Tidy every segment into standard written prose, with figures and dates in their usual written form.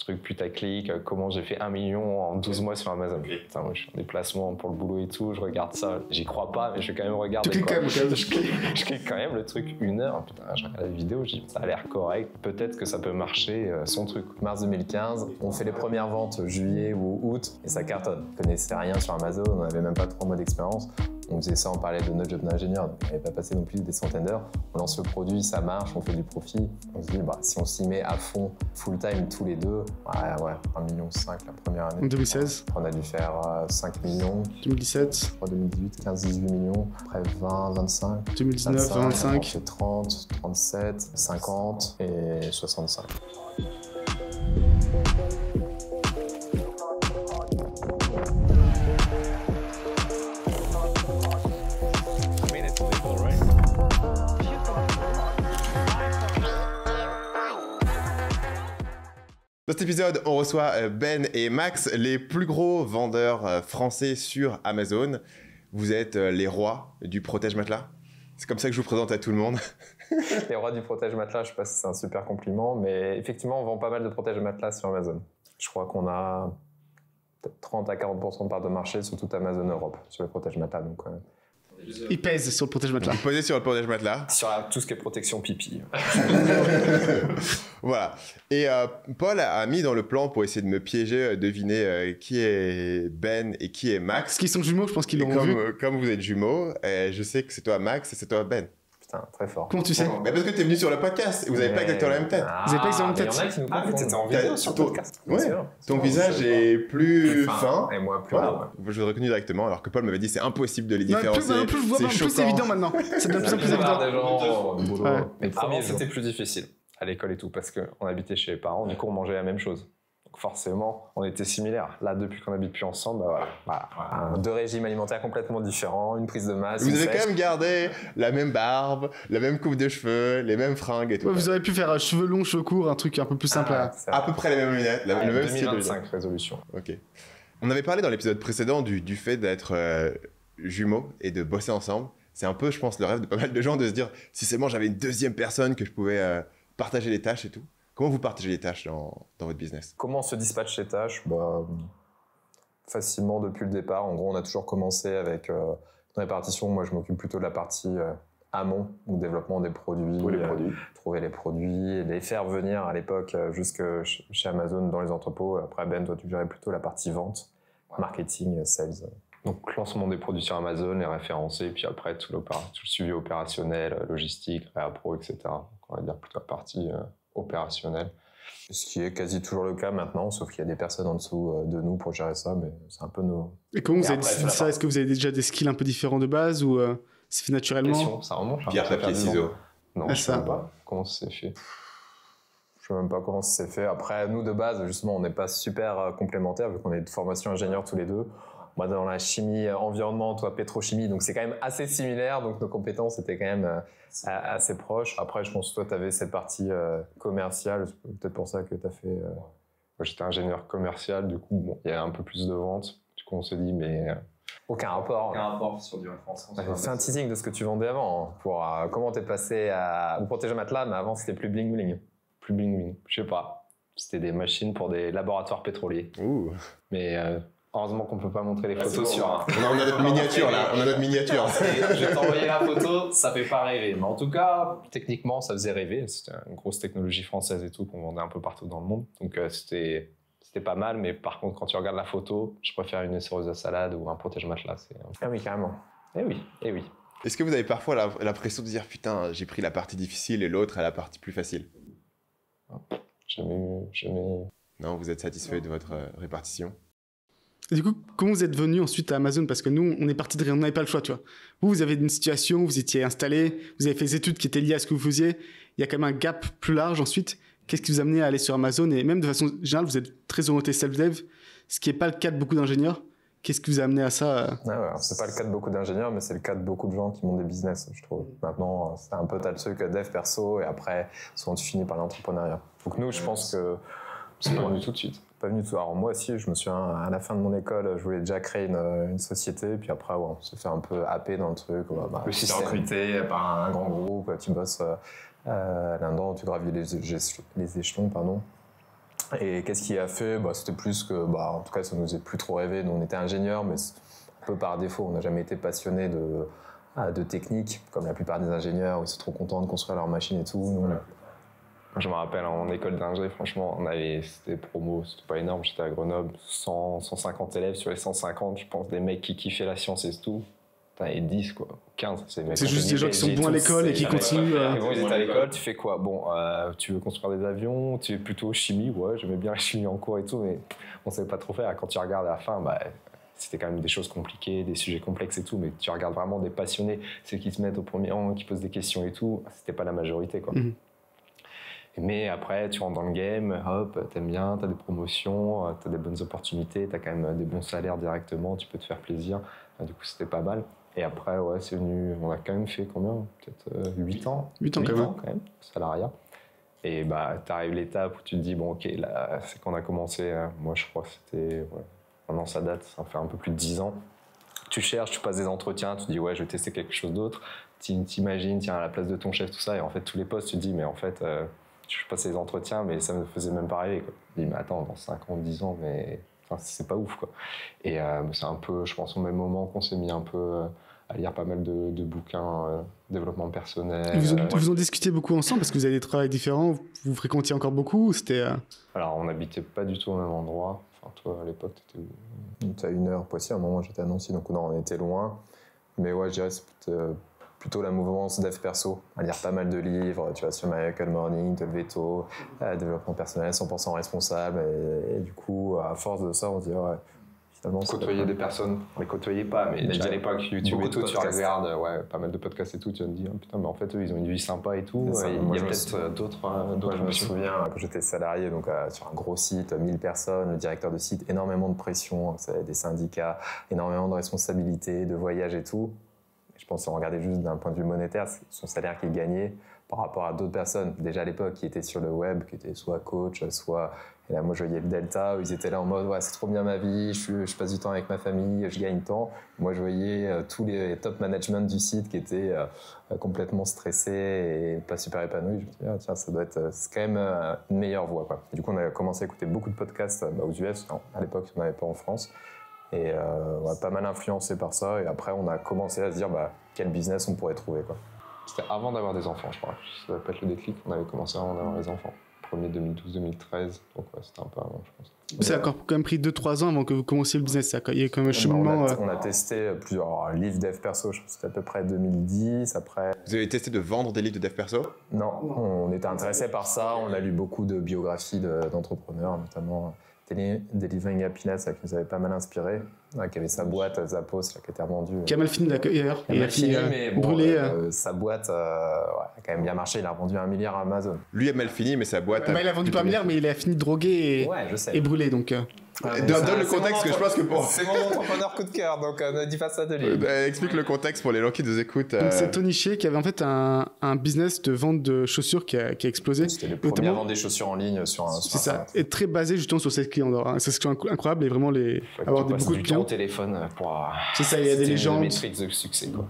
truc putaclic, comment j'ai fait 1 million en 12 mois sur Amazon. Putain, moi je suis en déplacement pour le boulot et tout, je regarde ça, j'y crois pas, mais je vais quand même regarder. Tu cliques quand même, je clique quand même le truc 1 heure, putain, je regarde la vidéo, je dis ça a l'air correct, peut-être que ça peut marcher son truc. Mars 2015, on fait les premières ventes juillet ou août et ça cartonne. On connaissait rien sur Amazon, on n'avait même pas 3 mois d'expérience. On faisait ça, on parlait de notre job d'ingénieur, on n'avait pas passé non plus des centaines d'heures. On lance le produit, ça marche, on fait du profit. On se dit, bah, si on s'y met à fond, full time tous les deux, ouais, 1,5 million la première année. En 2016. On a dû faire 5 millions. 2017. 2018, 15-18 millions. Après 20, 25. 2019, 25. On fait 30, 37, 50 et 65. Dans cet épisode, on reçoit Ben et Max, les plus gros vendeurs français sur Amazon. Vous êtes les rois du protège-matelas. C'est comme ça que je vous présente à tout le monde. Les rois du protège-matelas, je sais pas si c'est un super compliment, mais effectivement, on vend pas mal de protège-matelas sur Amazon. Je crois qu'on a peut-être 30 à 40% de part de marché sur toute Amazon Europe, sur les protège-matelas. Donc, il pèse sur le protège-matelas. Vous posez sur le protège-matelas. Sur tout ce qui est protection pipi. Voilà. Et Paul a mis dans le plan pour essayer de me piéger, deviner qui est Ben et qui est Max. Parce qu'ils sont jumeaux, je pense qu'ils l'ont vu. Comme vous êtes jumeaux, je sais que c'est toi Max et c'est toi Ben. Putain, très fort. Comment tu sais? Mais parce que t'es venu sur le podcast et vous n'avez pas exactement la même tête. Vous avez pas exactement la même tête. Il y en a qui nous confondent. T'étais en vidéo sur le podcast. Ouais. Ton visage est plus fin. Et moi, plus voilà. rare. Je l'ai reconnu directement, alors que Paul m'avait dit c'est impossible de les différencier. Plus je vois, plus c'est évident maintenant. Ça devient de plus en plus évident. Des gens, boulot. Ouais. Mais avant, c'était plus difficile à l'école et tout, parce qu'on habitait chez les parents, du coup, on mangeait la même chose. Donc forcément, on était similaires. Là, depuis qu'on n'habite plus ensemble, voilà. Deux régimes alimentaires complètement différents, une prise de masse. Vous avez quand même gardé la même barbe, la même coupe de cheveux, les mêmes fringues et tout. Ouais, vous auriez pu faire cheveux longs, cheveux courts, un truc un peu plus simple. À peu près les mêmes lunettes, le même style. 2025 résolution. Ok. On avait parlé dans l'épisode précédent du fait d'être jumeaux et de bosser ensemble. C'est un peu, je pense, le rêve de pas mal de gens de se dire si seulement j'avais une deuxième personne que je pouvais partager les tâches et tout. Comment vous partagez les tâches dans votre business? Comment on se dispatche les tâches? Facilement depuis le départ. En gros, on a toujours commencé avec une répartition. Moi, je m'occupe plutôt de la partie amont, ou développement des produits, trouver les produits, les faire venir à l'époque jusque chez Amazon dans les entrepôts. Après, Ben, toi, tu gérais plutôt la partie vente, marketing, sales. Donc, lancement des produits sur Amazon, les référencer, puis après, tout le suivi opérationnel, logistique, réappro, etc. Donc, on va dire plutôt la partie opérationnelle. Ce qui est quasi toujours le cas maintenant, sauf qu'il y a des personnes en dessous de nous pour gérer ça, mais c'est un peu nos... Et comment vous avez décidé ça? Est-ce que vous avez déjà des skills un peu différents de base ou c'est fait naturellement? Question, ça remonte. Pierre, papier, ciseaux. Non, je sais même pas comment ça s'est fait. Je sais même pas comment ça s'est fait. Après, nous, de base, justement, on n'est pas super complémentaires, vu qu'on est de formation ingénieur tous les deux. Moi, dans la chimie environnement, toi, pétrochimie, donc c'est quand même assez similaire, donc nos compétences étaient quand même assez proches. Après, je pense que toi, tu avais cette partie commerciale, c'est peut-être pour ça que tu as fait... Moi, j'étais ingénieur commercial, du coup, bon, il y a un peu plus de ventes. Du coup, on s'est dit, mais... Aucun rapport. Aucun rapport sur du référencement. C'est un teasing de ce que tu vendais avant, hein, pour comment t'es passé à... Ou protéger matelas, mais avant, c'était plus bling-bling. Plus bling-bling, je sais pas. C'était des machines pour des laboratoires pétroliers. Ouh. Mais... heureusement qu'on peut pas montrer les photos sur... On a notre miniature là, on a notre miniature. Je vais t'envoyer la photo, ça fait pas rêver. Mais en tout cas, techniquement, ça faisait rêver. C'était une grosse technologie française et tout qu'on vendait un peu partout dans le monde. Donc c'était pas mal, mais par contre, quand tu regardes la photo, je préfère une essoreuse à salade ou un protège-matelas. Ah oui, carrément. Eh oui, eh oui. Est-ce que vous avez parfois l'impression de dire putain, j'ai pris la partie difficile et l'autre a la partie plus facile? Jamais. Non, vous êtes satisfait de votre répartition? Et du coup, comment vous êtes venu ensuite à Amazon? Parce que nous, on est parti de rien, on n'avait pas le choix, tu vois. Vous avez une situation, vous étiez installé, vous avez fait des études qui étaient liées à ce que vous faisiez. Il y a quand même un gap plus large ensuite. Qu'est-ce qui vous a amené à aller sur Amazon? Et même de façon générale, vous êtes très orienté self-dev, ce qui n'est pas le cas de beaucoup d'ingénieurs. Qu'est-ce qui vous a amené à ça? C'est pas le cas de beaucoup d'ingénieurs, mais c'est le cas de beaucoup de gens qui montent des business, je trouve. Maintenant, c'est un peu t'as le truc dev perso, et après, souvent tu finis par l'entrepreneuriat. Donc nous, je pense que c'est pas venu tout de suite. Pas venu tout. Alors moi aussi, je me souviens, à la fin de mon école, je voulais déjà créer une société, puis après, on se fait un peu happer dans le truc. Le système recruté par un grand groupe, tu bosses là-dedans, tu gravis les échelons, pardon. Et qu'est-ce qui a fait? C'était plus que, en tout cas, ça nous faisait plus trop rêver. Nous, on était ingénieurs, mais un peu par défaut. On n'a jamais été passionnés de technique, comme la plupart des ingénieurs, où ils sont trop contents de construire leur machine et tout. Nous, je me rappelle, en école d'ingé, franchement, c'était promo, c'était pas énorme. J'étais à Grenoble, 150 élèves sur les 150, je pense, des mecs qui kiffaient la science et tout. Et 10 quoi, 15. C'est juste des gens qui sont bons à l'école et qui continuent. Ils étaient à l'école, tu fais quoi? Bon, tu veux construire des avions, tu es plutôt chimie, ouais, j'aimais bien la chimie en cours et tout, mais on savait pas trop faire. Quand tu regardes à la fin, c'était quand même des choses compliquées, des sujets complexes et tout, mais tu regardes vraiment des passionnés, ceux qui se mettent au premier rang, qui posent des questions et tout, c'était pas la majorité quoi. Mais après, tu rentres dans le game, hop, t'aimes bien, t'as des promotions, t'as des bonnes opportunités, t'as quand même des bons salaires directement, tu peux te faire plaisir. Du coup, c'était pas mal. Et après, ouais, c'est venu, on a quand même fait combien? Peut-être 8 ans. 8 ans quand même, salariat. Et t'arrives l'étape où tu te dis, bon, ok, là, c'est quand on a commencé, moi je crois que c'était, maintenant ça date, ça fait un peu plus de 10 ans. Tu cherches, tu passes des entretiens, tu te dis, ouais, je vais tester quelque chose d'autre. T'imagines, tiens, à la place de ton chef, tout ça, et en fait, tous les postes, tu te dis, mais en fait, je passe les entretiens, mais ça me faisait même pas rêver, quoi. Je me dis, mais attends, dans 5 ans, 10 ans, mais c'est pas ouf, quoi. Et c'est un peu, je pense, au même moment qu'on s'est mis un peu à lire pas mal de bouquins, développement personnel. Vous en discutez beaucoup ensemble parce que vous avez des travails différents, vous fréquentiez encore beaucoup ou c'était... Alors, on n'habitait pas du tout au même endroit. Enfin, toi, à l'époque, t'étais où? T'as 1 heure, Poissy, à un moment, j'étais à Nancy, donc non, on était loin. Mais ouais, je dirais c'est plutôt la mouvance dev perso, à lire pas mal de livres, tu vois, sur Miracle Morning, te lever tôt, développement personnel, 100% responsable, et du coup, à force de ça, on se dit, ouais, finalement... Côtoyer des personnes, on les côtoyait pas, mais déjà à l'époque, YouTube et tout, tu regardes pas mal de podcasts et tout, tu vas te dire, putain, mais en fait, eux, ils ont une vie sympa et tout, il y a peut-être d'autres... Moi, je me souviens, quand j'étais salarié, donc sur un gros site, 1000 personnes, le directeur de site, énormément de pression, des syndicats, énormément de responsabilités, de voyages et tout. Je pense qu'on regardait juste d'un point de vue monétaire, son salaire qu'il gagnait par rapport à d'autres personnes, déjà à l'époque, qui étaient sur le web, qui étaient soit coach, soit... Et là, moi, je voyais le delta, où ils étaient là en mode, ouais, c'est trop bien ma vie, je passe du temps avec ma famille, je gagne tant. Moi, je voyais tous les top management du site qui étaient complètement stressés et pas super épanouis. Je me suis dit, tiens, ça doit être c'est quand même une meilleure voie, quoi. Et du coup, on a commencé à écouter beaucoup de podcasts aux US, à l'époque, on n'avait pas en France. Et on a pas mal influencé par ça. Et après, on a commencé à se dire quel business on pourrait trouver, quoi. C'était avant d'avoir des enfants, je crois. Ça va pas être le déclic. On avait commencé avant d'avoir les enfants. Premier 2012-2013. Donc ouais, c'était un peu avant, je pense. Ça a encore quand même pris 2-3 ans avant que vous commenciez le business. Il y a quand même un cheminement. On a testé plusieurs livres dev perso. Je pense que c'était à peu près 2010. Après... Vous avez testé de vendre des livres de dev perso? Non, on était intéressé par ça. On a lu beaucoup de biographies d'entrepreneurs, notamment... Delivering Happiness, qui nous avait pas mal inspiré, qui avait sa boîte Zappos qui était revendue. Qui a mal fini d'ailleurs. Il a fini, mais bon, brûlé. Sa boîte a quand même bien marché. Il a revendu 1 milliard à Amazon. Lui a mal fini, mais sa boîte. Il a vendu pas 1 milliard, mais il a fini drogué et brûlé. Donc, donne le contexte, que je pense que pour. C'est mon entrepreneur coup de cœur, donc ne dis pas ça de lui. Explique le contexte pour les gens qui nous écoutent. C'est Tony Hsieh qui avait en fait un business de vente de chaussures qui a explosé. C'était le premier à vendre des chaussures en ligne sur un. C'est ça, et très basé justement sur cette clients d'or. C'est incroyable et vraiment avoir beaucoup de clients. Au téléphone pour. C'est ça, il y a des légendes. Métriques de succès, quoi.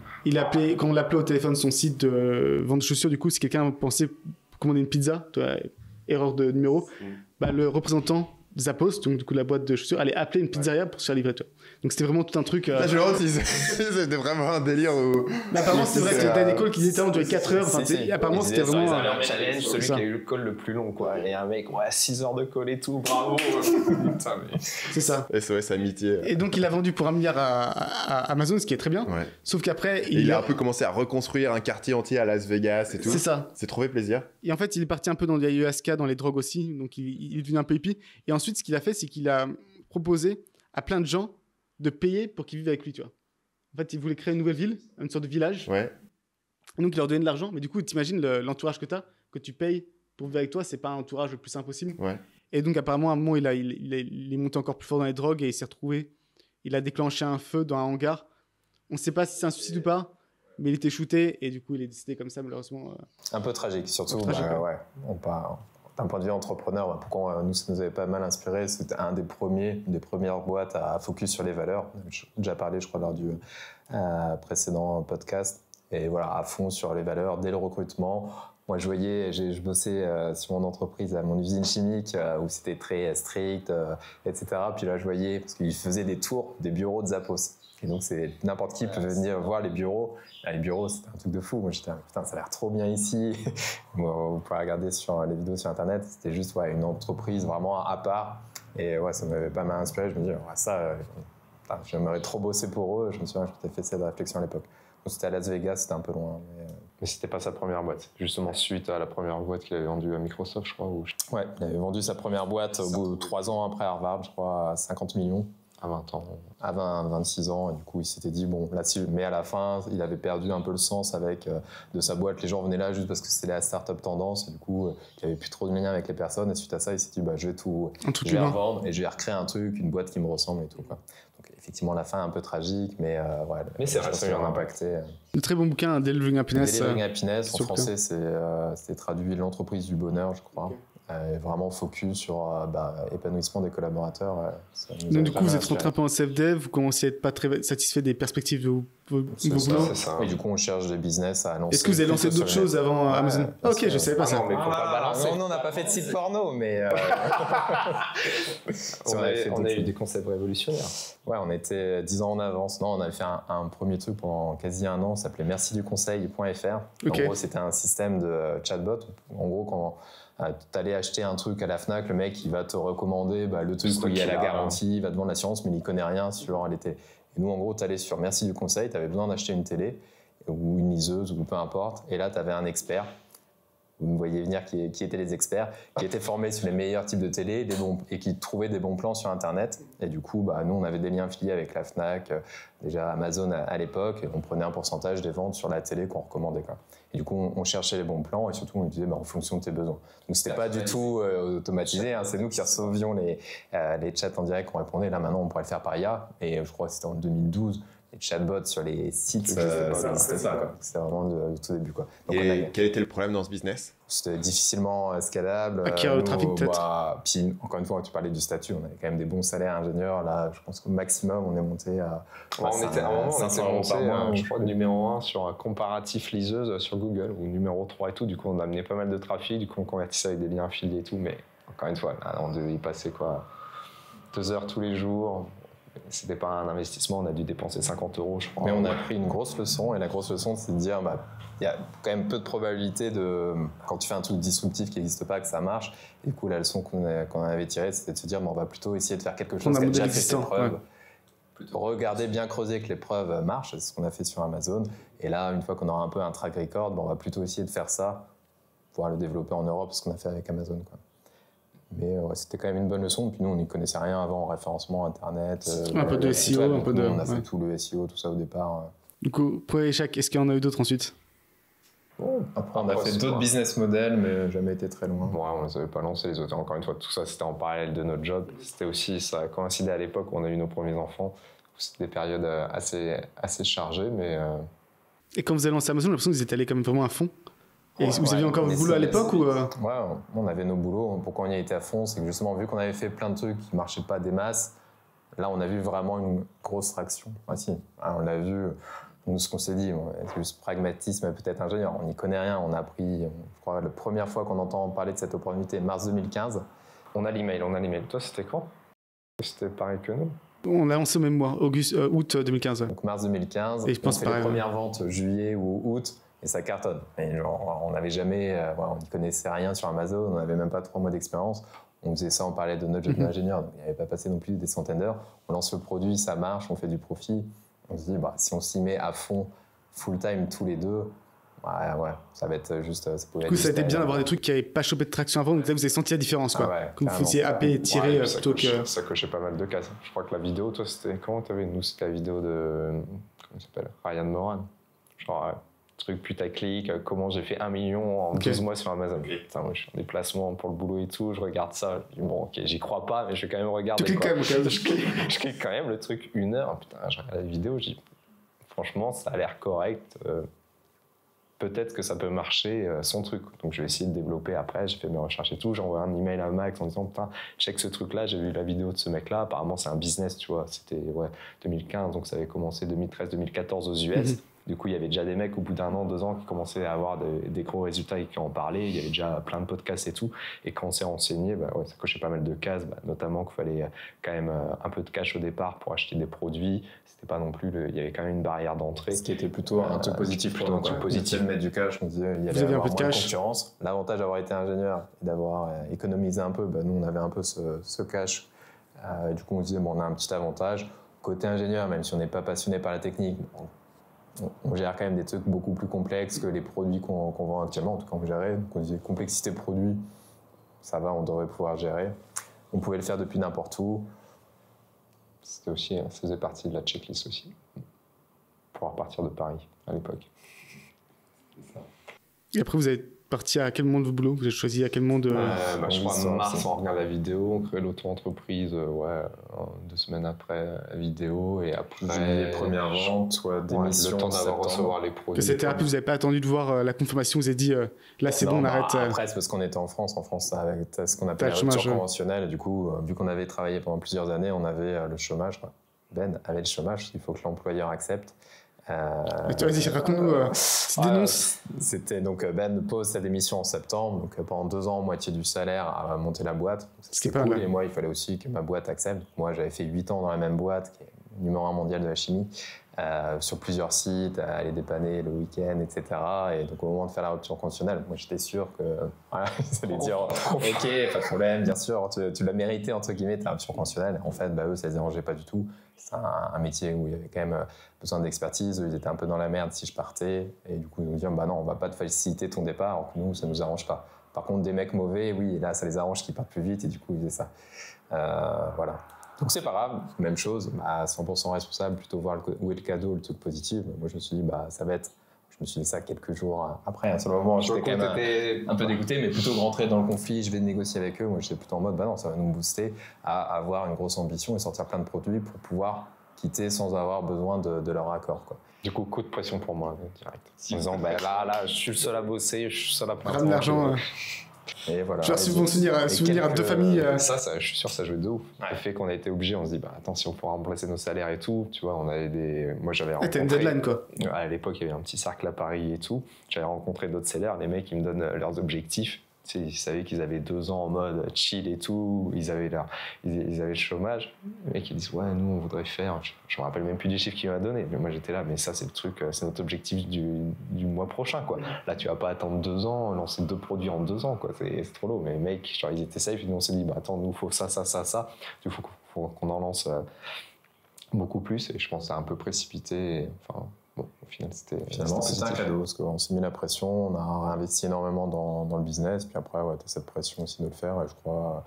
Quand on l'appelait au téléphone son site de vente de chaussures, du coup, si quelqu'un pensait commander une pizza, erreur de numéro, le représentant Zappos, donc du coup la boîte de chaussures, allait appeler une pizzeria pour se faire livrer. Donc c'était vraiment tout un truc. Je me demande si c'était vraiment un délire où. Mais apparemment c'était vrai que t'as des calls qui disaient on durait 4 heures. Apparemment c'était vraiment un challenge, celui qui a eu le call le plus long, quoi. Et un mec, 6 heures de call et tout, bravo. Putain, mais... C'est ça. SOS amitié. Et donc il a vendu pour 1 milliard à Amazon, ce qui est très bien. Ouais. Sauf qu'après il a un peu commencé à reconstruire un quartier entier à Las Vegas et tout. C'est ça. C'est trouvé plaisir. Et en fait il est parti un peu dans les ayahuasca, dans les drogues aussi, donc il est devenu un peu hippie. Et ensuite ce qu'il a fait, c'est qu'il a proposé à plein de gens de payer pour qu'ils vivent avec lui, tu vois. En fait, il voulait créer une nouvelle ville, une sorte de village. Ouais. Et donc, il leur donnait de l'argent. Mais du coup, t'imagines l'entourage que t'as, que tu payes pour vivre avec toi, c'est pas un entourage le plus simple possible. Ouais. Et donc, apparemment, à un moment, il est monté encore plus fort dans les drogues et il s'est retrouvé. Il a déclenché un feu dans un hangar. On ne sait pas si c'est un suicide ou pas, mais il était shooté et du coup, il est décédé comme ça, malheureusement. Un peu tragique, surtout. D'un point de vue entrepreneur, pourquoi ça nous avait pas mal inspiré, c'était un des premières boîtes à focus sur les valeurs. J'ai déjà parlé, je crois, lors du précédent podcast. Et voilà, à fond sur les valeurs, dès le recrutement, Moi, je bossais sur mon entreprise, à mon usine chimique, où c'était très strict, etc. Puis là, je voyais, parce qu'ils faisaient des tours des bureaux de Zappos. Et donc, c'est n'importe qui peut venir voir les bureaux. Là, les bureaux, c'était un truc de fou. Moi, j'étais, putain, ça a l'air trop bien ici. Vous pouvez regarder sur les vidéos sur Internet. C'était juste une entreprise vraiment à part. Et ouais, ça m'avait pas mal inspiré. Je me dis, ouais, ça, j'aimerais trop bosser pour eux. Je me souviens, je m'étais fait cette réflexion à l'époque. Donc, c'était à Las Vegas, c'était un peu loin. Mais c'était pas sa première boîte. Justement, suite à la première boîte qu'il avait vendue à Microsoft, je crois. Ouais, il avait vendu sa première boîte au bout de 3 ans après Harvard, je crois, à 50 millions. À 20 ans. À 26 ans. Et du coup, il s'était dit, bon, là-dessus, mais à la fin, il avait perdu un peu le sens de sa boîte. Les gens venaient là juste parce que c'était la start-up tendance. Et du coup, il n'y avait plus trop de lien avec les personnes. Et suite à ça, il s'est dit, je vais revendre et je vais recréer un truc, une boîte qui me ressemble et tout, quoi. Donc, effectivement, la fin est un peu tragique, mais ouais. Mais c'est vrai, ça lui a impacté. Un très bon bouquin, Delivering Happiness. Delivering Happiness, en français, c'était traduit l'entreprise du bonheur, je crois. Vraiment focus sur épanouissement des collaborateurs. Donc, du coup, vous êtes rentré un peu en self-dev, vous commencez à être pas très satisfait des perspectives de vos boulots. C'est ça. Et du coup, on cherche des business à lancer. Est-ce que vous avez lancé d'autres choses avant Amazon? Ok, je savais pas ça. Non, mais faut pas balancer. Non, on n'a pas fait de site porno, mais on a eu des concepts révolutionnaires. Ouais, on était 10 ans en avance. Non, on avait fait un premier truc pendant quasi un an, ça s'appelait merciduconseil.fr. En gros, c'était un système de chatbot. En gros, quand t'allais acheter un truc à la Fnac, le mec il va te recommander le truc où il y a la garantie, il va te vendre l'assurance, mais il connaît rien sur les télés. Et nous, en gros, t'allais sur Merci du conseil, t'avais besoin d'acheter une télé ou une liseuse ou peu importe, et là t'avais un expert. Vous me voyez venir qui étaient les experts, qui étaient formés sur les meilleurs types de télé et qui trouvaient des bons plans sur Internet. Et du coup, nous, on avait des liens affiliés avec la Fnac, déjà Amazon à l'époque, et on prenait un pourcentage des ventes sur la télé qu'on recommandait, quoi. Et du coup, on cherchait les bons plans et surtout, on disait en fonction de tes besoins. Donc, c'était pas du tout automatisé. C'est nous qui recevions les chats en direct qu'on répondait. Là, maintenant, on pourrait le faire par IA. Et je crois que c'était en 2012. Les chatbots sur les sites, ça n'existait pas. C'était vraiment le tout début, quoi. Donc, et quel était le problème dans ce business? C'était difficilement scalable. Acquérir le trafic, peut-être. Puis, encore une fois, tu parlais du statut, on avait quand même des bons salaires ingénieurs. Là, je pense qu'au maximum, on est monté à. On était monté, je crois, numéro 1 sur un comparatif liseuse sur Google, ou numéro 3 et tout. Du coup, on a amené pas mal de trafic. Du coup, on convertissait avec des liens affiliés et tout. Mais encore une fois, là, on devait y passer 2 heures tous les jours. C'était pas un investissement, on a dû dépenser 50 €, je crois. Mais on a pris une grosse leçon, et la grosse leçon, c'est de dire, il y a quand même peu de probabilité quand tu fais un truc disruptif qui n'existe pas, que ça marche. Et du coup, la leçon qu'on avait tirée, c'était de se dire, on va plutôt essayer de faire quelque chose qui a déjà fait ses preuves. Ouais. Regarder, bien creuser que les preuves marchent, c'est ce qu'on a fait sur Amazon. Et là, une fois qu'on aura un peu un track record, on va plutôt essayer de faire ça, pouvoir le développer en Europe, ce qu'on a fait avec Amazon, quoi. Mais c'était quand même une bonne leçon. Puis nous, on n'y connaissait rien avant, référencement Internet. Un peu de SEO, un peu de... On a fait tout le SEO, tout ça au départ. Du coup, pour Échac, est-ce qu'il y en a eu d'autres ensuite? Après, on a fait d'autres business models, mais jamais été très loin. Ouais, on ne les avait pas lancés, les autres. Encore une fois, tout ça, c'était en parallèle de notre job. C'était aussi, ça a coïncidé à l'époque où on a eu nos premiers enfants. C'était des périodes assez chargées, mais... Et quand vous avez lancé Amazon, j'ai l'impression que vous étiez allé quand même vraiment à fond. Et vous aviez encore votre boulot à l'époque ou Ouais, on avait nos boulots. Pourquoi on y a été à fond, c'est que justement, vu qu'on avait fait plein de trucs qui ne marchaient pas des masses, là, on a vu vraiment une grosse traction. On l'a vu, nous, ce qu'on s'est dit, c'est juste pragmatisme, peut-être ingénieur. On n'y connaît rien. On a appris, je crois, la première fois qu'on entend parler de cette opportunité, mars 2015. On a l'email. Toi, c'était quand? C'était pareil que nous? On l'a lancé au même mois, août 2015. Ouais. Donc mars 2015, et je pense on fait les premières ventes juillet ou août. Et ça cartonne. Et on n'avait jamais, on n'y connaissait rien sur Amazon, on n'avait même pas 3 mois d'expérience. On faisait ça, on parlait de notre job d'ingénieur, donc il n'y avait pas passé non plus des centaines d'heures. On lance le produit, ça marche, on fait du profit. On se dit, si on s'y met à fond, full time tous les deux, ça va être juste. Du coup, ça a été bien d'avoir des trucs qui n'avaient pas chopé de traction avant, donc là, vous avez senti la différence, quoi. Quand vous faisiez happer et tirer plutôt que. Ça cochait pas mal de cases. Je crois que la vidéo, toi, c'était. Comment t'avais? Nous, c'était la vidéo de. Comment il s'appelle? Ryan Moran. Genre. Truc putaclic, comment j'ai fait 1 million en 12 mois sur Amazon. Putain, moi je suis en déplacement pour le boulot et tout, je regarde ça, je dis, bon ok, j'y crois pas, mais je vais quand même regarder. Tu cliques quand même, je clique quand même le truc 1 heure, putain, je regarde la vidéo, je dis, franchement, ça a l'air correct, peut-être que ça peut marcher son truc. Donc je vais essayer de développer après, j'ai fait mes recherches et tout, j'ai envoyé un email à Max en disant, putain, check ce truc-là, j'ai vu la vidéo de ce mec-là, apparemment c'est un business, tu vois, c'était 2015, donc ça avait commencé 2013-2014 aux US. Du coup, il y avait déjà des mecs au bout d'1 an, 2 ans qui commençaient à avoir des gros résultats et qui en parlaient. Il y avait déjà plein de podcasts et tout. Et quand on s'est renseigné, ça cochait pas mal de cases, notamment qu'il fallait quand même un peu de cash au départ pour acheter des produits. C'était pas non plus, il y avait quand même une barrière d'entrée. Ce qui était plutôt un truc positif. Plutôt un truc positif. De mettre du cash, on disait il y allait avoir moins de concurrence. L'avantage d'avoir été ingénieur et d'avoir économisé un peu, nous on avait un peu ce cash. Du coup on se disait on a un petit avantage. Côté ingénieur, même si on n'est pas passionné par la technique, on gère quand même des trucs beaucoup plus complexes que les produits qu'on vend actuellement. En tout cas, on gérait. Donc, on disait complexité produit, ça va, on devrait pouvoir gérer. On pouvait le faire depuis n'importe où. C'était aussi, ça faisait partie de la checklist aussi. Pouvoir partir de Paris à l'époque. Et après, vous avez parti à quel moment de vos boulots? Vous avez choisi à quel moment de... je crois en mars, on regarde la vidéo, on crée l'auto-entreprise, 2 semaines après la vidéo, et après... Les premières ventes, le temps d'avoir recevoir les produits. Que c'était rapide, vous n'avez pas attendu de voir la confirmation, vous avez dit, là c'est bon, on arrête... Après, c'est parce qu'on était en France, ça avait ce qu'on appelle la rupture conventionnelle, et du coup, vu qu'on avait travaillé pendant plusieurs années, on avait le chômage. Ben avait le chômage, il faut que l'employeur accepte. Vas-y, raconte-nous cette dénonce. C'était donc Ben pose sa démission en septembre, donc pendant 2 ans, moitié du salaire à monter la boîte. C'était cool, et moi il fallait aussi que ma boîte accepte. Moi j'avais fait 8 ans dans la même boîte, qui est numéro 1 mondial de la chimie, sur plusieurs sites, à aller dépanner le week-end, etc. Et donc au moment de faire la rupture conventionnelle, moi j'étais sûr que voilà, ils allaient dire ok, pas de problème, bien sûr, tu l'as mérité entre guillemets ta rupture conventionnelle. En fait, eux ça les dérangeait pas du tout. C'est un métier où il y avait quand même besoin d'expertise, ils étaient un peu dans la merde si je partais, et du coup ils nous disaient non, on va pas te faciliter ton départ, alors que nous ça nous arrange pas. Par contre des mecs mauvais, oui, là ça les arrange qu'ils partent plus vite, et du coup ils faisaient ça. Voilà. Donc c'est pas grave, même chose, 100% responsable, plutôt voir où est le cadeau, le truc positif. Moi je me suis dit ça va être, je me suis dit ça quelques jours après. Sur le moment j'étais quand même un peu dégoûté, mais plutôt que rentrer dans le conflit, je vais négocier avec eux. Moi j'étais plutôt en mode non, ça va nous booster à avoir une grosse ambition et sortir plein de produits pour pouvoir quitter sans avoir besoin de leur accord, quoi. Du coup, coup de pression pour moi, direct. En disant, là, je suis le seul à bosser, je suis le seul à prendre. L'argent. Et voilà. Genre, souvenir à 2 familles. Ça, je suis sûr, ça jouait de ouf. Ouais. Le fait qu'on a été obligé, on se dit, attends, si on pourra remplacer nos salaires et tout, tu vois, on avait des. Moi, j'avais rencontré. T'as une deadline, quoi. À l'époque, il y avait un petit cercle à Paris et tout. J'avais rencontré d'autres salaires, les mecs, ils me donnent leurs objectifs. Tu sais, ils savaient qu'ils avaient 2 ans en mode chill et tout, ils avaient le chômage. Les mecs ils disent ouais, nous on voudrait faire, je me rappelle même plus du chiffre qu'il m'a donné, mais moi j'étais là, mais ça c'est le truc, c'est notre objectif du mois prochain, quoi. Là tu vas pas attendre 2 ans, lancer 2 produits en 2 ans, quoi, c'est trop lourd. Mais les mecs, genre, ils étaient safe, et nous on s'est dit attends, nous faut ça, du coup faut qu'on en lance beaucoup plus, et je pense que c'est un peu précipité, enfin. Bon, au final, c'était un cadeau, parce qu'on s'est mis la pression, on a réinvesti énormément dans le business, puis après, t'as cette pression aussi de le faire, et je crois,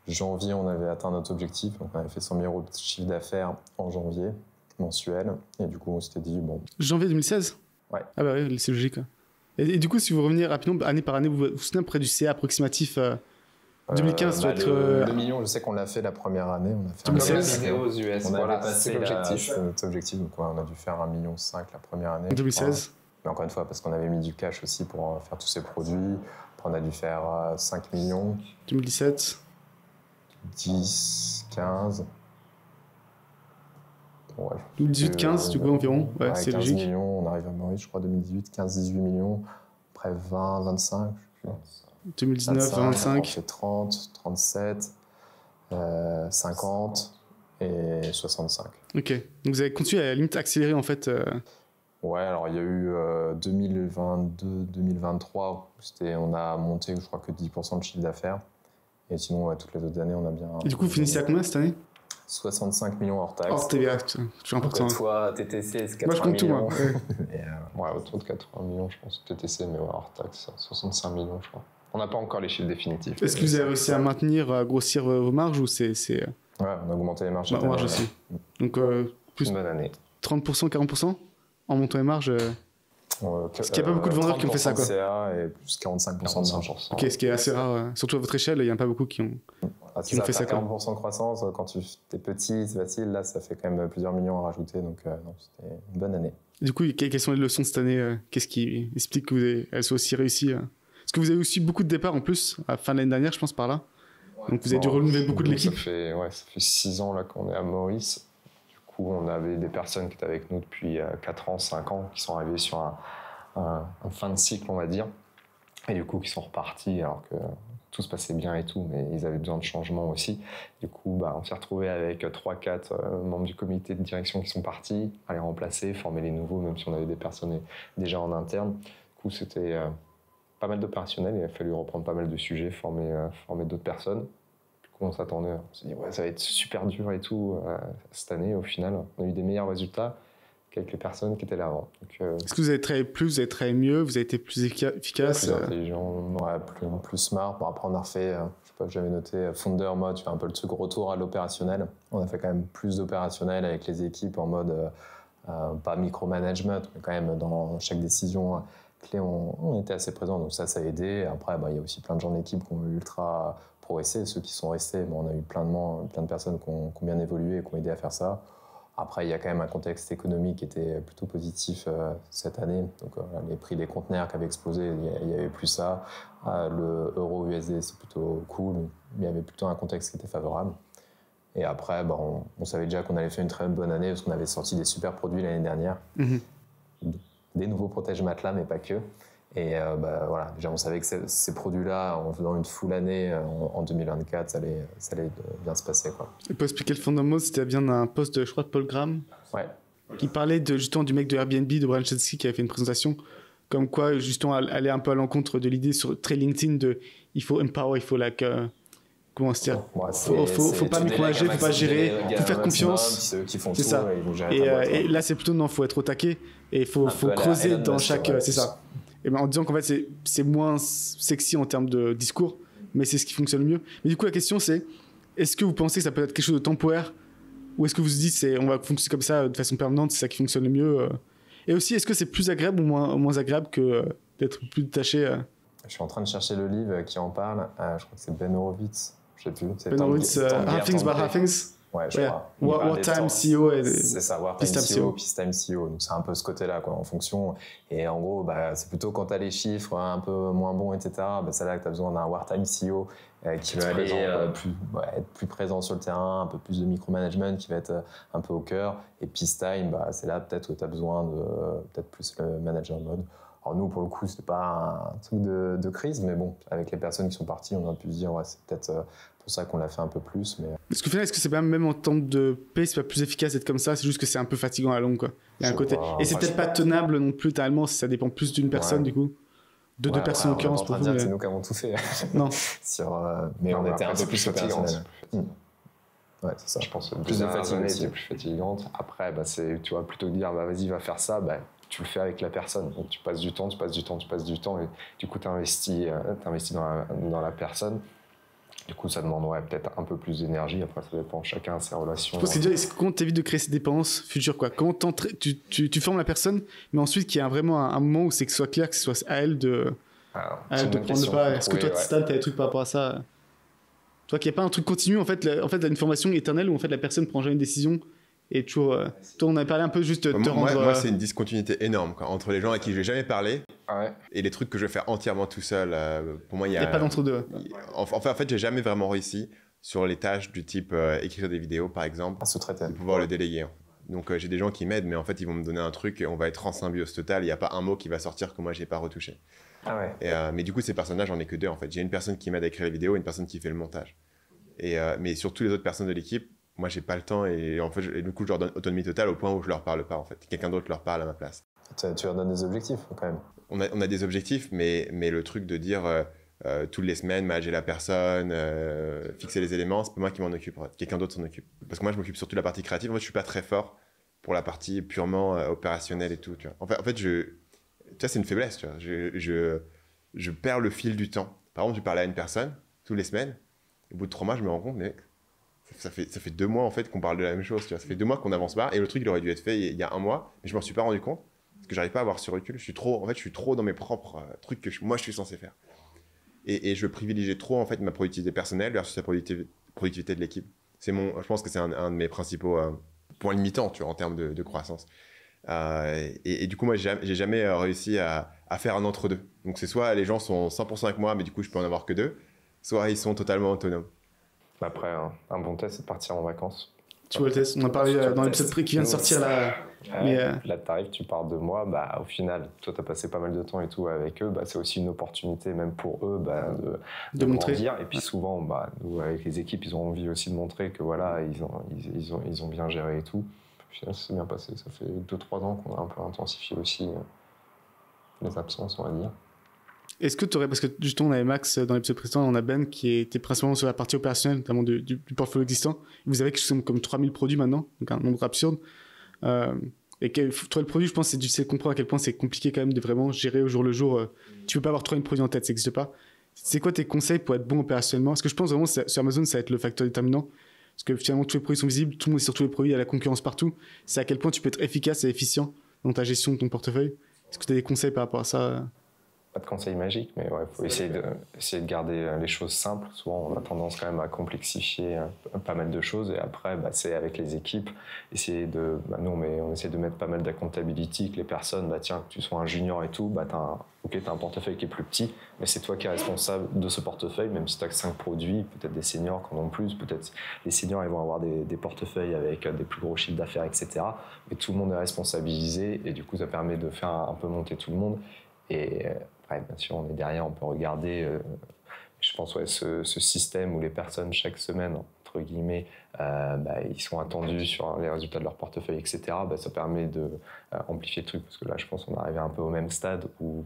janvier, on avait atteint notre objectif, donc on avait fait 100 000 € de chiffre d'affaires en janvier, mensuel, et du coup, on s'était dit, bon... Janvier 2016 ? Ouais. Ah bah oui, c'est logique. Et du coup, si vous revenez rapidement, année par année, vous vous souvenez près du CA approximatif 2015 doit être... Le million, je sais qu'on l'a fait la première année. On a fait 2016. Vidéo aux US, on voilà, avait passé l'objectif. notre objectif, donc on a dû faire 1,5 million la première année. 2016. Mais encore une fois, parce qu'on avait mis du cash aussi pour faire tous ces produits. Après, on a dû faire 5 millions. 2017. 10, 15. Ouais, 2018, 15, du coup, environ. Ouais, c'est 15 logique. millions, on arrive à Maurice, je crois, 2018, 15, 18 millions. Après 20, 25. 2019, 25. On fait 30, 37, 50 et 65. Ok. Donc vous avez continué à la limite accélérer en fait. Ouais, alors il y a eu 2022, 2023, on a monté, je crois, que 10% de chiffre d'affaires. Et sinon, toutes les autres années, on a bien. Et du coup, vous finissez à combien cette année ? 65 millions hors taxes. Hors TVA, je suis important. Toi, TTC, c'est 80 millions. Moi, je compte tout, moi. Ouais, autour de 80 millions, je pense. TTC, mais ouais, hors taxes, 65 millions, je crois. On n'a pas encore les chiffres définitifs. Est-ce que vous avez réussi à maintenir, à grossir vos marges ou c'est... Ouais, on a augmenté les marges. Marge aussi. Donc, plus une bonne année. 30%, 40% en montant les marges parce qu'il n'y a pas beaucoup de vendeurs qui ont fait ça, quoi. CA et plus 45% de marge. Ok, ce qui est assez rare. Surtout à votre échelle, il n'y en a pas beaucoup qui ont fait ça. 40% de croissance, quand tu es petit, c'est facile. Là, ça fait quand même plusieurs millions à rajouter. Donc, non, c'était une bonne année. Du coup, quelles sont les leçons de cette année ? Qu'est-ce qui explique qu'elles soient aussi réussies ? Parce que vous avez aussi beaucoup de départs en plus, à la fin de l'année dernière, je pense, par là. Donc vous avez dû renouveler beaucoup de l'équipe. Ça fait 6 ans là qu'on est à Maurice. Du coup, on avait des personnes qui étaient avec nous depuis 4 ans, 5 ans, qui sont arrivées sur un fin de cycle, on va dire, et du coup, qui sont repartis alors que tout se passait bien et tout, mais ils avaient besoin de changement aussi. Du coup, on s'est retrouvés avec 3-4 membres du comité de direction qui sont partis, à les remplacer, former les nouveaux, même si on avait des personnes déjà en interne. Du coup, c'était pas mal d'opérationnels, il a fallu reprendre pas mal de sujets, former d'autres personnes. Du coup, on s'attendait, on s'est dit, ouais, ça va être super dur et tout. Cette année, au final, on a eu des meilleurs résultats qu'avec les personnes qui étaient là avant. Est-ce que vous avez travaillé plus, vous avez travaillé mieux, vous avez été plus efficace? Plus intelligent, plus smart. Bon, après, on a refait, je sais pas, j'avais noté Founder Mode, tu fais un peu le truc retour à l'opérationnel. On a fait quand même plus d'opérationnel avec les équipes en mode, pas micromanagement, mais quand même dans chaque décision clé, on était assez présents. Donc ça a aidé. Après, il y a aussi plein de gens de l'équipe qui ont ultra progressé. Ceux qui sont restés, on a eu plein de personnes qui ont bien évolué et qui ont aidé à faire ça. Après, il y a quand même un contexte économique qui était plutôt positif cette année. Donc, les prix des conteneurs qui avaient explosé, il n'y avait plus ça. Le euro USD, c'est plutôt cool. Il y avait plutôt un contexte qui était favorable. Et après, on savait déjà qu'on allait faire une très bonne année parce qu'on avait sorti des super produits l'année dernière. Des nouveaux protège-matelas, mais pas que. Et voilà, déjà on savait que ces produits-là, en faisant une full année en 2024, ça allait bien se passer, quoi. Et pour expliquer le fondament, c'était bien d'un post, je crois, de Paul Graham, ouais, qui parlait justement du mec de Airbnb, de Brian Chesky, qui avait fait une présentation, comme quoi justement aller un peu à l'encontre de l'idée sur très LinkedIn de il faut empower, il faut comment se dire, faut pas micromanager, faut pas gérer, faut faire confiance. C'est ça. Et là, c'est plutôt non, faut être au taquet et il faut creuser dans chaque. C'est ça. Et en disant qu'en fait, c'est moins sexy en termes de discours, mais c'est ce qui fonctionne le mieux. Mais du coup, la question, c'est est-ce que vous pensez que ça peut être quelque chose de temporaire ou est-ce que vous vous dites on va fonctionner comme ça de façon permanente, c'est ça qui fonctionne le mieux Et aussi, est-ce que c'est plus agréable ou moins agréable que d'être plus détaché Je suis en train de chercher le livre qui en parle. Je crois que c'est Ben Horowitz. Je sais plus. Ben Horowitz, Half Things by Half Things. Ouais, je crois. Wartime CEO. C'est ça, Wartime CEO, Peacetime CEO. Donc c'est un peu ce côté-là, quoi, en fonction. Et en gros, c'est plutôt quand tu as les chiffres un peu moins bons, etc. C'est là que tu as besoin d'un Wartime CEO qui va aller être plus présent sur le terrain, un peu plus de micromanagement, qui va être un peu au cœur. Et Peacetime, c'est là peut-être que tu as besoin de peut-être plus le manager mode. Alors nous, pour le coup, c'était pas un truc de crise, mais bon, avec les personnes qui sont parties, on a pu se dire, ouais, c'est peut-être pour ça qu'on l'a fait un peu plus. Mais... Est-ce qu'au final, est-ce que c'est pas même en termes de pace, c'est pas plus efficace d'être comme ça? C'est juste que c'est un peu fatigant à la longue, quoi. Il y a un côté. Et c'est peut-être pas tenable non plus, tellement, si ça dépend plus d'une personne, du coup. Deux personnes en l'occurrence pour vous. Dire que c'est nous qui avons tout fait. Non. Mais on était un peu plus opérationnels. Ouais, c'est ça. Je pense que plus de fatigue aussi. C'est plus fatigante. Après, tu vois, plutôt que de dire, vas-y, va faire ça, tu le fais avec la personne. Donc, tu passes du temps, et du coup, tu investis dans la personne. Du coup, ça demanderait peut-être un peu plus d'énergie. Après, ça dépend, chacun a ses relations. Je pense que comment tu évites de créer ces dépendances futures, quoi. Comment tu formes la personne, mais ensuite qu'il y a vraiment un moment où c'est que ce soit clair, que ce soit à elle de prendre le pas. Est-ce que toi, Stan, tu as des trucs par rapport à ça? Toi, qu'il n'y a pas un truc continu, en fait, une formation éternelle où en fait, la personne prend jamais une décision. Et toujours, toi, on avait parlé un peu juste de te rendre... Moi, c'est une discontinuité énorme, quoi, entre les gens à qui je vais jamais parler et les trucs que je vais faire entièrement tout seul. Pour moi, il y a pas d'entre-deux. En fait, j'ai jamais vraiment réussi sur les tâches du type écrire des vidéos, par exemple, de pouvoir le déléguer. Donc, j'ai des gens qui m'aident, mais en fait, ils vont me donner un truc et on va être en symbiose totale. Il n'y a pas un mot qui va sortir que moi, j'ai pas retouché. Mais du coup, ces personnages, j'en ai que deux, en fait. J'ai une personne qui m'aide à écrire les vidéos et une personne qui fait le montage. Mais sur toutes les autres personnes de l'équipe, moi, j'ai pas le temps et en fait, du coup, je leur donne autonomie totale au point où je leur parle pas, en fait. Quelqu'un d'autre leur parle à ma place. Tu leur donnes des objectifs, quand même. On a des objectifs, mais le truc de dire toutes les semaines, manager la personne, fixer les éléments, c'est pas moi qui m'en occupe. En fait. Quelqu'un d'autre s'en occupe. Parce que moi, je m'occupe surtout de la partie créative. Moi, je suis pas très fort pour la partie purement opérationnelle et tout. Tu vois. En fait, ça, c'est une faiblesse. Tu vois. Je perds le fil du temps. Par exemple, je parlais à une personne toutes les semaines. Au bout de 3 mois, je me rends compte, mais ça fait 2 mois en fait qu'on parle de la même chose. Tu vois. Ça fait 2 mois qu'on avance pas et le truc il aurait dû être fait il y a 1 mois, mais je m'en suis pas rendu compte parce que j'arrive pas à avoir ce recul. Je suis trop dans mes propres trucs que moi je suis censé faire. Et je privilégiais trop en fait ma productivité personnelle versus la productivité de l'équipe. Je pense que c'est un de mes principaux points limitants, tu vois, en termes de croissance. Et du coup, moi, j'ai jamais réussi à faire un entre-deux. Donc, c'est soit les gens sont 100% avec moi, mais du coup, je peux en avoir que 2, soit ils sont totalement autonomes. Après, un bon test, c'est de partir en vacances. Tu vois le test, on en a parlé dans l'épisode qui vient de sortir là. Là, t'arrives, tu parles de moi, au final, toi, t'as passé pas mal de temps et tout avec eux, c'est aussi une opportunité, même pour eux, de montrer. Grandir. Et puis souvent, nous, avec les équipes, ils ont envie aussi de montrer que voilà, ils ont bien géré et tout. Au final, ça s'est bien passé. Ça fait 2-3 ans qu'on a un peu intensifié aussi les absences, on va dire. Est-ce que tu aurais, parce que justement on avait Max dans l'épisode précédent, on a Ben qui était principalement sur la partie opérationnelle, notamment du portfolio existant. Vous avez quelque chose comme 3000 produits maintenant, donc un nombre absurde. Et trouver le produit, je pense, c'est comprendre à quel point c'est compliqué quand même de vraiment gérer au jour le jour. Tu peux pas avoir 3000 produits en tête, ça n'existe pas. C'est quoi tes conseils pour être bon opérationnellement? Parce que je pense vraiment que sur Amazon, ça va être le facteur déterminant. Parce que finalement, tous les produits sont visibles, tout le monde est sur tous les produits, il y a la concurrence partout. C'est à quel point tu peux être efficace et efficient dans ta gestion de ton portefeuille. Est-ce que tu as des conseils par rapport à ça? Pas de conseils magiques, mais il faut essayer de garder les choses simples. Souvent, on a tendance quand même à complexifier pas mal de choses. Et après, c'est avec les équipes, essayer nous, on essaie de mettre pas mal d'accountability, que les personnes, tiens, que tu sois un junior et tout, t'as un portefeuille qui est plus petit, mais c'est toi qui es responsable de ce portefeuille, même si tu as que 5 produits, peut-être des seniors qui en ont plus, peut-être les seniors, ils vont avoir des portefeuilles avec des plus gros chiffres d'affaires, etc. Mais tout le monde est responsabilisé, et du coup, ça permet de faire un peu monter tout le monde. Et après, bien sûr, on est derrière, on peut regarder, je pense, ce système où les personnes, chaque semaine, entre guillemets, ils sont attendus sur les résultats de leur portefeuille, etc. Ça permet d'amplifier le truc, parce que là, je pense qu'on est arrivé un peu au même stade où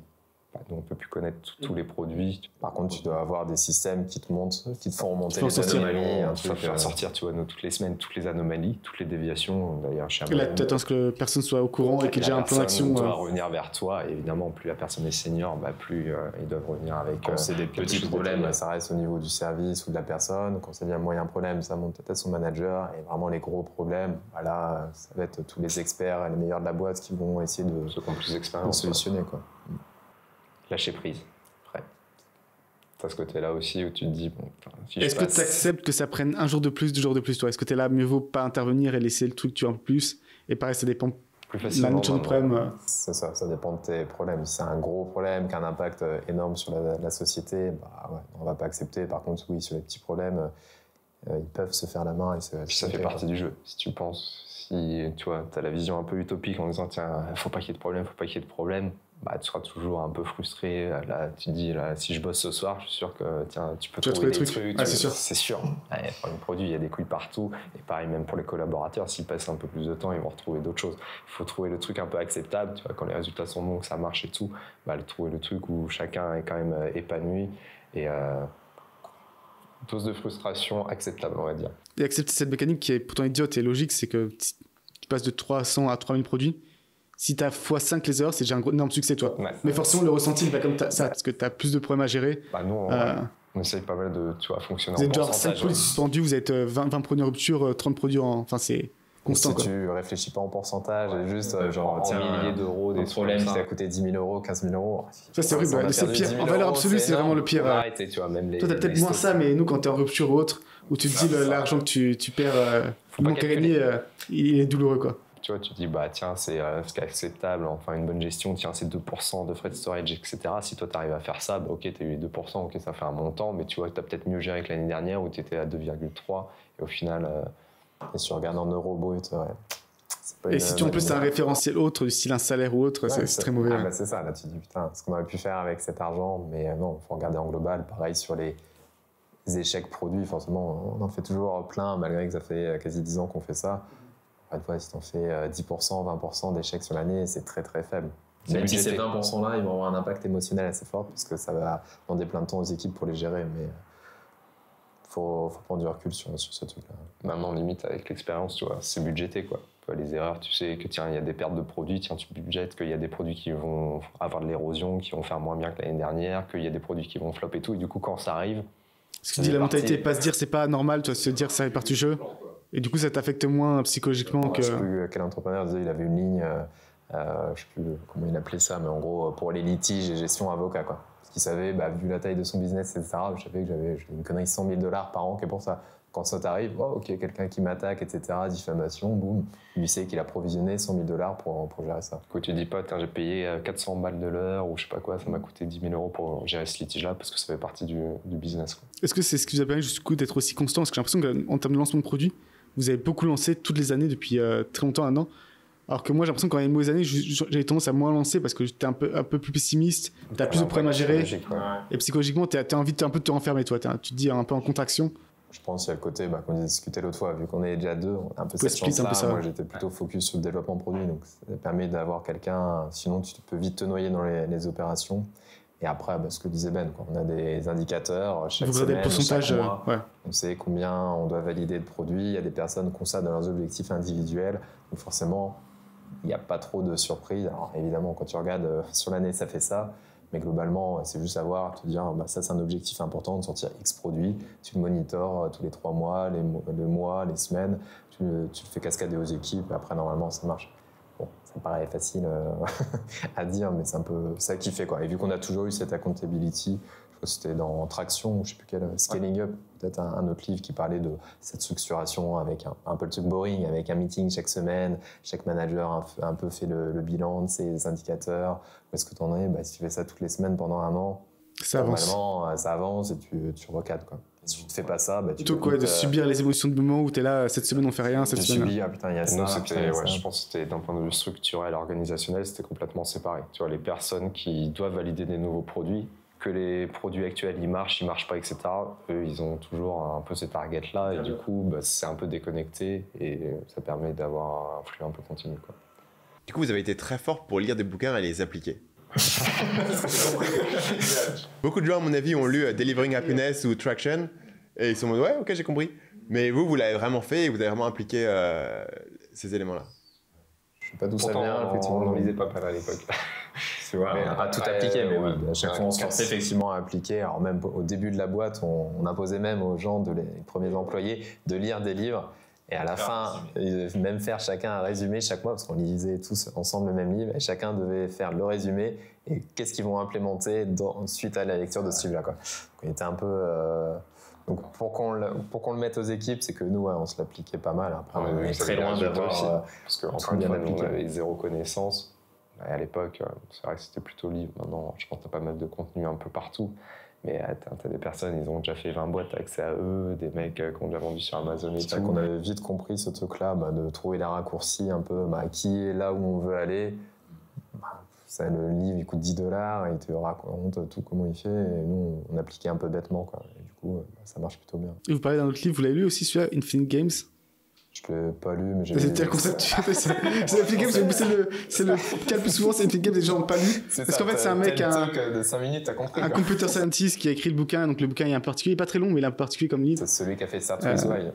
nous, on ne peut plus connaître tous les produits. Par contre, tu dois avoir des systèmes qui te font remonter les anomalies. Faire sortir, tu vois, toutes les semaines, toutes les anomalies, toutes les déviations. D'ailleurs, chez Amazon. Et là, tu attends que personne soit au courant et qu'il y ait déjà un plan d'action. La personne doit revenir vers toi. Et évidemment, plus la personne est senior, plus ils doivent revenir avec. Quand c'est des petits problèmes, ça reste au niveau du service ou de la personne. Quand c'est bien moyen problème, ça monte peut-être à son manager. Et vraiment, les gros problèmes, ça va être tous les experts et les meilleurs de la boîte qui vont essayer de solutionner, quoi. Lâcher prise. Après, t'as ce côté-là aussi où tu te dis... Est-ce que tu acceptes que ça prenne un jour de plus, 2 jours de plus, toi? Est-ce que tu es là, mieux vaut pas intervenir et laisser le truc tuer un peu plus? Et pareil, ça dépend plus facilement la nature du problème. C'est ça dépend de tes problèmes. Si c'est un gros problème qui a un impact énorme sur la société, on va pas accepter. Par contre, oui, sur les petits problèmes, ils peuvent se faire la main. Et ça fait partie du jeu. Si tu penses, si tu as la vision un peu utopique en disant, tiens, faut pas qu'il y ait de problème, tu seras toujours un peu frustré. Là, tu te dis, si je bosse ce soir, je suis sûr que tu peux trouver des trucs. C'est sûr. Pour les produits, il y a des couilles partout. Et pareil, même pour les collaborateurs, s'ils passent un peu plus de temps, ils vont retrouver d'autres choses. Il faut trouver le truc un peu acceptable. Tu vois, quand les résultats sont bons, que ça marche et tout, trouver le truc où chacun est quand même épanoui. Et dose de frustration acceptable, on va dire. Et accepter cette mécanique qui est pourtant idiote et logique, c'est que tu passes de 300 à 3000 produits. Si tu as x5 les heures, c'est déjà un énorme succès, toi. Ouais, mais forcément, le ressenti, il va comme ça, parce que tu as plus de problèmes à gérer. Nous, on essaye pas mal de fonctionner en pourcentage. Vous êtes genre 5 produits suspendus, vous êtes 20 produits en rupture, 30 produits Enfin, c'est constant. Si tu réfléchis pas en pourcentage, et juste milliers d'euros, des problèmes qui t'a coûté 10 000 euros, 15 000 euros. Ça, c'est horrible. C'est le pire. En valeur absolue, c'est vraiment le pire. Toi, t'as peut-être moins ça, mais nous, quand t'es en rupture ou autre, où tu te dis l'argent que tu perds, le manque à gagner, il est douloureux, quoi. Tu vois, tu te dis, c'est acceptable, enfin une bonne gestion, c'est 2% de frais de storage, etc. Si toi, tu arrives à faire ça, ok, tu as eu les 2%, ok, ça fait un montant, mais tu vois, tu as peut-être mieux géré que l'année dernière où tu étais à 2,3, et au final... Et si tu regardes en euros brut, et si tu en plus as un référentiel autre, du style un salaire ou autre, c'est très mauvais. C'est ça, là tu te dis, putain, ce qu'on aurait pu faire avec cet argent, mais non, il faut regarder en global. Pareil sur les échecs produits, forcément, on en fait toujours plein, malgré que ça fait quasi 10 ans qu'on fait ça. Une fois, si tu en fais 10%, 20% d'échecs sur l'année, c'est très très faible. Même si ces 20%-là, ils vont avoir un impact émotionnel assez fort parce que ça va demander plein de temps aux équipes pour les gérer. Mais il faut prendre du recul sur ce truc-là. Maintenant, limite, avec l'expérience, tu vois, c'est budgété, quoi. Les erreurs, tu sais que il y a des pertes de produits, tu budgètes, qu'il y a des produits qui vont avoir de l'érosion, qui vont faire moins bien que l'année dernière, qu'il y a des produits qui vont flop et tout. Et du coup, quand ça arrive... Ce que dit la mentalité, pas se dire c'est pas normal, tu vois, se dire ça fait partie du jeu. Et du coup, ça t'affecte moins psychologiquement que... Je sais plus quel entrepreneur disait, il avait une ligne, je sais plus comment il appelait ça, mais en gros, pour les litiges et gestion avocat, quoi. Parce qu'il savait, vu la taille de son business, etc., je savais que j'avais une connerie $100 000 par an qui est pour ça. Quand ça t'arrive, ok, quelqu'un qui m'attaque, etc., diffamation, boum, lui sait qu'il a provisionné $100 000 pour gérer ça. Quand tu dis pas, j'ai payé 400 balles de l'heure ou je sais pas quoi, ça m'a coûté 10 000 € pour gérer ce litige-là parce que ça fait partie du business, quoi. Est-ce que c'est ce qui vous a permis, du coup, d'être aussi constant? Parce que j'ai l'impression qu'en termes de lancement de produits, vous avez beaucoup lancé toutes les années depuis très longtemps maintenant. Alors que moi, j'ai l'impression que quand il y a une mauvaise année, j'avais tendance à moins lancer parce que j'étais un peu plus pessimiste, tu as plus de problèmes à gérer. Et psychologiquement, tu as envie un peu de te renfermer, toi. Tu te dis un peu en contraction. Je pense qu'il y a le côté, comme on a discuté l'autre fois, vu qu'on est déjà deux, on a un peu cette chance-là. Moi, j'étais plutôt focus sur le développement produit, donc ça permet d'avoir quelqu'un. Sinon, tu peux vite te noyer dans les opérations. Et après, ce que disait Ben, on a des indicateurs chaque semaine, chaque mois. On sait combien on doit valider de produits. Il y a des personnes qui ont ça dans leurs objectifs individuels. Donc forcément, il n'y a pas trop de surprises. Alors évidemment, quand tu regardes sur l'année, ça fait ça. Mais globalement, c'est juste savoir, te dire, ça c'est un objectif important de sortir X produits. Tu le monitores tous les 3 mois, les mois, les semaines. Tu le fais cascader aux équipes. Et après, normalement, ça marche. Bon, ça paraît facile à dire, mais c'est un peu ça qui fait, quoi. Et vu qu'on a toujours eu cette accountability, je crois que c'était dans Traction, je ne sais plus quel, Scaling Up, peut-être un autre livre qui parlait de cette structuration avec un peu le truc boring, avec un meeting chaque semaine, chaque manager un peu fait le bilan de ses indicateurs, où est-ce que tu en es, si tu fais ça toutes les semaines pendant un an, normalement ça avance et tu recadres, quoi. Si tu ne fais pas ça, tu plutôt quoi, de subir les émotions de moment où tu es là, cette semaine on fait rien, cette semaine. Subis, putain, il y a ça. Je pense que c'était d'un point de vue structurel, organisationnel, c'était complètement séparé. Tu vois, les personnes qui doivent valider des nouveaux produits, que les produits actuels ils marchent pas, etc. Eux, ils ont toujours un peu ces targets-là et du coup, c'est un peu déconnecté et ça permet d'avoir un flux un peu continu, quoi. Du coup, vous avez été très fort pour lire des bouquins et les appliquer. Beaucoup de gens, à mon avis, ont lu Delivering Happiness ou Traction et ils sont en mode ouais, ok, j'ai compris. Mais vous l'avez vraiment fait et vous avez vraiment appliqué ces éléments-là. Je sais pas d'où ça vient. Effectivement, on lisait pas mal à l'époque. On n'a pas tout appliqué, mais oui, à chaque fois on se forçait effectivement à appliquer. Alors même au début de la boîte, on imposait même aux gens, les premiers employés, de lire des livres. Et à la fin, même faire chacun un résumé chaque mois, parce qu'on lisait tous ensemble le même livre, et chacun devait faire le résumé et qu'est-ce qu'ils vont implémenter suite à la lecture de ce livre-là, quoi. Donc, il était un peu... Donc pour qu'on le mette aux équipes, c'est que nous, on se l'appliquait pas mal. Après, on est très loin d'avoir... parce qu'encore une fois, nous, on avait zéro connaissance. À l'époque, c'est vrai que c'était plutôt livre. Maintenant, je pense que tu as pas mal de contenu un peu partout. Mais t'as des personnes, ils ont déjà fait 20 boîtes accès à eux, des mecs qui ont déjà vendu sur Amazon et tout. C'est vrai qu'on avait vite compris ce truc-là, de trouver les raccourcis un peu, qui est là où on veut aller. Le livre, il coûte $10, il te raconte tout comment il fait, et nous, on appliquait un peu bêtement, quoi. Et du coup, ça marche plutôt bien. Et vous parlez d'un autre livre, vous l'avez lu aussi, celui-là, Infinite Games? Je l'ai pas lu, mais j'ai lu. C'était le concept. C'est Infinite Games, c'est le cas le plus souvent, c'est Infinite Games, les gens n'ont pas lu. Parce qu'en fait, c'est un mec, de 5 minutes, t'as compris. Un computer scientist qui a écrit le bouquin, donc le bouquin est un peu particulier, il est pas très long, mais il est un peu particulier comme livre. C'est celui qui a fait Startup Why,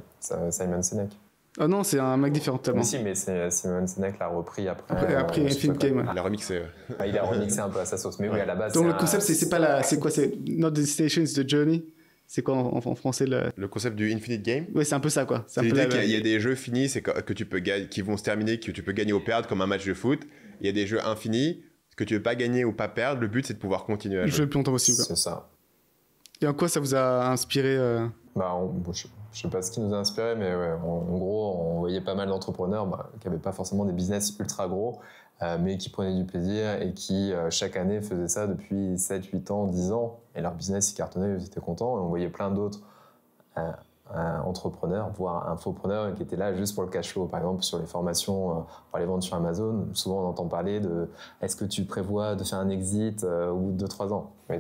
Simon Sinek. Ah non, c'est un mec différent totalement. Mais si, mais Simon Sinek l'a repris après. Après Infinite Game. Il a remixé. Il a remixé un peu à sa sauce, mais oui, à la base. Donc le concept, c'est quoi? C'est Not the Destination, it's the Journey. C'est quoi en français le concept du Infinite Game? Ouais, c'est un peu ça, quoi. C'est l'idée qu'il y a des jeux finis que tu peux qui vont se terminer, que tu peux gagner ou perdre comme un match de foot. Il y a des jeux infinis que tu veux pas gagner ou pas perdre. Le but, c'est de pouvoir continuer à jouer le plus longtemps possible, quoi. C'est ça. Et en quoi ça vous a inspiré je sais pas ce qui nous a inspiré, mais ouais, en gros, on voyait pas mal d'entrepreneurs qui n'avaient pas forcément des business ultra gros, mais qui prenaient du plaisir et qui, chaque année, faisaient ça depuis 7, 8 ans, 10 ans. Et leur business, ils cartonnaient, ils étaient contents. Et on voyait plein d'autres entrepreneurs, voire infopreneurs, qui étaient là juste pour le cash flow. Par exemple, sur les formations pour les vendre sur Amazon, souvent on entend parler de est-ce que tu prévois de faire un exit au bout de 2-3 ans? Mais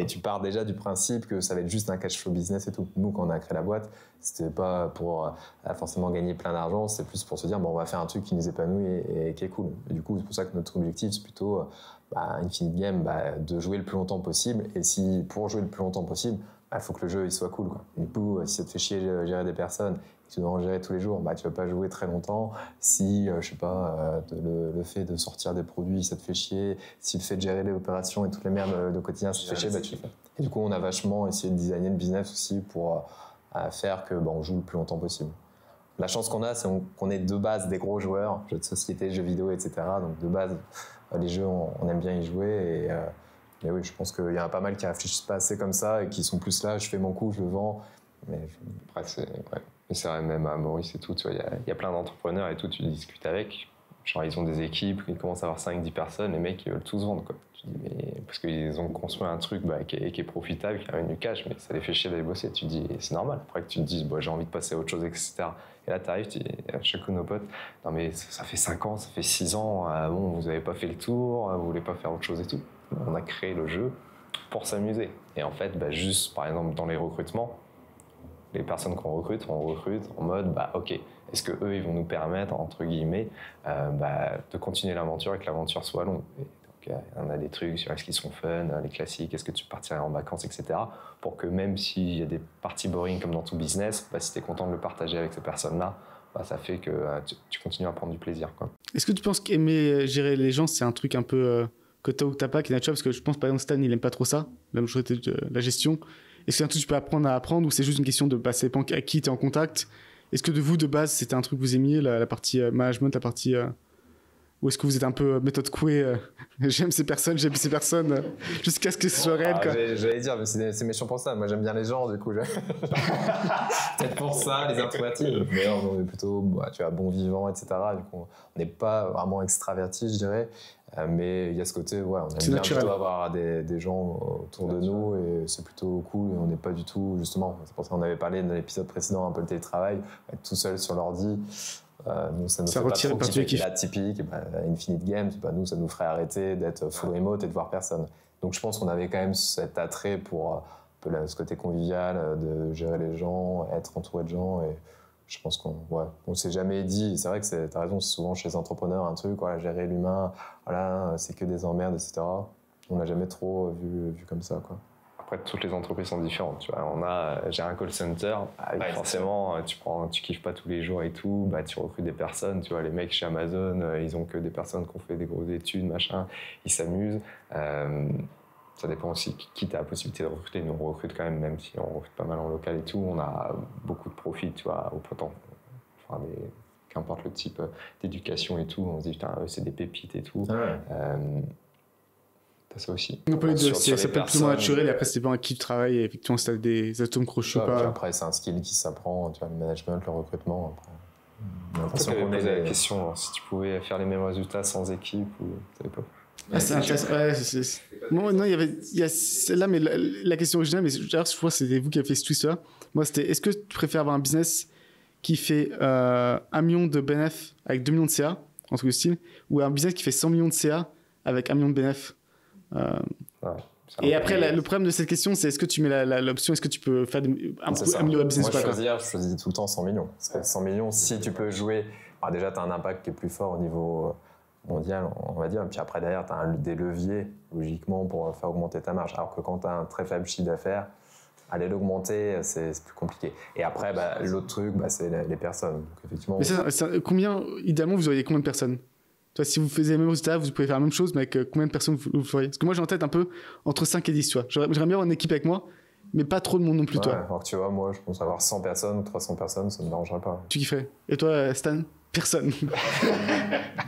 tu pars déjà du principe que ça va être juste un cash flow business et tout. Nous, quand on a créé la boîte, c'était pas pour forcément gagner plein d'argent, c'était plus pour se dire on va faire un truc qui nous épanouit et qui est cool. Et du coup, c'est pour ça que notre objectif, c'est plutôt Infinite Game, de jouer le plus longtemps possible. Et si pour jouer le plus longtemps possible, il faut que le jeu il soit cool, quoi. Du coup, si ça te fait chier gérer des personnes, tu dois en gérer tous les jours, tu vas pas jouer très longtemps. Si, je sais pas, le fait de sortir des produits, ça te fait chier. Si le fait de gérer les opérations et toutes les merdes de quotidien, ça te fait chier, tu le fais. Et du coup, on a vachement essayé de designer le business aussi pour faire que on joue le plus longtemps possible. La chance qu'on a, c'est qu'on est de base des gros joueurs, jeux de société, jeux vidéo, etc. Donc de base, les jeux, on aime bien y jouer. Et oui, je pense qu'il y en a pas mal qui réfléchissent pas assez comme ça et qui sont plus là, je fais mon coup, je le vends. Après, c'est vrai, même à Maurice et tout, tu vois, il y a plein d'entrepreneurs et tout, tu discutes avec. Genre, ils ont des équipes, ils commencent à avoir 5-10 personnes, les mecs, ils veulent tous vendre, quoi. Tu dis, mais parce qu'ils ont construit un truc qui est profitable, qui a du cash, mais ça les fait chier d'aller bosser. Tu te dis, c'est normal. Après que tu te dises, j'ai envie de passer à autre chose, etc. Et là, tu arrives, tu dis à chaque de nos potes, non, mais ça fait 5 ans, ça fait 6 ans, bon, vous n'avez pas fait le tour, vous voulez pas faire autre chose et tout. On a créé le jeu pour s'amuser. Et en fait, juste, par exemple, dans les recrutements, les personnes qu'on recrute, on recrute en mode, ok, est-ce qu'eux, ils vont nous permettre, entre guillemets, de continuer l'aventure et que l'aventure soit longue. Et donc, on a des trucs sur est-ce qu'ils sont fun, les classiques, est-ce que tu partirais en vacances, etc. Pour que même s'il y a des parties boring comme dans tout business, si tu es content de le partager avec ces personnes-là, ça fait que tu continues à prendre du plaisir, quoi. Est-ce que tu penses qu'aimer gérer les gens, c'est un truc un peu que t'as ou que t'as pas, qui est naturel? Parce que je pense, par exemple, Stan, il aime pas trop ça, la majorité de la gestion. Est-ce que c'est un truc que tu peux apprendre à apprendre, ou c'est juste une question de passer à qui tu es en contact? Est-ce que de vous, de base, c'était un truc que vous aimiez, la partie management, la partie... ou est-ce que vous êtes un peu méthode Coué, j'aime ces personnes, jusqu'à ce que ce soit réel, quoi. J'allais dire, mais c'est méchant pour ça. Moi, j'aime bien les gens, du coup. Peut-être pour ça, les introvertis. Mais on est plutôt bon vivant, etc. Du coup, on n'est pas vraiment extravertis, je dirais. Mais il y a ce côté, on aime bien plutôt avoir des gens autour de nous, et c'est plutôt cool. Et on n'est pas du tout, justement, c'est pour ça qu'on avait parlé dans l'épisode précédent un peu le télétravail, être tout seul sur l'ordi. Nous, ça nous fait pas trop kiffer. La typique, Infinite Games, nous, ça nous ferait arrêter d'être full remote et de voir personne. Donc je pense qu'on avait quand même cet attrait pour ce côté convivial, de gérer les gens, être entouré de gens. Et je pense on s'est jamais dit, c'est vrai que t'as raison, c'est souvent chez les entrepreneurs un truc, gérer l'humain, c'est que des emmerdes, etc. On l'a jamais trop vu comme ça, quoi. Après, toutes les entreprises sont différentes. Tu vois, j'ai un call center. Forcément, tu kiffes pas tous les jours et tout. Tu recrutes des personnes. Tu vois, les mecs chez Amazon, ils ont que des personnes qui ont fait des grosses études, machin. Ils s'amusent. Ça dépend aussi qui t'as la possibilité de recruter. Nous, on recrute quand même si on recrute pas mal en local et tout. On a beaucoup de profils, tu vois, au potentiel. Qu'importe le type d'éducation et tout. On se dit, putain, eux, c'est des pépites et tout. Ça aussi. On peut ça peut être plus ou moins naturel, et après c'est pas un qui travaille, et effectivement si t'as des atomes crochus ou pas. Après c'est un skill qui s'apprend, tu vois, le management, le recrutement. Après, on posé la question, si tu pouvais faire les mêmes résultats sans équipe, ou tu savais pas. C'est intéressant. Non, il y a celle-là, mais la question originale, mais je crois que c'était vous qui avez fait ce twist-là. Moi, c'était, est-ce que tu préfères avoir un business qui fait 1 million de bénéfices avec 2 millions de CA, en tout cas style, ou un business qui fait 100 millions de CA avec 1 million de bénéfices? Et après, le problème de cette question, c'est est-ce que tu mets l'option, est-ce que tu peux faire améliorer le business? Moi, je choisis tout le temps 100 millions. Parce que 100 millions, si tu peux jouer, déjà, tu as un impact qui est plus fort au niveau mondial, on va dire. Et puis après, derrière, tu as des leviers, logiquement, pour faire augmenter ta marge. Alors que quand tu as un très faible chiffre d'affaires, aller l'augmenter, c'est plus compliqué. Et après, l'autre truc, c'est les personnes. Donc, effectivement, idéalement, vous auriez combien de personnes? Toi, si vous faisiez les mêmes résultats, vous pouvez faire la même chose, mais avec combien de personnes vous feriez? Parce que moi, j'ai en tête un peu entre 5 et 10, tu vois. J'aimerais bien avoir une équipe avec moi, mais pas trop de monde non plus, toi. Alors que tu vois, moi, je pense avoir 100 personnes ou 300 personnes, ça ne me dérangerait pas. Tu kifferais? Et toi, Stan? Personne.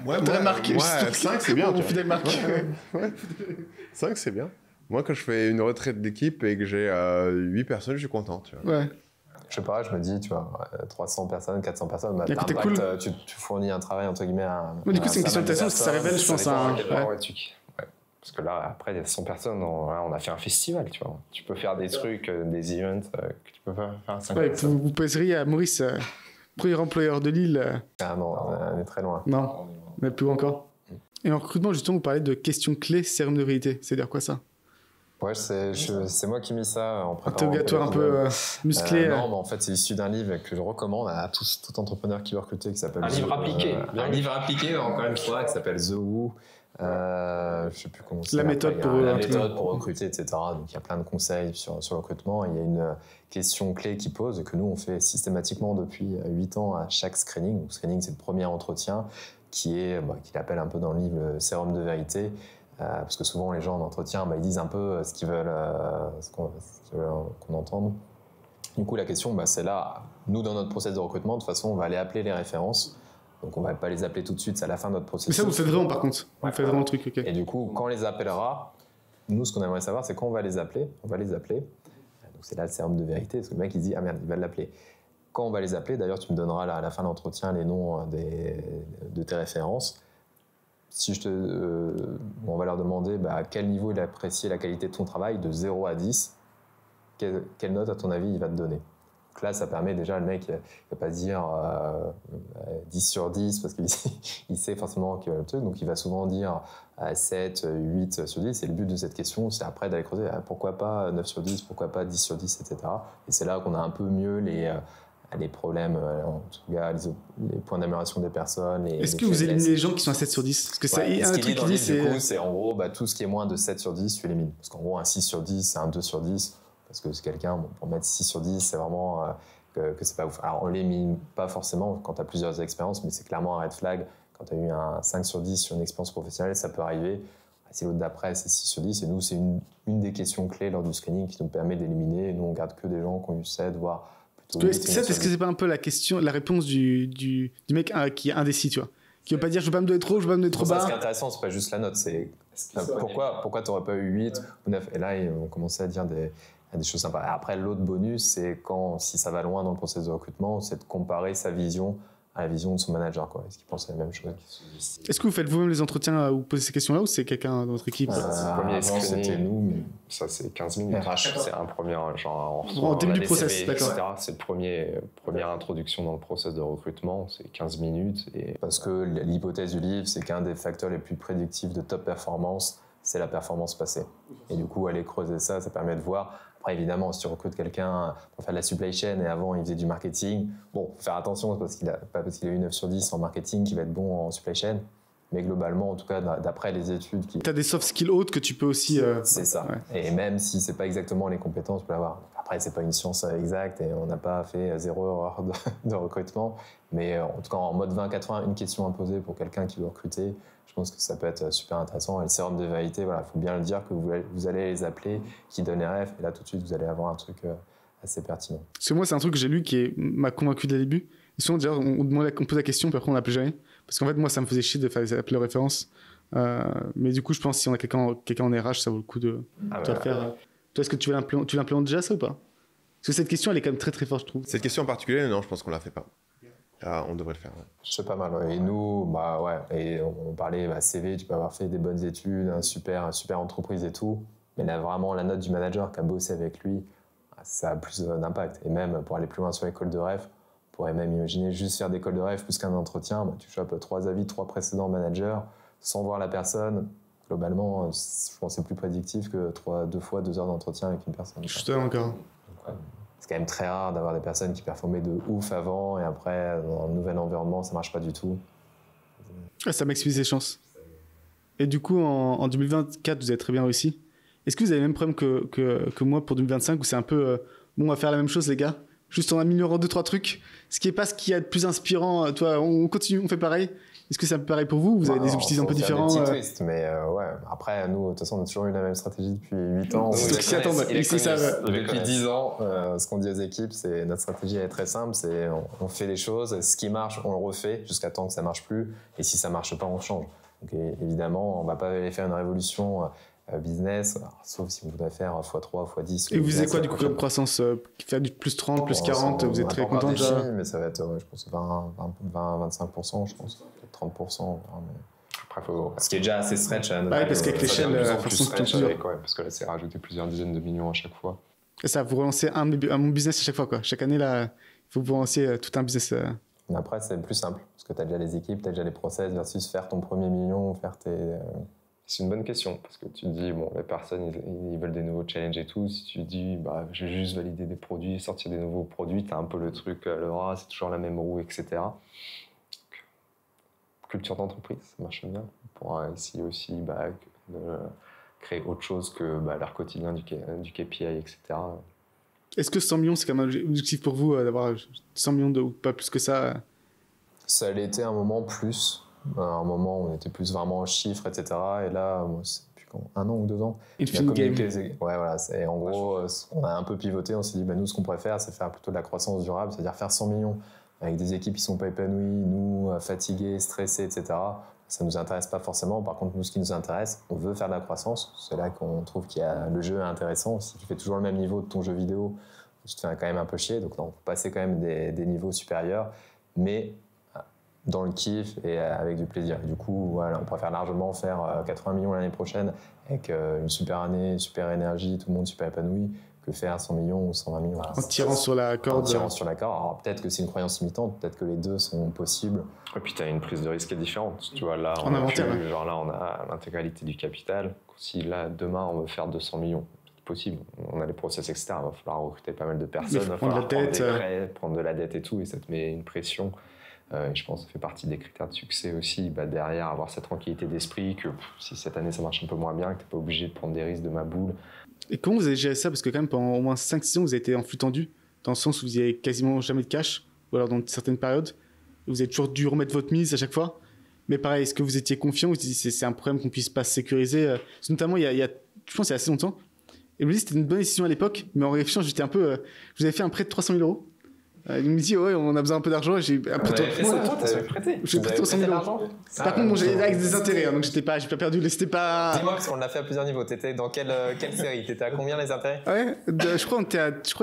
Moi, 5, c'est bien. On fait des marques. 5, c'est bien. Moi, quand je fais une retraite d'équipe et que j'ai 8 personnes, je suis content, tu vois. Ouais. Je sais pas, je me dis, tu vois, 300 personnes, 400 personnes, cool. Tu fournis un travail, entre guillemets, du coup, c'est une question de question, ça révèle, je pense, Parce que là, après, il y a 100 personnes, on a fait un festival, tu vois. Tu peux faire des trucs, des events que tu peux pas faire à 5 personnes. Vous poseriez à Maurice, premier employeur de Lille. Ah non, on est très loin. Non, mais plus encore. Et en recrutement, justement, vous parlez de questions clés, sérum de vérité. C'est-à-dire quoi, ça? Ouais, c'est moi qui ai mis ça en préparant. Interrogatoire un peu musclé. Non, mais en fait, c'est issu d'un livre que je recommande à tout entrepreneur qui veut recruter, qui s'appelle... Un livre appliqué. Un livre appliqué, encore une fois, qui s'appelle The Who. Je sais plus comment c'est. La méthode pour recruter, etc. Donc, il y a plein de conseils sur le recrutement. Il y a une question clé qui pose, que nous, on fait systématiquement depuis 8 ans à chaque screening. Donc, screening, c'est le premier entretien qu'il appelle un peu dans le livre le sérum de vérité. Parce que souvent les gens en entretien, ils disent un peu ce qu'ils veulent, qu'on entende. Du coup, la question, c'est là, nous dans notre process de recrutement, de toute façon, on va aller appeler les références. Donc on va pas les appeler tout de suite, c'est à la fin de notre processus. Mais ça, vous faites vraiment par contre. Vous faites vraiment le truc, ok. Et du coup, quand on les appellera, nous, ce qu'on aimerait savoir, c'est quand on va les appeler. On va les appeler. Donc c'est là le sérum de vérité, parce que le mec, il dit, ah merde, il va l'appeler. Quand on va les appeler, d'ailleurs, tu me donneras à la fin de l'entretien les noms de tes références. si on va leur demander à quel niveau il apprécie la qualité de ton travail, de 0 à 10, quelle note, à ton avis, il va te donner? Donc là, ça permet déjà, le mec, il ne va pas dire 10 sur 10 parce qu'il sait forcément qu'il va le truc, donc il va souvent dire 7, 8 sur 10. Et le but de cette question, c'est après d'aller creuser pourquoi pas 9 sur 10, pourquoi pas 10 sur 10, etc. Et c'est là qu'on a un peu mieux les problèmes, en tout cas les points d'amélioration des personnes. Est-ce que vous éliminez les gens qui sont à 7 sur 10? Parce que c'est un truc qui dit, c'est en gros tout ce qui est moins de 7 sur 10, tu élimines. Parce qu'en gros, un 6 sur 10, c'est un 2 sur 10. Parce que c'est quelqu'un, pour mettre 6 sur 10, c'est vraiment que c'est pas ouf. Alors, on l'élimine pas forcément quand tu as plusieurs expériences, mais c'est clairement un red flag. Quand tu as eu un 5 sur 10 sur une expérience professionnelle, ça peut arriver. Si l'autre d'après, c'est 6 sur 10, et nous, c'est une des questions clés lors du screening qui nous permet d'éliminer. Et nous, on garde que des gens qui ont eu 7, voire plutôt 8. Est-ce que c'est pas un peu la réponse du mec qui est indécis, tu vois, qui veut pas dire je veux pas me donner trop, je veux pas me donner trop bas. Ce qui est intéressant, c'est pas juste la note, c'est pourquoi tu n'aurais pas eu 8 ou 9. Et là, ils vont commencer à dire des choses sympas. Après, l'autre bonus, c'est si ça va loin dans le processus de recrutement, c'est de comparer sa vision à la vision de son manager. Est-ce qu'il pense à la même chose? Est-ce que vous faites vous-même les entretiens où vous posez ces questions-là ou c'est quelqu'un dans votre équipe? Premier screening, c'était nous. Mais... Ça, c'est 15 minutes. C'est un premier, genre, en début du process, d'accord. C'est le première introduction dans le process de recrutement, c'est 15 minutes. Parce que l'hypothèse du livre, c'est qu'un des facteurs les plus prédictifs de top performance, c'est la performance passée. Et du coup, aller creuser ça permet de voir. Après, évidemment, si tu recrutes quelqu'un pour faire de la supply chain et avant il faisait du marketing, bon, faut faire attention, pas parce qu'il a eu 9 sur 10 en marketing qu'il va être bon en supply chain. Mais globalement, en tout cas, d'après les études... Tu as des soft skills autres que tu peux aussi... C'est ça. Ouais. Et même si c'est pas exactement les compétences, tu peux l'avoir. Après, c'est pas une science exacte et on n'a pas fait 0 erreur de recrutement. Mais en tout cas, en mode 20-80, une question imposée pour quelqu'un qui veut recruter, je pense que ça peut être super intéressant. Et le sérum de vérité, il faut bien le dire que vous allez les appeler, qui donnent les refs, et là, tout de suite, vous allez avoir un truc assez pertinent. Parce que moi, c'est un truc que j'ai lu qui m'a convaincu dès le début. Et souvent, déjà, on pose la question, puis après, on l'appelle jamais. Parce qu'en fait, moi, ça me faisait chier de faire appeler références. Mais du coup, je pense que si on a quelqu'un en RH, ça vaut le coup de le faire. Toi, est-ce que tu l'implémentes déjà, ça, ou pas? Parce que cette question, elle est quand même très, très forte, je trouve. Cette question en particulier, non, je pense qu'on la fait pas. On devrait le faire. Ouais. C'est pas mal. Ouais. Et nous, et on parlait CV, tu peux avoir fait des bonnes études, une super entreprise et tout. Mais là, vraiment, la note du manager qui a bossé avec lui, ça a plus d'impact. Et même pour aller plus loin sur l'école de rêve, on pourrait même imaginer juste faire des calls de rêve plus qu'un entretien. Tu chopes 3 avis de 3 précédents managers sans voir la personne. Globalement, je pense que c'est plus prédictif que 2 fois 2 heures d'entretien avec une personne. Je suis totalement d'accord. C'est quand même très rare d'avoir des personnes qui performaient de ouf avant et après, dans un nouvel environnement, ça marche pas du tout. Ça maximise les chances. Et du coup, en 2024, vous avez très bien réussi. Est-ce que vous avez le même problème que moi pour 2025 où c'est un peu bon, on va faire la même chose, les gars? Juste en améliorant 2-3 trucs. Ce qui est pas ce qu'il y a de plus inspirant. Toi, on continue, on fait pareil. Est-ce que c'est un peu pareil pour vous? Vous avez des objectifs un peu différents? Des petits twists, mais ouais. Après, nous, de toute façon, on a toujours eu la même stratégie depuis 8 ans. C'est ce qui attendent. Depuis 10 ans, ce qu'on dit aux équipes, c'est notre stratégie est très simple. C'est on fait les choses, ce qui marche, on le refait jusqu'à temps que ça marche plus. Et si ça marche pas, on change. Donc évidemment, on va pas aller faire une révolution business, sauf si vous voulez faire x3, x10. Et vous faisiez quoi du coup comme croissance? Faire du plus 30, plus 40, vous êtes très content déjà? Mais ça va être, je pense, 20-25%, je pense. 30%. Après, ce qui est déjà assez stretch. Parce qu'avec l'échelle, parce que là, c'est rajouter plusieurs dizaines de millions à chaque fois. Et ça, vous relancez un business à chaque fois, quoi. Chaque année, là, il faut vous relancer tout un business. Mais après, c'est plus simple, parce que tu as déjà les équipes, tu as déjà les process, versus faire ton premier million, faire tes... C'est une bonne question, parce que tu te dis, bon, les personnes, ils veulent des nouveaux challenges et tout. Si tu dis, je vais juste valider des produits, sortir des nouveaux produits, tu as un peu le truc, c'est toujours la même roue, etc. Culture d'entreprise, ça marche bien. On pourra essayer aussi de créer autre chose que leur quotidien du KPI, etc. Est-ce que 100 millions, c'est quand même un objectif pour vous d'avoir 100 millions ou pas plus que ça? Ça allait été un moment plus. À un moment où on était plus vraiment en chiffres, etc. Et là, c'est depuis 1 an ou 2 ans. Infinite game. Ouais, voilà. En gros, on a un peu pivoté. On s'est dit, nous, ce qu'on pourrait faire, c'est faire plutôt de la croissance durable, c'est-à-dire faire 100 millions avec des équipes qui ne sont pas épanouies, nous, fatigués, stressés, etc. Ça ne nous intéresse pas forcément. Par contre, nous, ce qui nous intéresse, on veut faire de la croissance. C'est là qu'on trouve qu'il y a le jeu intéressant. Si tu fais toujours le même niveau de ton jeu vidéo, tu te fais quand même un peu chier. Donc, non, on peut passer quand même des niveaux supérieurs. Mais dans le kiff et avec du plaisir. Et du coup, voilà, on préfère largement faire 80 millions l'année prochaine avec une super année, une super énergie, tout le monde super épanoui, que faire 100 millions ou 120 millions. En tirant sur la corde. En tirant sur la corde. Alors peut-être que c'est une croyance limitante, peut-être que les deux sont possibles. Et puis tu as une prise de risque qui est différente. Tu vois, là, on a l'intégralité du capital. Si là, demain, on veut faire 200 millions, c'est possible. On a les process, etc. Il va falloir recruter pas mal de personnes, il va falloir prendre des prêts, prendre de la dette et tout, et ça te met une pression. Je pense que ça fait partie des critères de succès aussi. Derrière, avoir cette tranquillité d'esprit, que si cette année ça marche un peu moins bien, que tu n'es pas obligé de prendre des risques de ma boule. Et comment vous avez géré ça? Parce que quand même, pendant au moins 5-6 ans, vous avez été en flux tendu, dans le sens où vous n'avez quasiment jamais de cash, ou alors dans certaines périodes. Vous avez toujours dû remettre votre mise à chaque fois. Mais pareil, est-ce que vous étiez confiant? Vous vous dites c'est un problème qu'on ne puisse pas sécuriser? Notamment, il y a, je pense, il y a assez longtemps. Et vous me dites c'était une bonne décision à l'époque, mais en réfléchissant, j'étais un peu... je vous avais fait un prêt de 300 000 €. Il me dit, ouais, on a besoin un peu d'argent. J'ai un peu prêté. J'ai prêté 300 000 €. Par contre, bon, j'ai avec des intérêts, donc j'ai pas perdu. C'était pas. Dis-moi, parce qu'on l'a fait à plusieurs niveaux. T'étais dans quelle série? T'étais à combien les intérêts? Ouais, je crois que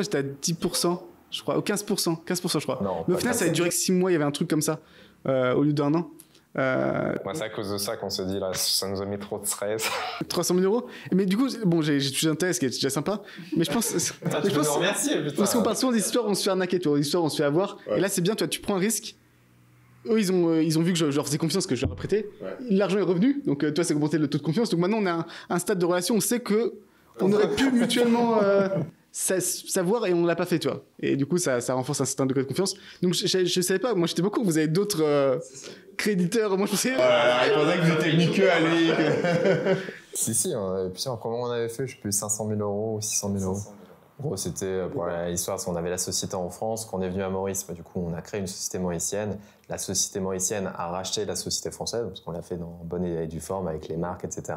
j'étais à 10%, je crois, ou 15%, je crois. Non, mais au final, ça a duré que 6 mois, il y avait un truc comme ça, au lieu d'1 an. Moi, c'est à cause de ça qu'on se dit, là, ça nous a mis trop de stress. 300 000 €. Mais du coup, bon, j'ai touché un test, ce qui est déjà sympa. Mais je pense. Parce qu'on parle souvent des histoires où on se fait arnaquer, tu vois, des histoires où on se fait avoir. Ouais. Et là, c'est bien, toi, tu prends un risque. Eux, ils ont vu que je leur faisais confiance, que je leur ai prêté. Ouais. L'argent est revenu. Donc, toi, c'est augmenté le taux de confiance. Donc, maintenant, on a un stade de relation. On sait que on aurait pu mutuellement savoir et on ne l'a pas fait, tu vois. Et du coup, ça renforce un certain degré de confiance. Donc, je savais pas. Moi, j'étais beaucoup. Vous avez d'autres créditeurs. Moi, je pensais. Il pensait que vous étiez mis que à lui. Si, on avait plusieurs. Comment on avait fait? Je sais plus, 500 000 € ou 600 000 €. En gros, c'était pour l'histoire, on avait la société en France, quand on est venu à Maurice, du coup, on a créé une société mauricienne. La société mauricienne a racheté la société française, parce qu'on l'a fait dans bonne et due forme avec les marques, etc.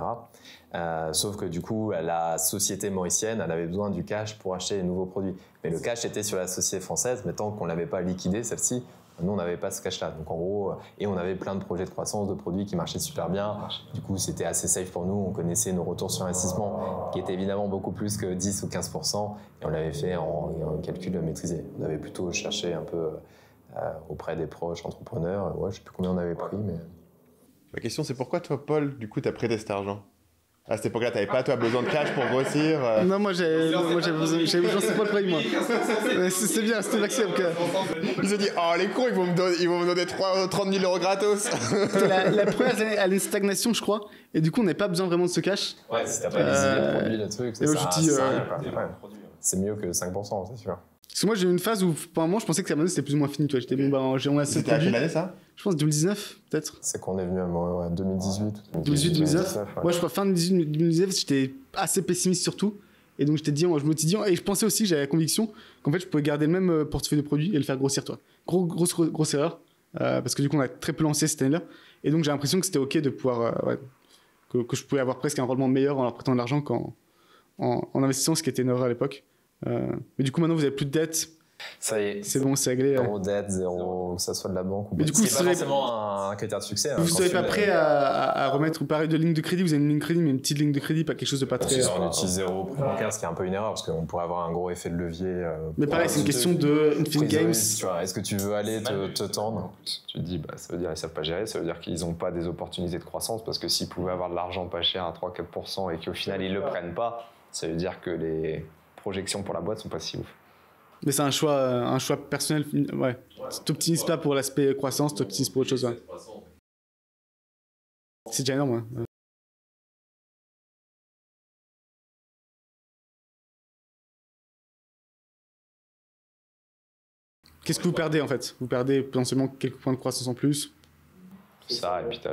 Sauf que du coup, la société mauricienne, elle avait besoin du cash pour acheter les nouveaux produits. Mais le cash était sur la société française, mais tant qu'on ne l'avait pas liquidé, celle-ci, nous, on n'avait pas ce cash-là. Donc, en gros, et on avait plein de projets de croissance, de produits qui marchaient super bien. Du coup, c'était assez safe pour nous. On connaissait nos retours sur investissement, qui étaient évidemment beaucoup plus que 10 ou 15%. Et on l'avait fait en calcul maîtrisé. On avait plutôt cherché un peu auprès des proches entrepreneurs. Ouais, je ne sais plus combien on avait pris, mais... Ma question, c'est pourquoi toi, Paul, du coup, tu as prêté cet argent? À cette époque-là, t'avais pas, toi, besoin de cash pour grossir Non, moi, j'avais besoin, c'est pas le premier, moi. C'est bien, c'était Maxime. Il se dit, oh, les cons, ils vont me donner 30 000 € gratos. La première année, elle a une stagnation, je crois. Et du coup, on n'avait pas besoin vraiment de ce cash. Ouais, si t'as pas les idées de produits, le truc, c'est mieux que 5%, c'est sûr. Parce que moi, j'ai eu une phase où, pendant un moment, je pensais que Amazon c'était plus ou moins fini. J'étais bon, on a assez de produits. C'était à quelle année, ça? Je pense 2019, peut-être. C'est qu'on est venu à 2018. 2019. Ouais, je crois fin 2019, j'étais assez pessimiste surtout. Et donc, j'étais dit, je me suis dit, et je pensais aussi, j'avais la conviction qu'en fait, je pouvais garder le même portefeuille de produits et le faire grossir, toi. Grosse erreur. Parce que du coup, on a très peu lancé cette année-là. Et donc, j'ai l'impression que c'était OK de pouvoir. Que je pouvais avoir presque un rendement meilleur en leur prêtant de l'argent qu'en investissant, ce qui était une erreur à l'époque. Mais du coup, maintenant, vous avez plus de dettes. Ça y est. C'est bon, c'est réglé. Zéro dette, zéro, que ça soit de la banque ou mais du coup, c'est pas forcément un critère de succès. Vous ne serez pas prêt à remettre pareil de ligne de crédit? Vous avez une ligne de crédit, mais une petite ligne de crédit, pas quelque chose de pas très. On utilise zéro prêt bancaire, ce qui est un peu une erreur parce qu'on pourrait avoir un gros effet de levier. Mais pareil, c'est une question de Infinite Games. Est-ce que tu veux aller te tendre? Tu te dis, ça veut dire qu'ils savent pas gérer, ça veut dire qu'ils n'ont pas des opportunités de croissance parce que s'ils pouvaient avoir de l'argent pas cher à 3-4% et qu'au final ils le prennent pas, ça veut dire que les projections pour la boîte sont pas si ouf. Mais c'est un choix personnel. Ouais. T'optimises pas pour l'aspect croissance, t'optimises pour autre chose. Ouais. C'est déjà énorme. Ouais. Qu'est-ce que vous perdez en fait? Vous perdez potentiellement quelques points de croissance en plus. Ça, et puis t'as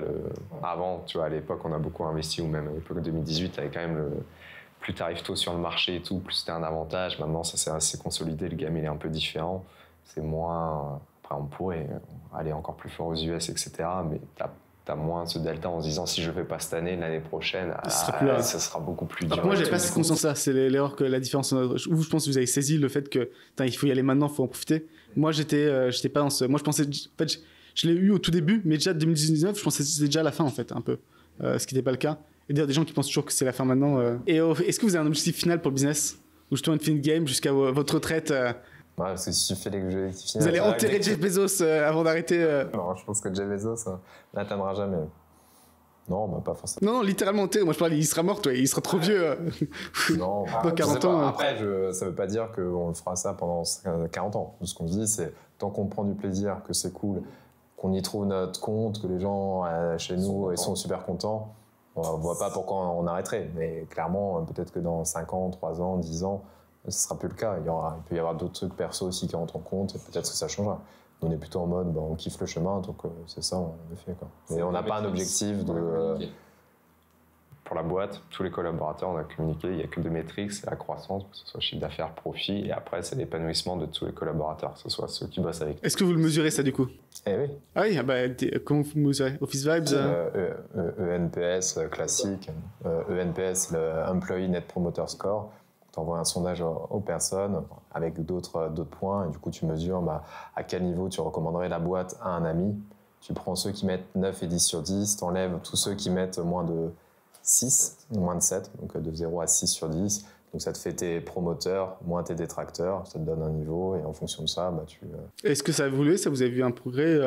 avant, tu vois, à l'époque, on a beaucoup investi, ou même à l'époque de 2018, t'avais quand même plus t'arrives tôt sur le marché et tout, plus c'était un avantage. Maintenant, ça s'est assez consolidé, le game il est un peu différent. C'est moins... Après, on pourrait aller encore plus fort aux US, etc. Mais t'as moins ce delta en se disant si je ne fais pas cette année, l'année prochaine, ça sera beaucoup plus dur. Moi, j'avais pas cette conscience-là. C'est l'erreur que la différence. Je pense que vous avez saisi le fait que il faut y aller maintenant, il faut en profiter. Moi, j'étais pas dans ce. Moi, je pensais. En fait, je l'ai eu au tout début, mais déjà 2019, je pensais que c'était déjà la fin, en fait, un peu. Ce qui n'était pas le cas. Et d'ailleurs, des gens qui pensent toujours que c'est la fin maintenant. Et est-ce que vous avez un objectif final pour le business? Ou justement Infinite Game jusqu'à votre retraite Ouais, parce que si tu fais l'objectif Vous allez enterrer Jeff Bezos avant d'arrêter. Non, je pense que Jeff Bezos n'atteindra jamais. Non, bah, pas forcément. Non, littéralement enterré. Moi, je parle, il sera mort, toi. Il sera trop vieux. Non, dans 40 ans. Après, ça veut pas dire qu'on le fera ça pendant 40 ans. Ce qu'on se dit, c'est tant qu'on prend du plaisir, que c'est cool, qu'on y trouve notre compte, que les gens chez nous ils sont super contents, on voit pas pourquoi on arrêterait. Mais clairement, peut-être que dans 5 ans, 3 ans, 10 ans, ce sera plus le cas. Il peut y avoir d'autres trucs perso aussi qui rentrent en compte et peut-être que ça changera. On est plutôt en mode, on kiffe le chemin, donc c'est ça, on le fait. Quoi. Mais on n'a pas un objectif de... Pour la boîte, tous les collaborateurs, on a communiqué, il n'y a que deux métriques, c'est la croissance, que ce soit chiffre d'affaires, profit, et après, c'est l'épanouissement de tous les collaborateurs, que ce soit ceux qui bossent avec nous. Est-ce que vous le mesurez, ça, du coup? Eh oui. Ah oui, comment vous mesurez? Office Vibes ENPS classique. ENPS, le Employee Net Promoter Score. Tu envoies un sondage aux personnes avec d'autres points, et du coup, tu mesures à quel niveau tu recommanderais la boîte à un ami. Tu prends ceux qui mettent 9 et 10 sur 10, tu enlèves tous ceux qui mettent moins de 6, moins de 7, donc de 0 à 6 sur 10. Donc ça te fait tes promoteurs, moins tes détracteurs, ça te donne un niveau, et en fonction de ça, tu... Est-ce que ça a évolué? Ça, vous avez vu un progrès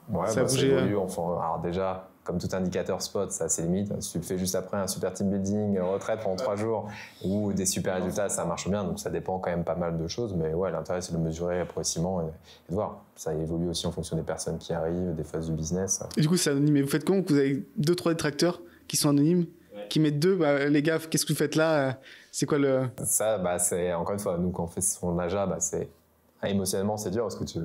Ouais, ça évolue. Alors déjà, comme tout indicateur spot, ça a ses limites. Si tu le fais juste après un super team building, retraite pendant 3 jours, ou des super résultats, ça marche bien. Donc ça dépend quand même pas mal de choses. Mais ouais, l'intérêt, c'est de le mesurer progressivement et de voir. Ça évolue aussi en fonction des personnes qui arrivent, des phases du business. Et du coup, c'est anonyme. Et vous faites comment? Vous avez 2-3 détracteurs qui sont anonymes, qui mettent 2, les gars, qu'est-ce que vous faites là? C'est quoi le... Ça, c'est encore une fois, nous, quand on fait son AJA, c'est... Émotionnellement, c'est dur parce que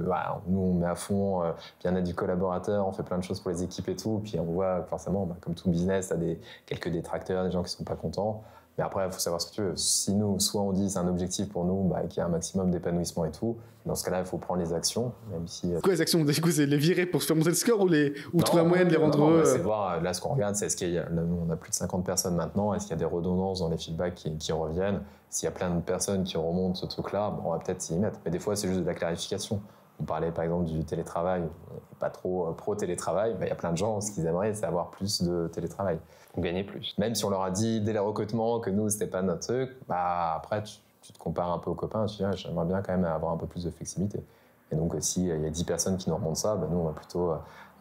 nous, on met à fond bien-être du collaborateur, on fait plein de choses pour les équipes et tout. Puis on voit forcément, comme tout business, tu as quelques détracteurs, des gens qui sont pas contents. Mais après, il faut savoir ce que tu veux. Si nous, soit on dit c'est un objectif pour nous, qu'il y a un maximum d'épanouissement et tout. Dans ce cas-là, il faut prendre les actions, même si... Quoi les actions? Du coup, c'est les virer pour se faire monter le score ou trouver un moyen de les rendre heureux? C'est voir, là, ce qu'on regarde, c'est est-ce qu'il y a... Nous, on a plus de 50 personnes maintenant. Est-ce qu'il y a des redondances dans les feedbacks qui reviennent? S'il y a plein de personnes qui remontent ce truc-là, on va peut-être s'y mettre. Mais des fois, c'est juste de la clarification. On parlait par exemple du télétravail, pas trop pro-télétravail. Il y a plein de gens, ce qu'ils aimeraient, c'est avoir plus de télétravail. Ou gagner plus. Même si on leur a dit dès les recrutements que nous, c'était pas notre truc, après, tu te compares un peu aux copains, tu dis, j'aimerais bien quand même avoir un peu plus de flexibilité. Et donc, s'il y a 10 personnes qui nous remontent ça, nous, on va plutôt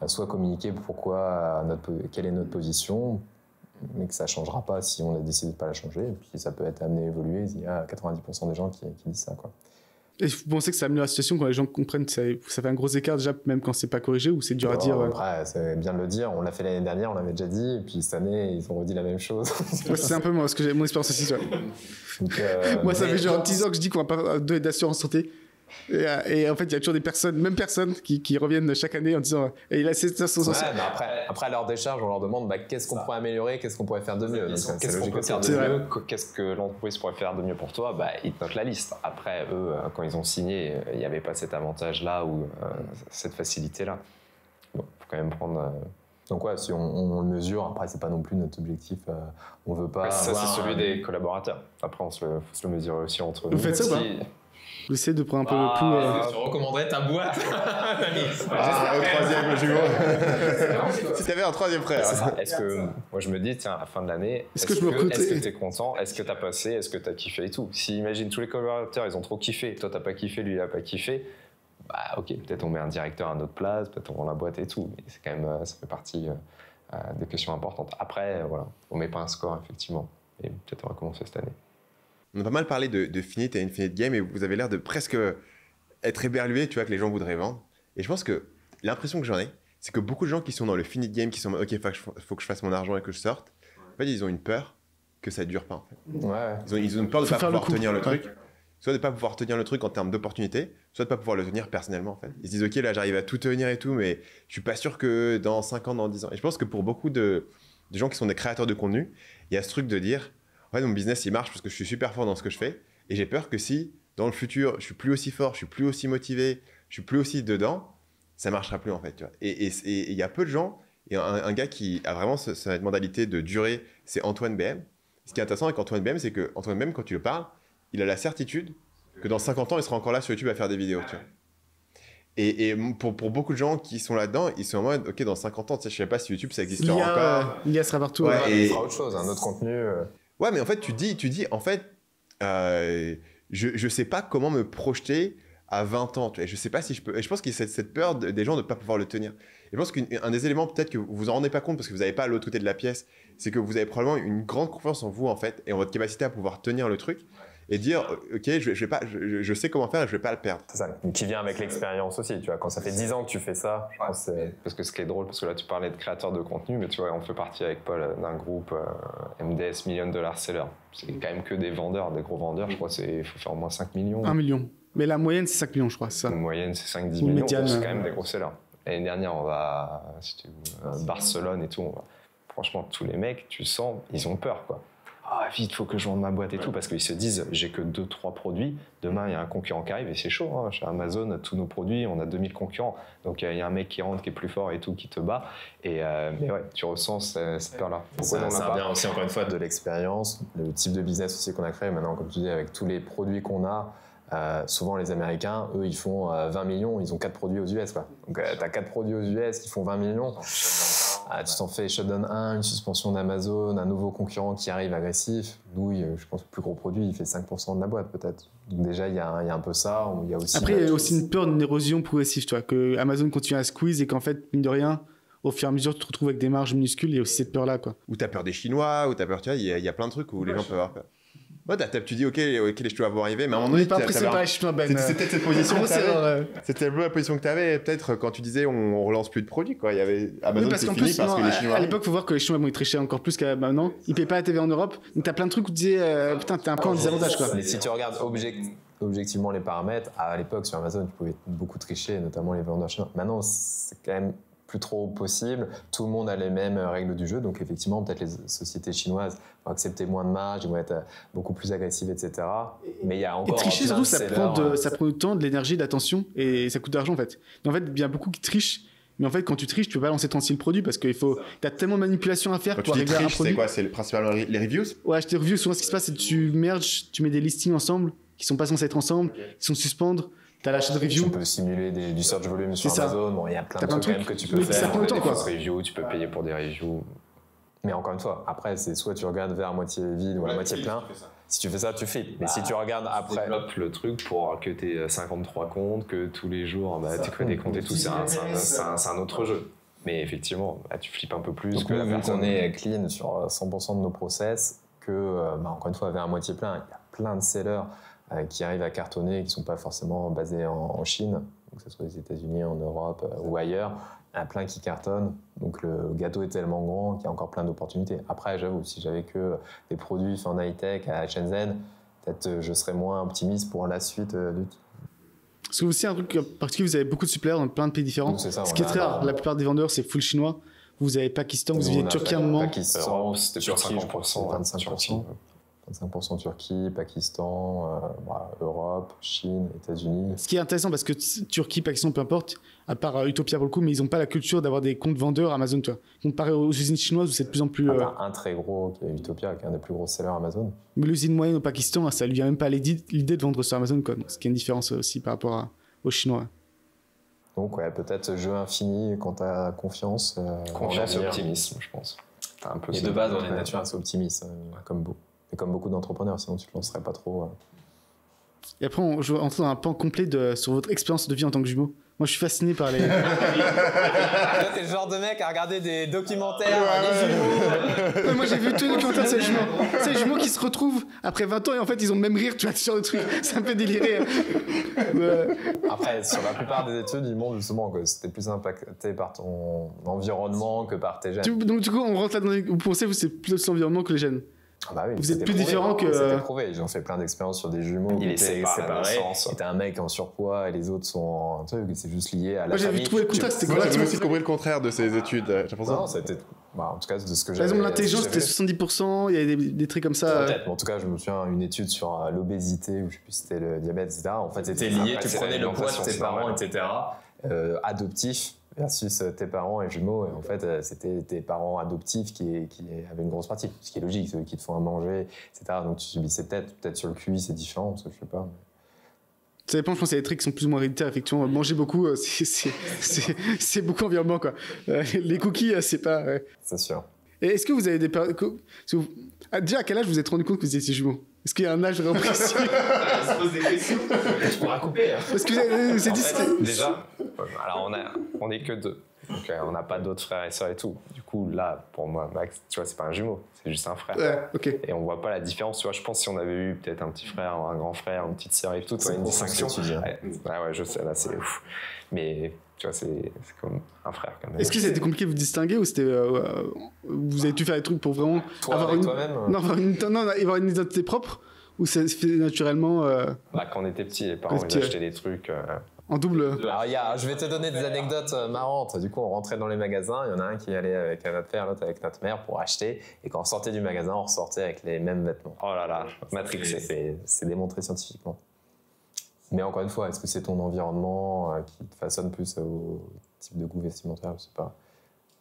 soit communiquer quelle est notre position, mais que ça ne changera pas si on a décidé de ne pas la changer. Et puis, ça peut être amené à évoluer. Il y a 90% des gens qui disent ça, quoi. Et vous pensez que ça améliore la situation quand les gens comprennent que ça fait un gros écart déjà, même quand c'est pas corrigé, ou c'est dur à dire? Après, c'est bien de le dire. On l'a fait l'année dernière, on l'avait déjà dit. Et puis cette année, ils ont redit la même chose. Ouais, c'est un peu mon expérience aussi. Donc, moi, ça fait genre 10 ans que je dis qu'on va pas donner d'assurance santé. Et en fait, il y a toujours des personnes, même personnes, qui reviennent chaque année en disant et là, c'est ça. Ouais, mais après à leur décharge, on leur demande qu'est-ce qu'on pourrait améliorer, qu'est-ce qu'on pourrait faire de mieux. Qu'est-ce qu'on peut faire de mieux? Qu'est-ce que l'entreprise pourrait faire de mieux pour toi? Ils te notent la liste. Après, eux, quand ils ont signé, il n'y avait pas cet avantage-là ou cette facilité-là. Bon, faut quand même prendre. Donc ouais, si on le mesure, après c'est pas non plus notre objectif. On veut pas. Ça, c'est celui des collaborateurs. Après, faut se le mesurer aussi entre nous. Vous faites ça ou pas? Vous essayez de prendre un peu le pouls. Tu recommanderais ta boîte? Au troisième jumeau. Si t'avais un troisième frère. Est-ce que moi je me dis, tiens, à la fin de l'année, est-ce que t'es content? Est-ce que t'as passé? Est-ce que t'as kiffé et tout? Si imagine tous les collaborateurs, ils ont trop kiffé, toi t'as pas kiffé, lui il a pas kiffé, ok, peut-être on met un directeur à notre place, peut-être on vend la boîte et tout, mais c'est quand même, ça fait partie des questions importantes. Après, voilà, on met pas un score effectivement, et peut-être on va commencer cette année. On a pas mal parlé de Finite et Infinite Game et vous avez l'air de presque être éberlué, tu vois, que les gens voudraient vendre. Et je pense que l'impression que j'en ai, c'est que beaucoup de gens qui sont dans le Finite Game, qui sont ok, faut que je fasse mon argent et que je sorte, en fait, ils ont une peur que ça dure pas. En fait. Ouais. Ils ont une peur de ne pas pouvoir tenir le truc. Soit de ne pas pouvoir tenir le truc en termes d'opportunité, soit de ne pas pouvoir le tenir personnellement. En fait. Ils se disent ok, là j'arrive à tout tenir et tout, mais je suis pas sûr que dans 5 ans, dans 10 ans. Et je pense que pour beaucoup de gens qui sont des créateurs de contenu, il y a ce truc de dire ouais, mon business il marche parce que je suis super fort dans ce que je fais et j'ai peur que si dans le futur je suis plus aussi fort, je suis plus aussi motivé, je suis plus aussi dedans, ça marchera plus en fait. Tu vois. Et il y a peu de gens, et un gars qui a vraiment cette modalité de durer, c'est Antoine BM. Ce qui est intéressant avec Antoine BM, c'est que Antoine BM, quand tu le parles, il a la certitude que dans 50 ans, il sera encore là sur YouTube à faire des vidéos. Tu vois. Et pour beaucoup de gens qui sont là-dedans, ils sont en mode, ok, dans 50 ans, tu sais, je sais pas si YouTube ça existera encore. L'IA sera partout. Ouais, et il fera autre chose, un autre contenu. Ouais, mais en fait, tu dis en fait, je sais pas comment me projeter à 20 ans. Tu vois, je sais pas si je peux. Et je pense qu'il y a cette peur des gens de ne pas pouvoir le tenir. Et je pense qu'un des éléments, peut-être que vous vous en rendez pas compte parce que vous n'avez pas à l'autre côté de la pièce, c'est que vous avez probablement une grande confiance en vous, en fait, et en votre capacité à pouvoir tenir le truc et dire, OK, je sais comment faire et je vais pas le perdre. C'est ça, qui vient avec l'expérience aussi, tu vois. Quand ça fait 10 ans que tu fais ça, je pense que c'est... Parce que ce qui est drôle, parce que là, tu parlais de créateurs de contenu, mais tu vois, on fait partie avec Paul d'un groupe MDS Million Dollar Seller. C'est quand même que des vendeurs, des gros vendeurs. Je crois qu'il faut faire au moins 5 millions. 1 million. Mais la moyenne, c'est 5 millions, je crois, c'est ça. La moyenne, c'est 5-10 millions. Médiane, c'est quand même des gros sellers. L'année dernière, on va à Barcelone et tout. Franchement, tous les mecs, tu sens, ils ont peur, quoi. Ah, vite, il faut que je vende ma boîte et tout, parce qu'ils se disent, j'ai que 2-3 produits. Demain, il y a un concurrent qui arrive et c'est chaud. Hein. Chez Amazon, tous nos produits, on a 2000 concurrents. Donc, il y a un mec qui rentre, qui est plus fort et tout, qui te bat. Mais ouais, tu ressens cette peur-là. Ça vient aussi, encore une fois, de l'expérience, le type de business aussi qu'on a créé. Maintenant, comme tu dis, avec tous les produits qu'on a, souvent les Américains, eux, ils font 20 millions, ils ont 4 produits aux US, quoi. Donc, tu as 4 produits aux US qui font 20 millions. Tu t'en fais shutdown 1, une suspension d'Amazon, un nouveau concurrent qui arrive agressif. Nous, je pense que le plus gros produit, il fait 5% de la boîte, peut-être. Donc déjà, il y a un peu ça. Il y a aussi Après, il y a aussi une peur d'une érosion progressive, tu vois, que Amazon continue à squeeze et qu'en fait, mine de rien, au fur et à mesure, tu te retrouves avec des marges minuscules. Il y a aussi cette peur-là, quoi. Ou t'as peur des Chinois, ou t'as peur, tu vois, il y a plein de trucs où les gens peuvent avoir peur. Ouais, tu dis, ok, les Chinois vont arriver, mais à un moment donné, on n'est pas impressionné par les Chinois, Ben. C'était cette position que t'avais. C'était un peu la position que t'avais, peut-être, quand tu disais, on relance plus de produits, quoi. Il y avait Amazon qui est fini parce que les Chinois. À l'époque, faut voir que les Chinois vont être très chers encore plus qu'à maintenant. Ils payent pas la TV en Europe. Donc, t'as plein de trucs où tu disais, putain, t'es un peu en désavantage, quoi. Mais si tu regardes objectivement les paramètres, à l'époque, sur Amazon, tu pouvais beaucoup tricher, notamment les vendeurs chinois. Maintenant, c'est quand même plus trop possible. Tout le monde a les mêmes règles du jeu. Donc, effectivement, peut-être les sociétés chinoises vont accepter moins de marge, ils vont être beaucoup plus agressives, etc. Mais il y a encore. Et tricher, surtout, ça prend du temps, de l'énergie, de l'attention et ça coûte de l'argent, en fait. Et en fait, il y a beaucoup qui trichent. Mais en fait, quand tu triches, tu peux pas lancer ton style produit parce qu'il faut. T'as tellement de manipulations à faire quand pour arriver à un produit. C'est quoi? C'est principalement les reviews? Ouais, je te review. Souvent, ce qui se passe, c'est que tu merges, tu mets des listings ensemble qui sont pas censés être ensemble, qui sont suspendre. T'as l'achat de review. Tu peux simuler du search volume sur Amazon. Bon, il y a plein de trucs quand même que tu peux mais faire. Ça prend le temps, quoi. Review, tu peux payer pour des reviews. Mais encore une fois, après, c'est soit tu regardes vers à moitié vide ou à moitié plein. Si tu fais ça, tu flippes. Mais si tu regardes après. Tu développes le truc pour que tu aies 53 comptes, que tous les jours, tu crées des comptes et tout. C'est un autre jeu. Mais effectivement, tu flippes un peu plus. Donc, vu qu'on est clean sur 100% de nos process, que, encore une fois, vers à moitié plein, il y a plein de sellers qui arrivent à cartonner, qui ne sont pas forcément basés en Chine, que ce soit aux États-Unis, en Europe ou ailleurs. Il y en a plein qui cartonnent, donc le gâteau est tellement grand qu'il y a encore plein d'opportunités. Après, j'avoue, si j'avais que des produits faits en high-tech à Shenzhen, peut-être je serais moins optimiste pour la suite du. Parce que aussi un truc particulier, vous avez beaucoup de suppliers dans plein de pays différents. Ça, ce qui est très rare, la plupart des vendeurs c'est full chinois. Vous avez Pakistan, vous aviez Turquie à un moment. Pakistan, c'était sur 50%, 25%. 25% Turquie, Pakistan, Europe, Chine, États-Unis. Ce qui est intéressant parce que Turquie, Pakistan, peu importe, à part Utopia pour le coup, mais ils n'ont pas la culture d'avoir des comptes vendeurs Amazon, tu vois. Comparé aux usines chinoises où c'est de plus en plus. Un très gros qui est Utopia, qui est un des plus gros sellers Amazon. Mais l'usine moyenne au Pakistan, ça lui vient même pas l'idée de vendre sur Amazon, quoi. Ce qui est une différence aussi par rapport aux Chinois. Donc ouais, peut-être jeu infini quand tu as confiance. Confiance et optimisme, je pense. Et de base, on est nature assez optimiste, comme beaucoup d'entrepreneurs, sinon tu ne te lancerais pas trop. Et après, je vais entrer dans un pan complet sur votre expérience de vie en tant que jumeau. Moi, je suis fasciné par les... Toi, t'es le genre de mec à regarder des documentaires, les jumeaux. Ouais, moi, j'ai vu tous les documentaires sur les jumeaux. C'est les jumeaux qui se retrouvent après 20 ans et en fait, ils ont le même rire, tu vois, ce genre de truc. Ça me fait délirer. Ouais. Après, sur la plupart des études, ils montrent justement que c'était plus impacté par ton environnement que par tes gènes. Donc, du coup, on rentre là dans vous pensez que c'est plus l'environnement que les gènes? Ah bah oui, vous êtes plus différent que. C'était prouvé. Ils ont fait plein d'expériences sur des jumeaux. Il est séparé. T'es un mec en surpoids et les autres sont en truc. C'est juste lié à la famille. Moi, j'avais trouvé le contraire. C'était quoi? J'ai aussi compris le contraire de ces études. Non, c'était. En tout cas, de ce que j'avais. Par exemple, l'intelligence, c'était 70%. Il y avait des trucs comme ça. Peut-être. Mais en tout cas, je me souviens d'une étude sur l'obésité, ou je sais plus si c'était le diabète, etc. En fait, c'était lié. Tu prenais le poids de tes parents, etc. Adoptifs versus tes parents et jumeaux, et en fait c'était tes parents adoptifs qui avaient une grosse partie, ce qui est logique, ceux qui te font à manger, etc. Donc tu subissais peut-être sur le QI c'est différent, parce que je sais pas. Ça dépend, je pense qu'il y a des trucs qui sont plus ou moins héréditaires, effectivement. Manger beaucoup, c'est beaucoup environnement, quoi. Les cookies, c'est pas... C'est sûr. Et est-ce que vous avez des... Déjà, à quel âge vous vous êtes rendu compte que vous étiez jumeaux? Est-ce qu'il y a un âge vraiment précis? On se pose des questions. Tu pourras couper. Parce que c'est dit. Déjà, alors on est que 2. Donc on n'a pas d'autres frères et sœurs et tout. Du coup, là, pour moi, Max, tu vois, c'est pas un jumeau, c'est juste un frère. Ouais, ok. Et on voit pas la différence. Tu vois, je pense que si on avait eu peut-être un petit frère, un grand frère, une petite sœur et tout, tu vois, une distinction. Ouais, je sais, là, c'est ouf. Mais tu vois, c'est comme un frère. Quand même. Est-ce que c'était compliqué de vous distinguer ou c'était vous avez dû faire des trucs pour vraiment avoir avoir une identité propre ou ça se fait naturellement Quand on était petits, les parents ils achetaient des trucs. En double. Alors, je vais te donner des anecdotes marrantes. Du coup, on rentrait dans les magasins. Il y en a un qui allait avec notre père, l'autre avec notre mère pour acheter. Et quand on sortait du magasin, on ressortait avec les mêmes vêtements. Oh là là, matrixé. C'est démontré scientifiquement. Mais encore une fois, est-ce que c'est ton environnement qui te façonne plus au type de goût vestimentaire? Je sais pas.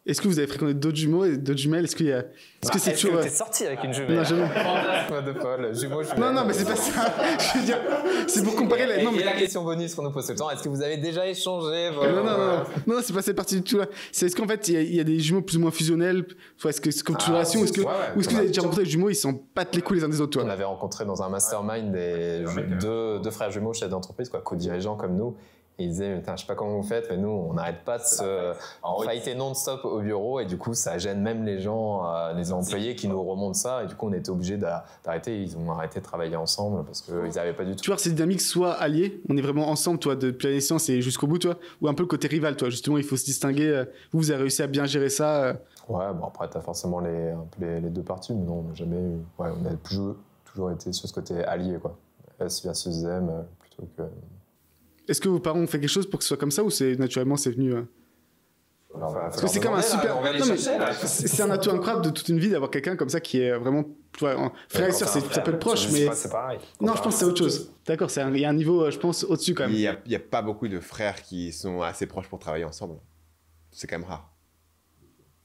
Est-ce que vous avez fréquenté d'autres jumeaux et d'autres jumelles? Est-ce qu'il y a... Est-ce que c'est toujours... que t'es sorti avec une jumelle? Non, jamais. Fantasme de Paul, jumeau, jumelle. Non, mais c'est pas ça. Je veux dire, c'est pour comparer la... Et la question bonus qu'on nous pose tout le temps, est-ce que vous avez déjà échangé Non, c'est pas cette partie du tout là. C'est est-ce qu'en fait, il y a des jumeaux plus ou moins fusionnels? Est-ce que c'est comme toute relation? Est-ce que vous avez déjà rencontré des jumeaux, ils s'en battent les couilles les uns des autres, toi? On avait rencontré dans un mastermind deux frères jumeaux chefs d'entreprise, co-dirigeants comme nous. Et ils disaient, je sais pas comment vous faites, mais nous, on n'arrête pas de se fighter non-stop au bureau. Et du coup, ça gêne même les gens, les employés qui nous remontent ça. Et du coup, on était obligés d'arrêter. Ils ont arrêté de travailler ensemble parce qu'ils n'avaient pas du tout. Tu vois, ces dynamiques, soit alliés, on est vraiment ensemble, toi, depuis la naissance et jusqu'au bout, toi, ou un peu le côté rival, toi. Justement, il faut se distinguer. Vous avez réussi à bien gérer ça. Ouais, après, t'as forcément les deux parties. Mais non, on n'a jamais eu. Ouais, on a toujours été sur ce côté allié, quoi. S versus M plutôt que. Est-ce que vos parents ont fait quelque chose pour que ce soit comme ça ou c'est naturellement c'est venu Parce que c'est comme un super. C'est un atout incroyable de toute une vie d'avoir quelqu'un comme ça qui est vraiment. Frère et sœur, ça peut être proche, mais. C'est pareil. Non, je pense que c'est autre chose. D'accord, il y a un niveau, je pense, au-dessus quand même. Il y a pas beaucoup de frères qui sont assez proches pour travailler ensemble. C'est quand même rare.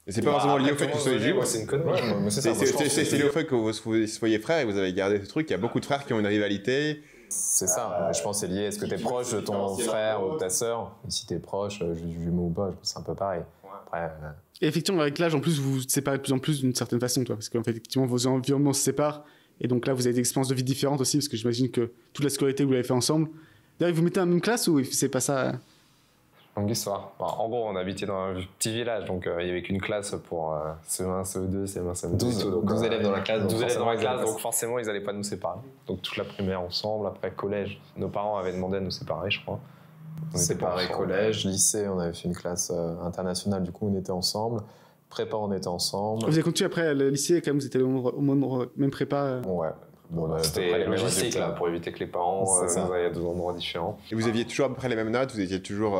Et c'est pas forcément lié au fait que vous soyez jumeaux. C'est une connerie. C'est lié au fait que vous soyez frères et que vous avez gardé ce truc. Il y a beaucoup de frères qui ont une rivalité. C'est ça, je pense que c'est lié. Est-ce que t'es proche de ton frère ou de ta sœur? Et si t'es proche, jumeau ou pas, je pense que c'est un peu pareil. Après, Et effectivement, avec l'âge, en plus, vous vous séparez de plus en plus d'une certaine façon, toi, parce qu'en fait, effectivement, vos environnements se séparent. Et donc là, vous avez des expériences de vie différentes aussi, parce que j'imagine que toute la scolarité, vous l'avez fait ensemble. D'ailleurs, vous mettez dans la même classe ou c'est pas ça? Longue histoire. En gros, on habitait dans un petit village, donc il n'y avait qu'une classe pour CE1, CE2, CM1, CM2. 12 élèves dans la classe. 12 élèves dans la classe, donc forcément, ils n'allaient pas nous séparer. Donc toute la primaire ensemble, après collège. Nos parents avaient demandé à nous séparer, je crois. On était séparés collège, lycée, on avait fait une classe internationale, du coup, on était ensemble. Prépa, on était ensemble. Vous avez continué après le lycée, quand même, vous étiez au même prépa Ouais. Bon, c'était logistique là, pour éviter que les parents nous aillent à 2 endroits différents. Et vous aviez toujours à peu près les mêmes notes? Vous étiez toujours...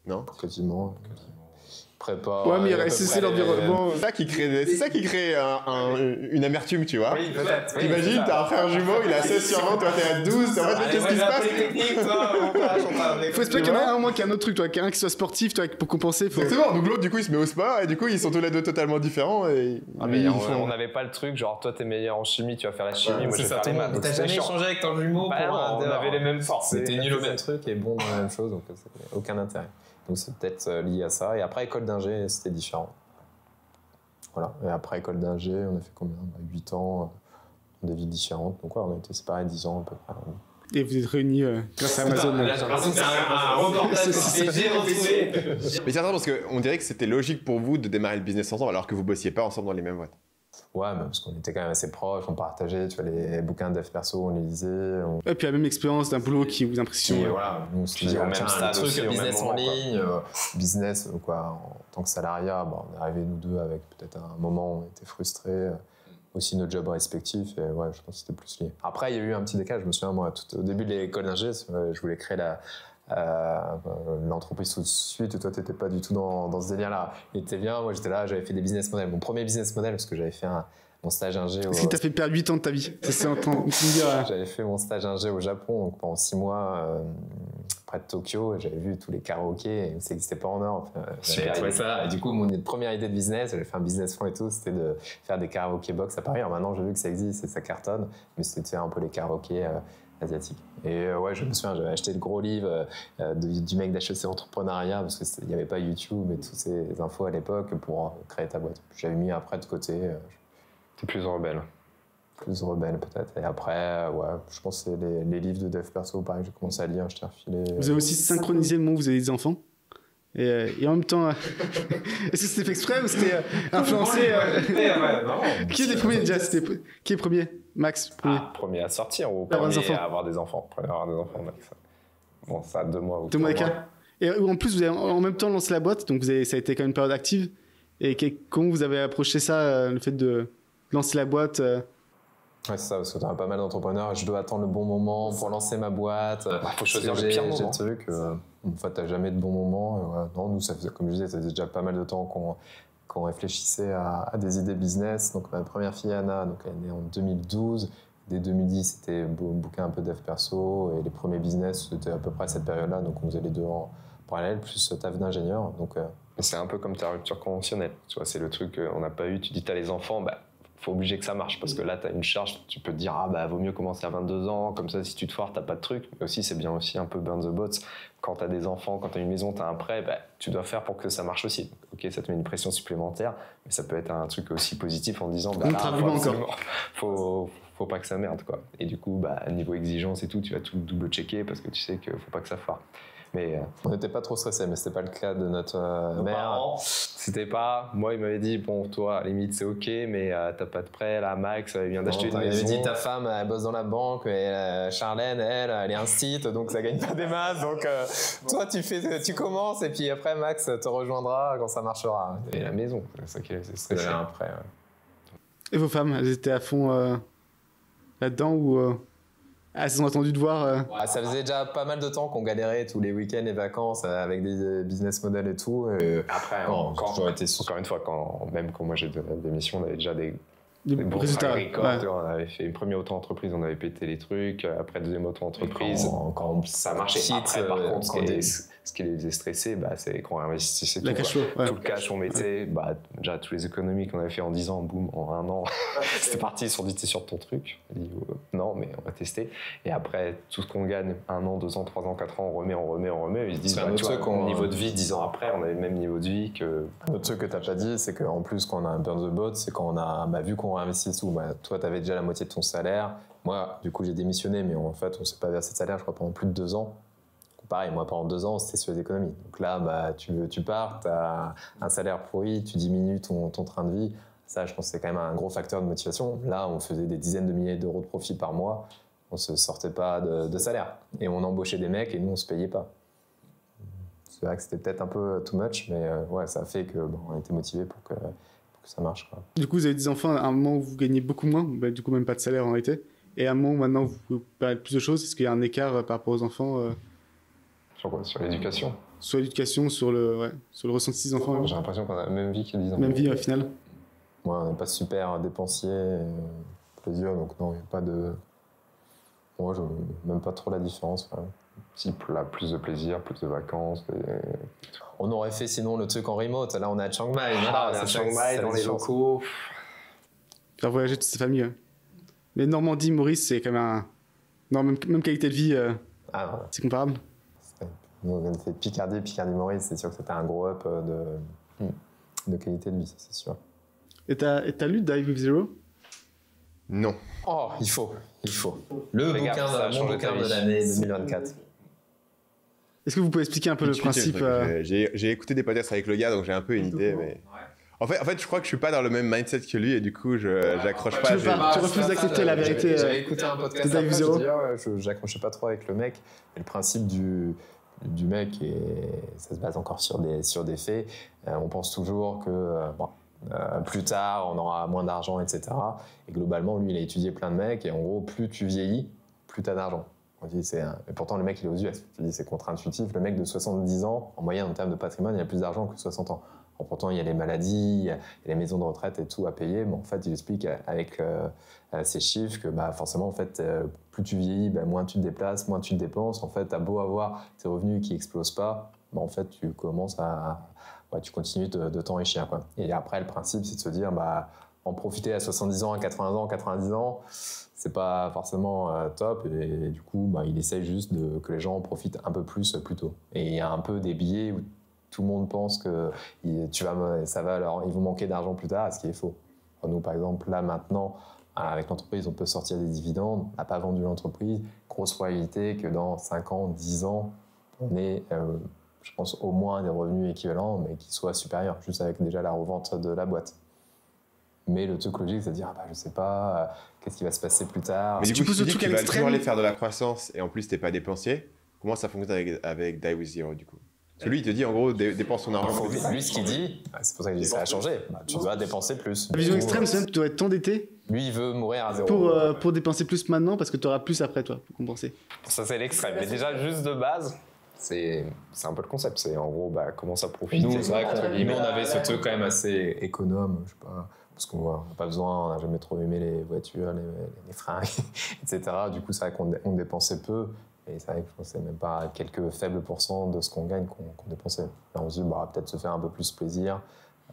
non? Quasiment. Prépa... Ouais, mais c'est l'environnement... C'est ça qui crée une amertume, tu vois. Oui, peut-être. T'imagines, t'as un frère jumeau, il a 16 sur 20, toi t'es à 12, en fait, qu'est-ce qui se passe? Faut espérer qu'il y en a un au moins qui a un autre truc, toi, qu'il y en a un qui soit sportif, toi, pour compenser. Exactement, donc l'autre, du coup, il se met au sport, et du coup, ils sont tous les deux totalement différents. Et mais on n'avait pas le truc, genre, toi t'es meilleur en chimie, tu vas faire la chimie, moi je vais faire les maths. T'as jamais échangé avec ton jumeau? On avait les mêmes forces. C'était nul au même truc et bon dans la même chose, donc aucun intérêt. Donc c'est peut-être lié à ça. Et après, école d'ingé, c'était différent. Voilà. Et après, école d'ingé, on a fait combien? 8 ans dans des villes différentes. Donc ouais, on a été séparés 10 ans à peu près. Et vous êtes réunis grâce à Amazon. C'est un reportage que j'ai retrouvé. Mais c'est intéressant parce qu'on dirait que c'était logique pour vous de démarrer le business ensemble alors que vous bossiez pas ensemble dans les mêmes boîtes. Ouais, parce qu'on était quand même assez proches, on partageait, tu vois, les bouquins de dev perso, on les lisait. Et puis la même expérience d'un boulot qui vous impressionne. Et voilà, nous, c'était au même stade truc, aussi, business au même en moment, ligne, business, quoi, en tant que salariat, on est arrivés nous deux avec peut-être un moment où on était frustrés, aussi nos jobs respectifs, et ouais, je pense que c'était plus lié. Après, il y a eu un petit décalage, je me souviens, moi, au début de l'école d'ingé, je voulais créer l'entreprise tout de suite, et toi t'étais pas du tout dans ce délire là. Il était bien, moi j'étais là, j'avais fait des business models, mon premier business model parce que j'avais fait mon stage ingé. Est-ce qu'il t'a fait perdre 8 ans de ta vie? C'est ça en train de me dire. J'avais fait mon stage ingé au Japon, donc pendant 6 mois près de Tokyo, et j'avais vu tous les karaokés, et ça n'existait pas en Europe. J'avais trouvé ça, et du coup mon première idée de business, j'avais fait un business plan et tout, c'était de faire des karaoké box à Paris. Alors maintenant j'ai vu que ça existe et ça cartonne, mais c'était un peu les karaokés asiatique. Et ouais, je me souviens, j'avais acheté le gros livre du mec d'HEC Entrepreneuriat parce qu'il n'y avait pas YouTube et toutes ces infos à l'époque pour créer ta boîte. J'avais mis après de côté. T'es plus rebelle. plus rebelle peut-être. Et après, ouais, je pense que c'est les livres de dev perso, pareil, j'ai commencé à lire, je t'ai refilé. Vous avez aussi synchronisé le moment où vous avez des enfants. Et en même temps, est-ce que c'était fait exprès ou c'était influencé Qui est les premiers déjà? Qui est premier? Max, premier. Premier à sortir ou Avoir des premier enfants. à avoir des enfants? Premier à avoir des enfants, Max. Bon, ça a 2 mois ou 2 mois 3 d'écart. Et en plus, vous avez en même temps lancé la boîte, donc ça a été quand même une période active. Et comment vous avez approché ça, le fait de lancer la boîte Ouais, c'est ça, parce que tu as pas mal d'entrepreneurs et je dois attendre le bon moment pour lancer ma boîte. Faut choisir le pire moment. En fait, t'as jamais de bon moment. Et ouais, non, nous, ça faisait, comme je disais, ça faisait déjà pas mal de temps qu'on réfléchissait à des idées business. Donc, ma première fille, Anna, donc, elle est née en 2012. Dès 2010, c'était bouquin un peu dev perso. Et les premiers business, c'était à peu près à cette période-là. Donc, on faisait les deux en parallèle, plus taf d'ingénieur. Donc, c'est un peu comme ta rupture conventionnelle. Tu vois, c'est le truc qu'on n'a pas eu. Tu dis, t'as les enfants, bah, faut obliger que ça marche parce que là tu as une charge, tu peux te dire vaut mieux commencer à 22 ans comme ça, si tu te foires t'as pas de truc. Mais aussi c'est bien aussi un peu burn the boats quand tu as des enfants, quand tu as une maison, tu as un prêt, tu dois faire pour que ça marche aussi. Ok, ça te met une pression supplémentaire, mais ça peut être un truc aussi positif en disant faut pas que ça merde quoi. Et du coup niveau exigence et tout, tu vas tout double checker parce que tu sais qu'il faut pas que ça foire. Mais on n'était pas trop stressés, mais c'était pas le cas de notre mère. C'était pas. Moi, il m'avait dit bon, toi, à la limite, c'est ok, mais t'as pas de prêt. Là, Max, il vient d'acheter une maison. Il m'avait dit ta femme, elle bosse dans la banque, et Charlène, elle est un site, donc ça gagne pas des masses. Donc toi, tu commences, et puis après, Max te rejoindra quand ça marchera. Et la maison, c'est ça qui est stressé. Après. Ouais. Et vos femmes, elles étaient à fond là-dedans ou elles ont attendu de voir Ça faisait déjà pas mal de temps qu'on galérait tous les week-ends et vacances avec des business models et tout. Et après, encore une fois, même quand moi j'ai donné la démission, on avait déjà des bons résultats. On avait fait une première auto-entreprise, on avait pété les trucs. Après, deuxième auto-entreprise, ça marchait. Après, par contre, ce qui les faisait stresser, c'est qu'on investissait tout. Tout le cash qu'on mettait, déjà tous les économies qu'on avait fait en 10 ans, boum, en 1 an, c'était parti, ils se sont dit t'es sûr de ton truc. On dit non, mais on va tester. Et après, tout ce qu'on gagne, 1 an, 2 ans, 3 ans, 4 ans, on remet. Ils se disent, niveau de vie, 10 ans après, on avait le même niveau de vie que. Un autre truc que t'as pas dit, c'est qu'en plus, quand on a un burn the boat, c'est quand on a, vu qu'on réinvestit tout, toi, t'avais déjà la moitié de ton salaire. Moi, du coup, j'ai démissionné, mais en fait, on s'est pas versé de salaire, je crois, pendant plus de 2 ans. Pareil, moi, pendant 2 ans, c'était sur les économies. Donc là, tu pars, tu as un salaire pourri, tu diminues ton train de vie. Ça, je pense que c'est quand même un gros facteur de motivation. Là, on faisait des dizaines de milliers d'euros de profit par mois. On ne se sortait pas de salaire. Et on embauchait des mecs et nous, on ne se payait pas. C'est vrai que c'était peut-être un peu too much, mais ouais, ça a fait qu'on était motivés pour que ça marche, quoi. Du coup, vous avez des enfants à un moment où vous gagnez beaucoup moins, du coup, même pas de salaire en réalité. Et à un moment où maintenant, vous parlez de plus de choses. Est-ce qu'il y a un écart par rapport aux enfants Sur quoi? Sur l'éducation? Sur l'éducation, sur le ressenti des enfants. J'ai l'impression qu'on a la même vie qu'il y a 10 ans. Même vie, au final. Ouais, on n'est pas super dépensier, plaisir, donc non, il n'y a pas de... Moi, je n'aime pas trop la différence. Ouais. Si, plus de plaisir, plus de vacances. On aurait fait sinon le truc en remote. Là, on est à Chiang Mai. On est à Chiang Mai, dans les locaux. Faire voyager toute sa famille. Ouais. Mais Normandie, Maurice, c'est quand même même qualité de vie. C'est comparable. On a fait Picardie, Maurice, c'est sûr que c'était un gros up de qualité de vie, ça, c'est sûr. Et t'as lu Die with Zero? Non. Oh, il faut. Mon bouquin de l'année 2024. Est-ce que vous pouvez expliquer un peu le principe J'ai écouté des podcasts avec le gars, donc j'ai un peu une idée, mais... En fait, je crois que je suis pas dans le même mindset que lui et du coup, j'accroche pas. Tu refuses d'accepter la vérité. J'avais écouté un podcast de Die with Zero. J'accrochais pas trop avec le mec. Et le principe du mec, ça se base encore sur des faits. On pense toujours que plus tard, on aura moins d'argent, etc. Et globalement, lui, il a étudié plein de mecs. Et en gros, plus tu vieillis, plus tu as d'argent. Et pourtant, le mec, il est aux US. Je dis, c'est contre-intuitif. Le mec de 70 ans, en moyenne, en termes de patrimoine, il a plus d'argent que 60 ans. Alors, pourtant, il y a les maladies, il y a les maisons de retraite et tout à payer. Mais en fait, il explique avec ces chiffres que forcément, en fait, plus tu vieillis, moins tu te déplaces, moins tu te dépenses. En fait, tu as beau avoir tes revenus qui n'explosent pas, en fait, tu commences tu continues de t'enrichir, quoi. Et après, le principe, c'est de se dire, en profiter à 70 ans, à 80 ans, 90 ans, c'est pas forcément top. Et du coup, il essaye juste que les gens en profitent un peu plus tôt. Et il y a un peu des billets où tout le monde pense que ils vont manquer d'argent plus tard, ce qui est faux. Nous, par exemple, là, maintenant, avec l'entreprise, on peut sortir des dividendes, on n'a pas vendu l'entreprise, grosse probabilité que dans 5 ans, 10 ans, on ait, je pense, au moins des revenus équivalents, mais qui soient supérieurs, juste avec déjà la revente de la boîte. Mais le truc logique, c'est de dire, je sais pas, qu'est-ce qui va se passer plus tard. Mais si du coup, tu poses le dis que truc à tu vas l'extrême... toujours aller faire de la croissance et en plus, t'es pas dépensier. Comment ça fonctionne avec Die With Zero, du coup? Parce que lui, il te dit, en gros, dépense ton argent. Lui, ce qu'il dit, c'est pour ça que je dis ça a changé. Tu dois dépenser plus. La vision extrême, c'est même que tu dois être endetté lui, il veut mourir à zéro. pour dépenser plus maintenant parce que tu auras plus après, toi, pour compenser. Ça, c'est l'extrême. Mais déjà, juste de base, c'est un peu le concept. C'est en gros, comment ça profite. Nous, c'est vrai qu'on avait ce truc quand même assez économe, je sais pas, parce qu'on n'a pas besoin, on n'a jamais trop aimé les voitures, les fringues, etc. Du coup, c'est vrai qu'on dépensait peu. Et c'est vrai que je pense que c'est même pas quelques faibles pourcents de ce qu'on gagne qu'on dépensait. Là, on se dit, peut-être se faire un peu plus plaisir,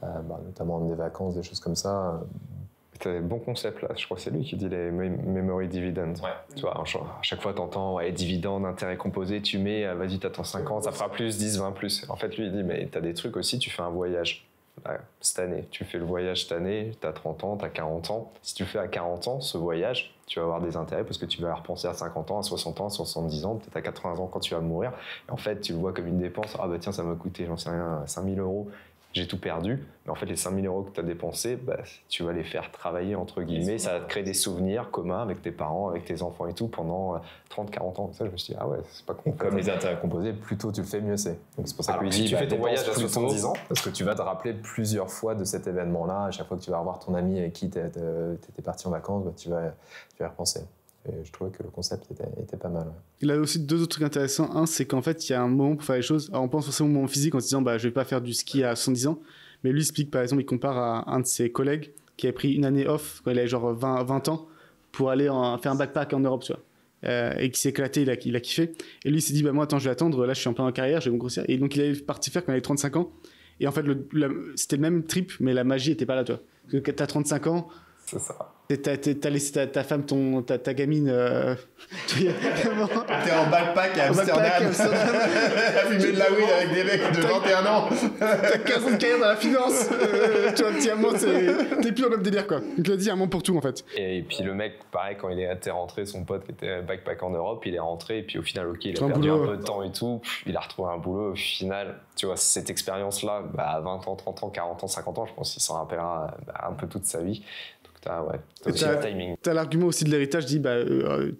notamment des vacances, des choses comme ça. C'est un bon concept là, je crois que c'est lui qui dit les memory dividends. Ouais. Tu vois, à chaque fois t'entends dividendes, intérêts composés, tu mets, vas-y t'attends 5 ans, ça fera plus, 10, 20 plus. En fait lui il dit mais t'as des trucs aussi, tu fais un voyage cette année, tu fais le voyage cette année, t'as 30 ans, t'as 40 ans. Si tu fais à 40 ans ce voyage, tu vas avoir des intérêts parce que tu vas repenser à 50 ans, à 60 ans, à 70 ans, peut-être à 80 ans quand tu vas mourir. Et en fait tu le vois comme une dépense, tiens ça m'a coûté, j'en sais rien, 5 000 €. J'ai tout perdu, mais en fait les 5 000 € que tu as dépensés, tu vas les faire travailler entre guillemets, ça va te créer des souvenirs communs avec tes parents, avec tes enfants et tout pendant 30-40 ans. Ça, je me suis dit, c'est pas con. Comme les intérêts composés, plus tôt tu le fais, mieux c'est. Donc c'est pour ça que si tu fais ton voyage à 70 ans, parce que tu vas te rappeler plusieurs fois de cet événement-là, à chaque fois que tu vas revoir ton ami avec qui tu étais parti en vacances, tu vas y repenser. Et je trouvais que le concept était pas mal. Ouais. Il a aussi 2 autres trucs intéressants. Un, c'est qu'en fait, il y a un moment pour faire les choses. Alors, on pense forcément au moment physique en se disant, je vais pas faire du ski à 70 ans. Mais lui explique, par exemple, il compare à un de ses collègues qui a pris une année off quand il avait genre 20 ans pour aller faire un backpack en Europe, tu vois. Et qui s'est éclaté, il a kiffé. Et lui, il s'est dit, moi, attends, je vais attendre. Là, je suis en plein en carrière, je vais me grossir. Et donc, il est parti faire quand il avait 35 ans. Et en fait, c'était le même trip, mais la magie était pas là, toi. Parce que t'as 35 ans. C'est ça. T'as laissé ta femme, ta gamine. T'es en backpack à Amsterdam. À fumer de la weed avec des mecs de 21 ans. T'as 15 ans de carrière dans la finance. Tu vois, petit amant, t'es plus en même délire, quoi. Donc, il a dit un mot pour tout, en fait. Et puis, le mec, pareil, quand il était rentré, son pote qui était backpack en Europe, il est rentré. Et puis, au final, il a perdu un peu de temps et tout. Il a retrouvé un boulot. Au final, tu vois, cette expérience-là, à 20 ans, 30 ans, 40 ans, 50 ans, je pense qu'il s'en rappellera un peu toute sa vie. T'as aussi le timing. T'as l'argument aussi de l'héritage, dit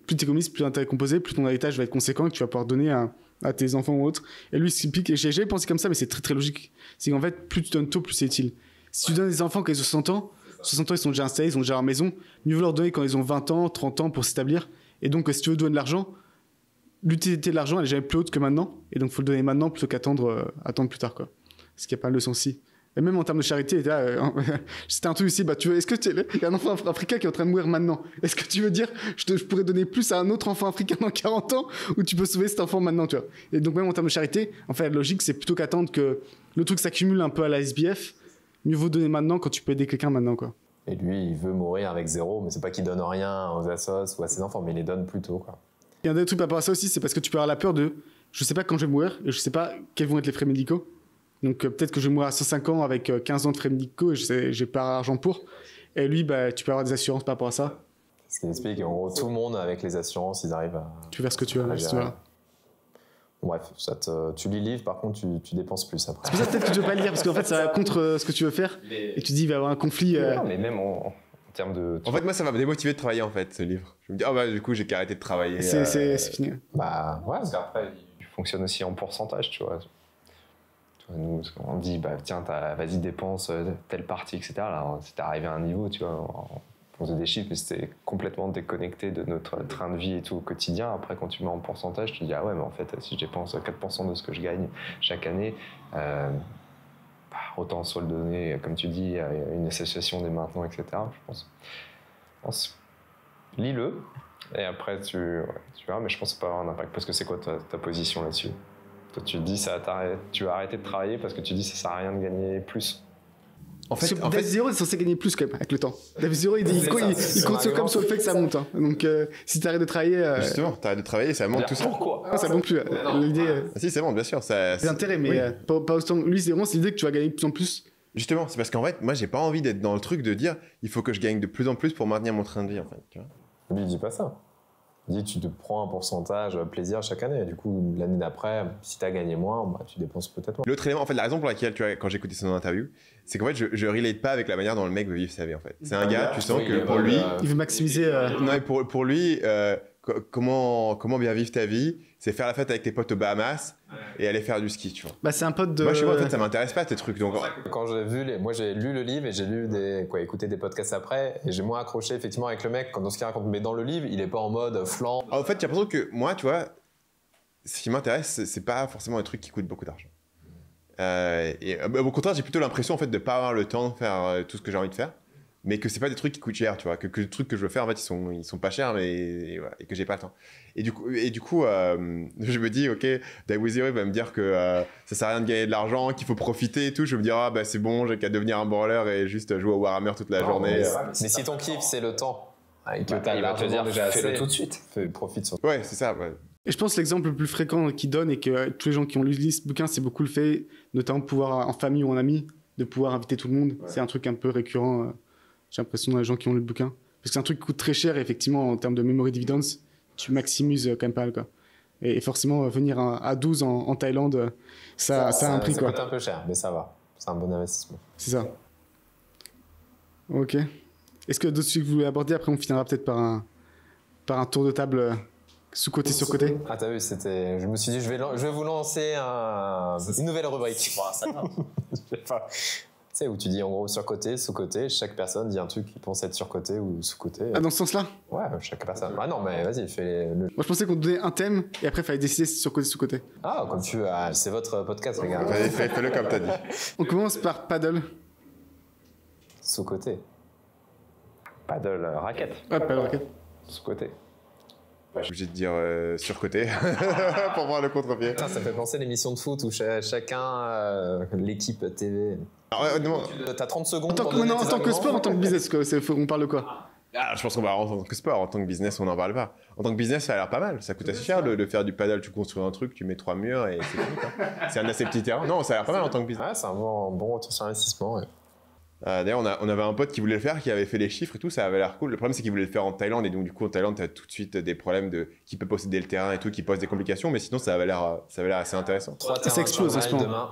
plus t'économises, plus d'intérêt composé, plus ton héritage va être conséquent et que tu vas pouvoir donner à tes enfants ou autres. Et lui, ce qui pique, et j'ai jamais pensé comme ça, mais c'est très très logique. C'est qu'en fait, plus tu donnes tôt, plus c'est utile. Si tu donnes des enfants quand ils ont 60 ans, ils sont déjà installés, ils ont déjà leur maison, mieux vaut leur donner quand ils ont 20 ans, 30 ans pour s'établir. Et donc, si tu veux donner de l'argent, l'utilité de l'argent, elle est jamais plus haute que maintenant. Et donc, il faut le donner maintenant plutôt qu'attendre plus tard, quoi. Ce qui a pas le sens aussi. Et même en termes de charité, c'était un truc aussi, est-ce que il y a un enfant africain qui est en train de mourir maintenant. Est-ce que tu veux dire, je pourrais donner plus à un autre enfant africain dans 40 ans, ou tu peux sauver cet enfant maintenant, tu vois. Et donc même en termes de charité, en fait, la logique, c'est plutôt qu'attendre que le truc s'accumule un peu à la SBF, mieux vaut donner maintenant quand tu peux aider quelqu'un maintenant, quoi. Et lui, il veut mourir avec zéro, mais c'est pas qu'il donne rien aux assos ou à ses enfants, mais il les donne plus tôt, quoi. Il y a un des trucs par rapport à ça aussi, c'est parce que tu peux avoir la peur de, je sais pas quand je vais mourir, et je sais pas quels vont être les frais médicaux. Donc peut-être que je vais mourir à 105 ans avec 15 ans de frais médicaux et j'ai pas l'argent pour. Et lui, tu peux avoir des assurances par rapport à ça. Ce qui explique qu'en gros, tout le monde avec les assurances, ils arrivent à... Tu verses ce que tu veux. Si tu veux. Bref, tu lis le livre, par contre, tu dépenses plus après. C'est pour ça peut-être que tu veux pas le lire, parce qu'en fait, ça va contre ce que tu veux faire. Et tu dis, il va y avoir un conflit. Non, mais même en termes de... En fait, moi, ça m'a démotivé de travailler, en fait, ce livre. Je me dis, du coup, j'ai qu'à arrêter de travailler. C'est fini. Ouais, parce qu'après, il fonctionne aussi en pourcentage, tu vois. Nous, on dit, tiens, vas-y, dépense telle partie, etc. Là, c'était arrivé à un niveau, tu vois, on faisait des chiffres, mais c'était complètement déconnecté de notre train de vie et tout au quotidien. Après, quand tu mets en pourcentage, tu te dis, mais en fait, si je dépense 4% de ce que je gagne chaque année, autant soit le donner, comme tu dis, à une association dès maintenant, etc. Je pense. Lis-le, et après, tu verras, mais je pense que ça peut avoir un impact. Parce que c'est quoi ta position là-dessus ? Toi, tu te dis, tu vas arrêter de travailler parce que tu dis, ça sert à rien de gagner plus. En fait, Dev Zero est censé gagner plus quand même avec le temps. Dev Zero, il compte comme sur le fait que ça monte. Hein. Donc, si tu arrêtes de travailler. Justement, tu arrêtes de travailler, ça monte tout ça. Pourquoi ça monte plus. L'idée. Si, c'est bon, bien sûr. C'est intérêt, mais pas autant. Lui, c'est vraiment l'idée que tu vas gagner de plus en plus Justement, c'est parce qu'en fait, moi, j'ai pas envie d'être dans le truc de dire il faut que je gagne de plus en plus pour maintenir mon train de vie, en fait. Tu vois, lui, il dit pas ça. Il dit tu te prends un pourcentage plaisir chaque année. Du coup, l'année d'après, si tu as gagné moins, bah, tu dépenses peut-être moins. L'autre élément, en fait, la raison pour laquelle, tu vois, quand j'ai écouté son interview, c'est qu'en fait, je relate pas avec la manière dont le mec veut vivre sa vie, en fait. C'est un gars, tu sens que pour lui... Il veut maximiser... Non, mais pour lui, comment bien vivre ta vie, c'est faire la fête avec tes potes aux Bahamas et aller faire du ski, tu vois. Bah, c'est un pote de... Moi, chez moi, en fait, ça m'intéresse pas, tes trucs. Donc... Quand moi, j'ai lu le livre et j'ai écouté des podcasts après, et j'ai moins accroché, effectivement, avec le mec, dans ce qu'il raconte. Mais dans le livre, il est pas en mode flan. En fait, j'ai l'impression que moi, tu vois, ce qui m'intéresse, c'est pas forcément un truc qui coûte beaucoup d'argent. Au contraire, j'ai plutôt l'impression en fait de pas avoir le temps de faire tout ce que j'ai envie de faire, mais que c'est pas des trucs qui coûtent cher, tu vois, que les trucs que je veux faire en fait ils sont pas chers, mais et que j'ai pas le temps. Et du coup, je me dis ok, Dawizi va me dire que ça sert à rien de gagner de l'argent, qu'il faut profiter et tout. Je me dis ah bah c'est bon, j'ai qu'à devenir un branleur et juste jouer au Warhammer toute la journée. Mais si ton kiff c'est le temps, et que il va te dire déjà fais-le tout de suite, profite sur. Ouais, c'est ça. Ouais. Et je pense que l'exemple le plus fréquent qu'il donne et que tous les gens qui ont lu ce bouquin, c'est beaucoup le fait, notamment de pouvoir, en famille ou en ami, de pouvoir inviter tout le monde. Ouais. C'est un truc un peu récurrent, j'ai l'impression, dans les gens qui ont lu le bouquin. Parce que c'est un truc qui coûte très cher et effectivement, en termes de memory dividends, tu maximises quand même pas mal, quoi. Et forcément, venir à 12 en Thaïlande, ça a un prix, quoi. Ça coûte un peu cher, mais ça va. C'est un bon investissement. C'est ça. Ok. Est-ce que d'autres sujets que vous voulez aborder? Après, on finira peut-être par un tour de table sous-côté sur côté. Ah, t'as vu, je me suis dit, je vais vous lancer une nouvelle rubrique. Bon, ça va. Tu sais, où tu dis en gros sur-côté, sous-côté, chaque personne dit un truc qui pense être sur-côté ou sous-côté. Ah, dans ce sens-là? Ouais, chaque personne. Ah non, mais vas-y, fais le... Moi, je pensais qu'on donnait un thème et après, il fallait décider si sur-côté, sous-côté. Ah, comme tu veux. Ah, c'est votre podcast, les gars. Fais-le comme t'as dit. On commence par paddle. Sous-côté. Paddle raquette. Ouais, paddle raquette. Sous-côté. Je suis obligé de dire surcoté pour voir le contre-pied. Putain, ça me fait penser à l'émission de foot où chacun, l'équipe TV. T'as 30 secondes. En tant que sport, en tant que business, quoi. On parle de quoi? Je pense qu'on va en tant que sport, en tant que business, on n'en parle pas. En tant que business, ça a l'air pas mal. Ça coûte assez cher de faire du paddle. Tu construis un truc, tu mets 3 murs et c'est fini, quoi. C'est un assez petit terrain. Non, ça a l'air pas mal en tant que business. Ouais, c'est un bon retour sur investissement. Ouais. D'ailleurs, on avait un pote qui voulait le faire, qui avait fait les chiffres et tout, ça avait l'air cool. Le problème, c'est qu'il voulait le faire en Thaïlande, et donc du coup, en Thaïlande, t'as tout de suite des problèmes qui peut posséder le terrain et tout, qui posent des complications, mais sinon, ça avait l'air assez intéressant. Ça explose en ce moment. Demain,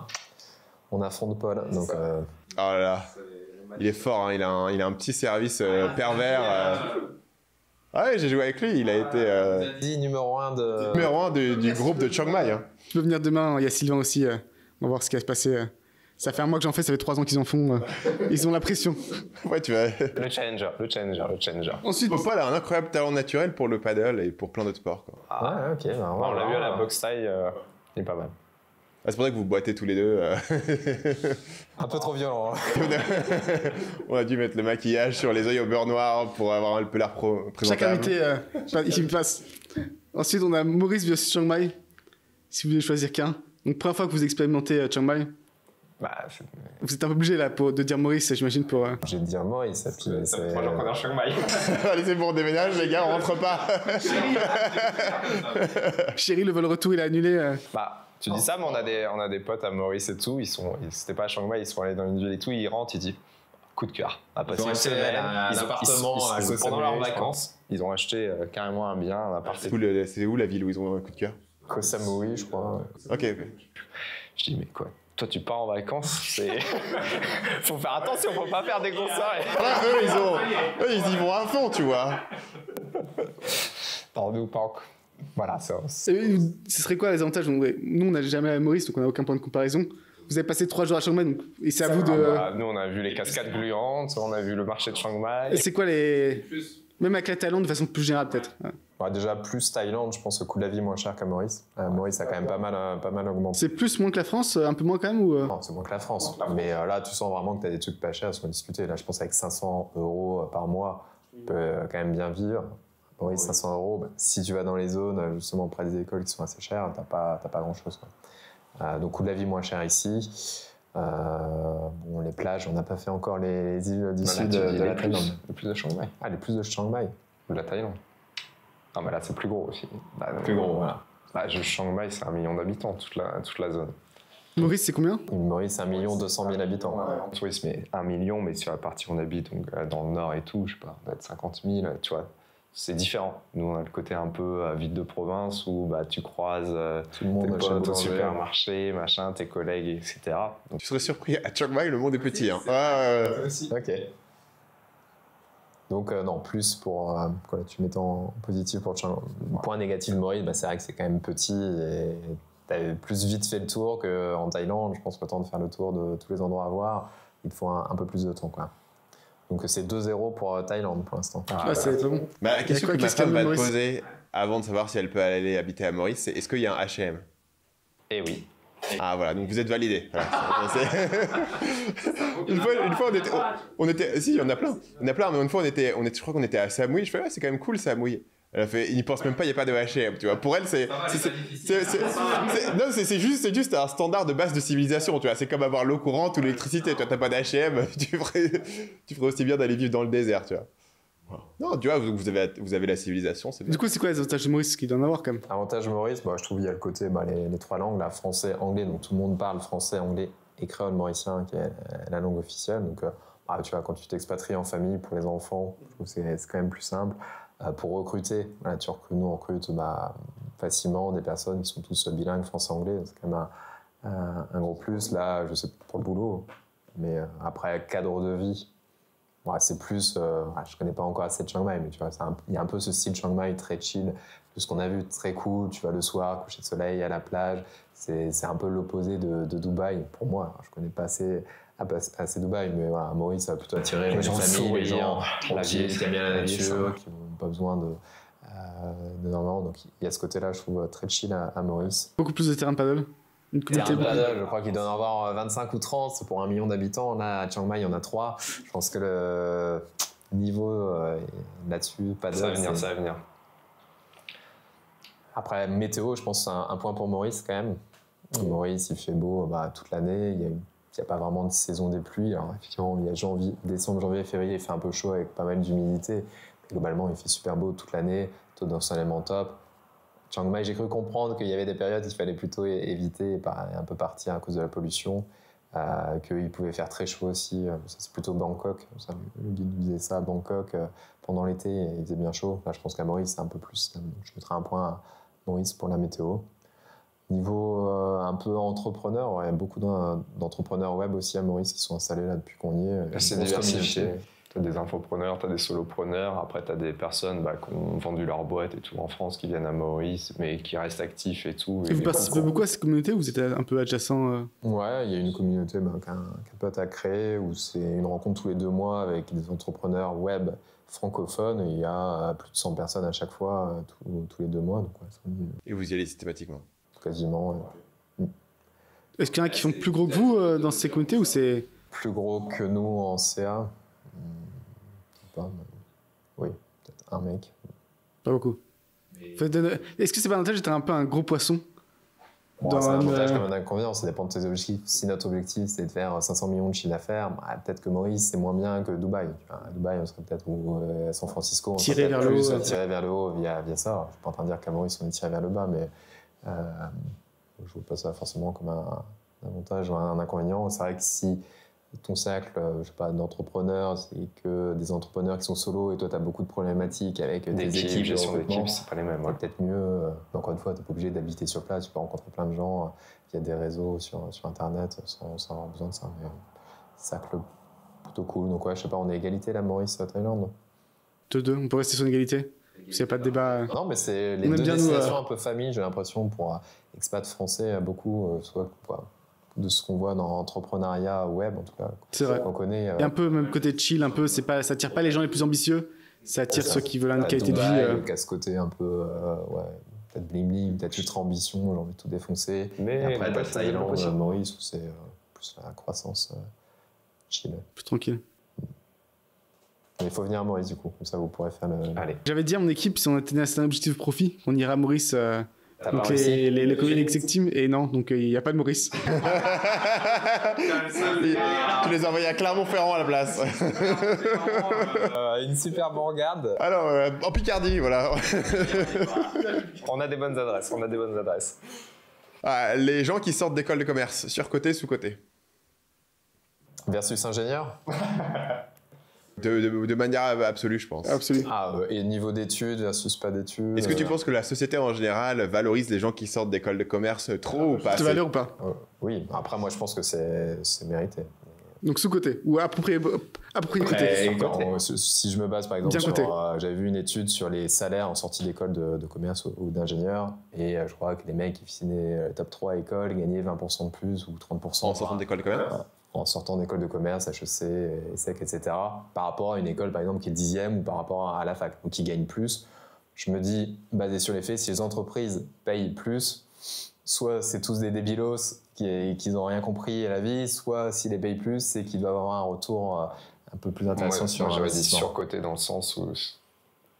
on affronte Paul. Donc, Oh là là, il est fort, hein, il a un petit service pervers. Ah ouais, j'ai joué avec lui, il a été numéro 1 du groupe de Chiang Mai. Hein. Tu peux venir demain, il y a Sylvain aussi, on va voir ce qui va se passer. Ça fait un mois que j'en fais, ça fait 3 ans qu'ils en font. Ils ont la pression. Ouais, tu vois. Le challenger. Ensuite, Paul a un incroyable talent naturel pour le paddle et pour plein d'autres sports, quoi. Ah ouais, ok. Bah, on l'a vu à la boxe thaï, il est pas mal. Ah, c'est pour ça que vous boitez tous les deux. Un peu trop violent. Hein. On a dû mettre le maquillage sur les yeux au beurre noir pour avoir un peu l'air présentable. Chaque invité, il passe. Ensuite, on a Maurice versus Chiang Mai. Si vous voulez choisir qu'un. Donc, première fois que vous expérimentez Chiang Mai. Bah, vous êtes un peu obligé là de dire Maurice, j'imagine pour. J'ai de dire Maurice. Moi, j'en connais un Chiang Mai. Allez, c'est bon, on déménage, les gars, on rentre pas. Chéri, le vol retour, il a annulé. Bah, tu dis ça, mais on a des potes à Maurice et tout. C'était pas à Chiang Mai, ils sont allés dans une ville et tout. Ils rentrent, ils disent coup de cœur. Ils ont acheté un appartement pendant leurs vacances. Ils ont acheté carrément un bien, un appartement. C'est où la ville où ils ont un coup de cœur? Koh Samui, je crois. Ok. Je dis mais quoi? Toi, tu pars en vacances, faut faire attention, faut pas faire des gros soirées. Eux, ils y vont à fond, tu vois. Non, nous, pas encore. Voilà, ça. Ce serait quoi les avantages? Nous, on n'a jamais à Maurice, donc on n'a aucun point de comparaison. Vous avez passé 3 jours à Chiang Mai, donc, et c'est à vous de... nous, on a vu les cascades gluantes, on a vu le marché de Chiang Mai. Et c'est quoi les... Même avec la Thaïlande, de façon plus générale, peut-être. Ouais, déjà, plus Thaïlande, je pense que le coût de la vie moins cher qu'à Maurice. Maurice a quand même pas mal augmenté. C'est plus moins que la France, un peu moins quand même ou Non, c'est moins que la France. Mais là, tu sens vraiment que tu as des trucs pas chers, sont discutés. Là, je pense avec 500 € par mois, tu peux quand même bien vivre. Maurice, 500 €, si tu vas dans les zones, justement, près des écoles qui sont assez chères, t'as pas grand-chose. Donc, coût de la vie moins cher ici. Bon, les plages, on n'a pas fait encore les îles du sud de la Thaïlande. Les plus de Chiang Mai. Ah, les plus de Chiang Mai. Ou de la Thaïlande. Non, mais là, c'est plus gros aussi. Plus gros, voilà. Chiang Mai, c'est 1 million d'habitants, toute la zone. Maurice, c'est combien? Maurice, c'est 1 200 000 habitants. Oui, mais 1 million, mais sur la partie où on habite, donc dans le nord et tout, je sais pas, on va être 50 000, tu vois. C'est différent. Nous, on a le côté un peu ville de province où bah, tu croises tout le monde tes potes au supermarché, machin, tes collègues, etc. Donc, tu serais surpris, à Chiang Mai, le monde est petit. Hein. Ok. Donc, non, plus pour. Voilà, tu mets en positif pour Chiang Mai. Point négatif de Maurice, bah, c'est vrai que c'est quand même petit et t'avais plus vite fait le tour qu'en Thaïlande. Je pense que le temps de faire le tour de tous les endroits à voir, il te faut un peu plus de temps, quoi. Donc c'est 2-0 pour Thaïlande pour l'instant. C'est très bon. Bah, la question que ma femme va te poser avant de savoir si elle peut aller habiter à Maurice, c'est est-ce qu'il y a un H&M? Eh oui. Ah voilà, donc vous êtes validé. Voilà. une fois on était, si il y en a plein, mais une fois je crois qu'on était à Samui. Je fais c'est quand même cool Samui. Elle a fait, il n'y pense même pas, il n'y a pas de H&M, tu vois. Pour elle, c'est juste un standard de base de civilisation, tu vois. C'est comme avoir l'eau courante ou l'électricité, tu vois. T'as pas d'H&M, tu ferais aussi bien d'aller vivre dans le désert, tu vois. Non, tu vois, vous avez la civilisation, c'est bien. Du coup, c'est quoi les avantages de Maurice qu'il doit en avoir quand même? Avantage de Maurice, bah, je trouve qu'il y a le côté, les 3 langues, là, français, anglais, donc tout le monde parle français, anglais et créole mauricien, qui est la langue officielle. Donc, tu vois, quand tu t'expatries en famille pour les enfants, je trouve que c'est quand même plus simple. Pour recruter, voilà, nous on recrute facilement des personnes qui sont tous bilingues français-anglais, c'est quand même un gros plus. Là, je sais pour le boulot, mais après, cadre de vie, c'est plus, je connais pas encore assez de Chiang Mai, mais tu vois, il y a un peu ce style Chiang Mai très chill, tout ce qu'on a vu, très cool, tu vas le soir, coucher de soleil à la plage, c'est un peu l'opposé de Dubaï, pour moi. Je connais pas assez Dubaï, mais voilà, Maurice, ça va plutôt attirer les gens famille, les gens tranquilles, qui aiment bien la nature, qui n'ont pas besoin d'énormément. Donc il y a ce côté-là, je trouve, très chill à Maurice. Beaucoup plus de terrain de paddle. Terrain de paddle, je crois qu'il doit en avoir 25 ou 30, c'est pour 1 million d'habitants. Là, à Chiang Mai, il y en a 3. Je pense que le niveau là-dessus, paddle, ça va venir. Après, météo, je pense que c'est un point pour Maurice quand même. Maurice, il fait beau toute l'année. Il n'y a pas vraiment de saison des pluies. Alors, effectivement, il y a décembre, janvier, février, il fait un peu chaud avec pas mal d'humidité. Mais globalement, il fait super beau toute l'année, taux d'ensoleillement top. Chiang Mai, j'ai cru comprendre qu'il y avait des périodes qu'il fallait plutôt éviter et un peu partir à cause de la pollution. Qu'il pouvait faire très chaud aussi. Ça, c'est plutôt Bangkok. Ça, le guide disait ça à Bangkok. Pendant l'été, il faisait bien chaud. Là, je pense qu'à Maurice, c'est un peu plus. Je mettrai un point à Maurice pour la météo. Niveau un peu entrepreneur, il y a beaucoup d'entrepreneurs web aussi à Maurice qui sont installés là depuis qu'on y est. C'est diversifié. Tu as des infopreneurs, tu as des solopreneurs, après tu as des personnes qui ont vendu leur boîte et tout en France qui viennent à Maurice, mais qui restent actifs et tout. Et vous participez beaucoup à cette communauté ou vous êtes un peu adjacent Ouais, il y a une communauté qu'un pote a créée où c'est une rencontre tous les 2 mois avec des entrepreneurs web francophones et il y a plus de 100 personnes à chaque fois tous les 2 mois. Donc, et vous y allez systématiquement? Quasiment. Ouais. Est-ce qu'il y en a qui sont plus gros que vous dans ces communautés ou c'est... Plus gros que nous en CA? Oui, peut-être un mec. Pas beaucoup. Est-ce que c'est pas un avantage d'être un peu un gros poisson? C'est un avantage comme un inconvénient, ça dépend de tes objectifs. Si notre objectif c'est de faire 500 millions de chiffre d'affaires, peut-être que Maurice c'est moins bien que Dubaï. À Dubaï on serait peut-être à San Francisco, on serait tiré vers le haut via ça. Je suis pas en train de dire qu'à Maurice on est tiré vers le bas, mais je ne vois pas ça forcément comme un avantage ou un inconvénient. C'est vrai que si ton cercle, je sais pas, d'entrepreneurs, c'est que des entrepreneurs qui sont solos et toi tu as beaucoup de problématiques avec des équipes, gestion d'équipe, c'est pas les mêmes. C'est peut-être mieux. Encore une fois, tu n'es pas obligé d'habiter sur place, tu peux rencontrer plein de gens via des réseaux sur internet sans avoir besoin de ça. Mais cercle plutôt cool. Donc ouais, je sais pas, on est égalité là, Maurice, Thaïlande. 2-2, on peut rester sur une égalité. S'il n'y a pas de débat. Non, mais c'est les 2 destinations un peu famille, j'ai l'impression, pour expats français, beaucoup, soit de ce qu'on voit dans l'entrepreneuriat web, en tout cas. C'est vrai. On connaît. Et un peu, même côté chill, un peu, ça attire pas les gens les plus ambitieux, ça attire ceux qui veulent une qualité Dubaï, de vie. Qui a ce côté un peu, peut-être bling-bling, peut-être ultra ambition, j'ai envie de tout défoncer. Mais et après, t'as Thaïlande, Maurice, où c'est plus la croissance chill. Plus tranquille. Mais il faut venir à Maurice, du coup, comme ça vous pourrez faire le. Allez. J'avais dit à mon équipe, si on était un objectif de profit, on irait à Maurice. Donc les exec-teams, et non, donc il n'y a pas de Maurice. Tu les as envoyés à Clermont-Ferrand à la place. Une superbe bourgade. Alors, en Picardie, voilà. On a des bonnes adresses, Les gens qui sortent d'école de commerce, surcoté, sous-coté. Versus ingénieur. De manière absolue, je pense. Absolument. Et niveau d'études versus pas d'études. Est-ce que tu penses que la société en général valorise les gens qui sortent d'école de commerce trop ou pas assez? valeur ou pas? Oui, après moi je pense que c'est mérité. Donc sous-côté ou approprié côté. Si je me base par exemple sur... j'avais vu une étude sur les salaires en sortie d'école de commerce ou d'ingénieur et je crois que les mecs qui finaient top 3 école gagnaient 20% de plus ou 30%. En sortant d'école de commerce? En sortant d'école de commerce, HEC, ESSEC, etc. Par rapport à une école par exemple qui est 10e ou par rapport à la fac, ou qui gagne plus. Je me dis, basé sur les faits, si les entreprises payent plus, soit c'est tous des débilos qui n'ont rien compris à la vie, soit s'ils les payent plus, c'est qu'ils doivent avoir un retour un peu plus intéressant sur l'investissement. Surcoté dans le sens où,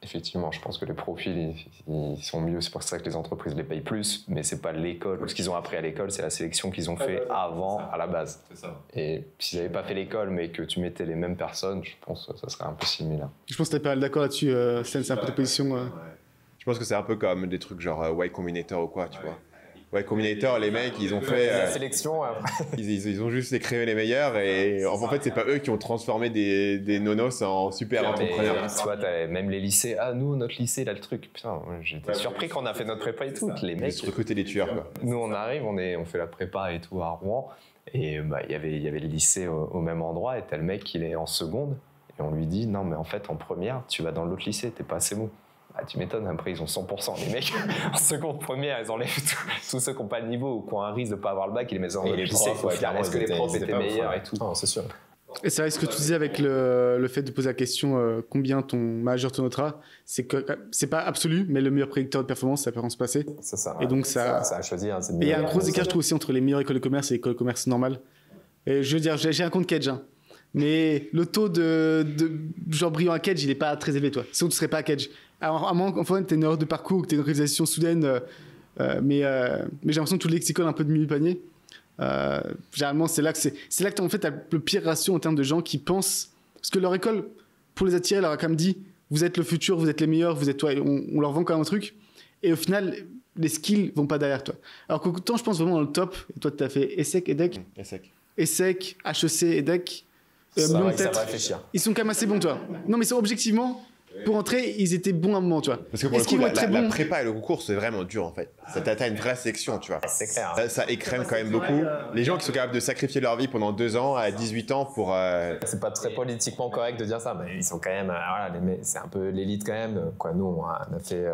effectivement, je pense que les profils, ils sont mieux. C'est pour ça que les entreprises les payent plus, mais c'est pas l'école. Ce qu'ils ont appris à l'école, c'est la sélection qu'ils ont fait avant, à la base. C'est ça. Et s'ils n'avaient pas fait l'école, mais que tu mettais les mêmes personnes, je pense que ça serait un peu similaire. Je pense que t'es pas d'accord là-dessus, c'est un peu de position. Je pense que c'est un peu comme des trucs genre Y Combinator ou quoi, tu vois. Y Combinator, les mecs, ils ont fait... la sélection, ils ont juste créé les meilleurs et en fait, c'est pas eux qui ont transformé des nonos en super entrepreneurs. Tu vois, même les lycées, nous, notre lycée, là, le truc. Putain, j'étais surpris quand on a fait notre prépa et tout. Les mecs... Ils recrutaient des tueurs, quoi. Nous, on arrive, on fait la prépa et tout à Rouen. Et il y avait les lycées au même endroit. Et t'as le mec, il est en seconde. Et on lui dit, non, mais en fait, en première, tu vas dans l'autre lycée, t'es pas assez bon. Tu m'étonnes, après ils ont 100%. Les mecs, en seconde, première, ils enlèvent tous ceux qui n'ont pas le niveau ou qui ont un risque de ne pas avoir le bac, ils les mettent dans le lycée. Est-ce que les profs étaient meilleurs et tout? Non, c'est sûr. Et c'est vrai ce que tu disais avec le fait de poser la question combien ton manager te notera, c'est que c'est pas absolu, mais le meilleur prédicteur de performance, ça peut se passer. C'est ça. Et donc ça a choisi. Et il y a un gros écart, je trouve aussi, entre les meilleures écoles de commerce et les écoles de commerce normales. Et je veux dire, j'ai un compte Kedge, hein. Mais le taux de genre brillant à Kedge, il est pas très élevé, toi. Sinon, tu serais pas à Kedge. Alors, à moins qu'en t'aies une erreur de parcours ou que t'aies une réalisation soudaine, mais j'ai l'impression que tous les écoles un peu de milieu-panier, généralement, c'est là que t'as en fait le pire ratio en termes de gens qui pensent. Parce que leur école, pour les attirer, leur a quand même dit vous êtes le futur, vous êtes les meilleurs, on leur vend quand même un truc. Et au final, les skills vont pas derrière toi. Alors qu'autant je pense vraiment dans le top, et toi, tu as fait ESSEC, EDEC, ESSEC, HEC, EDEC. Ça va réfléchir. Ils sont quand même assez bons, toi. Non, mais objectivement, pour entrer, ils étaient bons à un moment, tu vois. Parce que pour le coup, la prépa et le concours, c'est vraiment dur, en fait. T'as une vraie section, tu vois. C'est clair. Ça écrème quand même beaucoup. Les gens qui sont capables de sacrifier leur vie pendant 2 ans à 18 ans pour... C'est pas très politiquement correct de dire ça, mais ils sont quand même... c'est un peu l'élite quand même. Nous, on a fait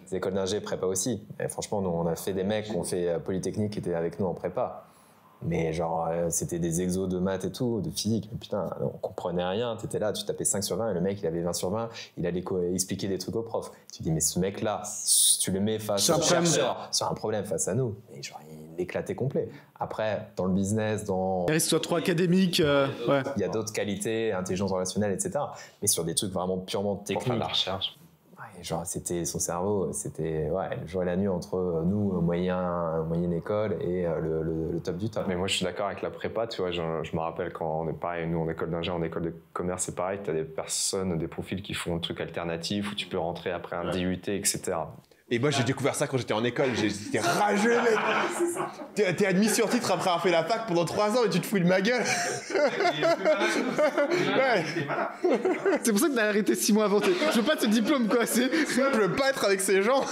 des écoles d'ingé, prépa aussi. Et franchement, nous, on a fait des mecs qui ont fait Polytechnique qui étaient avec nous en prépa. Mais genre, c'était des exos de maths et tout, de physique. Mais putain, on comprenait rien. T'étais là, tu tapais 5 sur 20 et le mec, il avait 20 sur 20. Il allait expliquer des trucs au prof. Tu dis, mais ce mec-là, tu le mets face au chercheur sur un problème face à nous. Et genre, il éclatait complet. Après, dans le business, Il reste soit trop académique. Ouais. Il y a d'autres qualités, intelligence relationnelle, etc. Mais sur des trucs vraiment purement techniques. Pour faire de la recherche. Genre, c'était son cerveau, c'était le jour et la nuit entre nous, moyenne école, et le top du top. Mais moi, je suis d'accord avec la prépa, tu vois. Je me rappelle quand on est pareil, nous, en école d'ingé, en école de commerce, c'est pareil. Tu as des personnes, des profils qui font un truc alternatif où tu peux rentrer après un DUT, etc. Et moi, j'ai découvert ça quand j'étais en école. J'étais rageux, mec. T'es admis sur titre après avoir fait la fac pendant 3 ans et tu te fous de ma gueule. Ouais. C'est pour ça que t'as arrêté 6 mois avant. Je veux pas de ce diplôme, quoi. Je veux pas être avec ces gens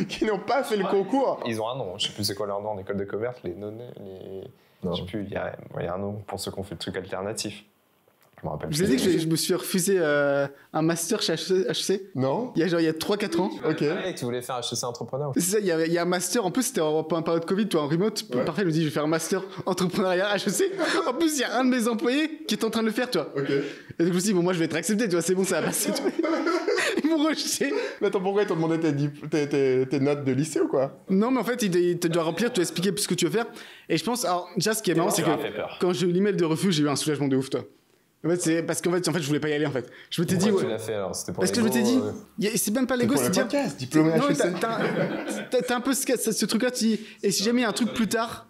qui n'ont pas fait le concours. Ils ont un nom. Je sais plus c'est quoi leur nom en école de commerce. Je sais plus. Il y a un nom pour ceux qui ont fait le truc alternatif. Je vous ai dit que je me suis refusé un master chez HEC. Non. Il y a 3-4 ans. Ok. Tu voulais faire HEC entrepreneur. C'est ça, il y a un master. En plus, c'était en période Covid, toi, en remote. Ouais. Parfait, je me dis, je vais faire un master entrepreneuriat HEC. En plus, il y a un de mes employés qui est en train de le faire, tu vois. Ok. Et donc, je me suis dit, bon, moi, je vais être accepté, tu vois, c'est bon, ça va passer. Ils m'ont rejeté. Mais attends, pourquoi ils t'ont demandé tes notes de lycée ou quoi? Non, mais en fait, il te doit remplir, tu dois expliquer ce que tu veux faire. Et je pense, alors, déjà, ce qui est marrant, c'est que quand j'ai eu l'email de refus, j'ai eu un soulagement de ouf, toi. En fait, c'est parce qu'en fait, je voulais pas y aller, en fait. Je m'étais dit, tu l'as fait, alors, c'était pour parce que je m'étais dit, c'est même pas l'ego, c'est dire. Diplômé non, HEC. t'as un peu ce truc-là, tu dis, et si jamais il y a un truc plus tard,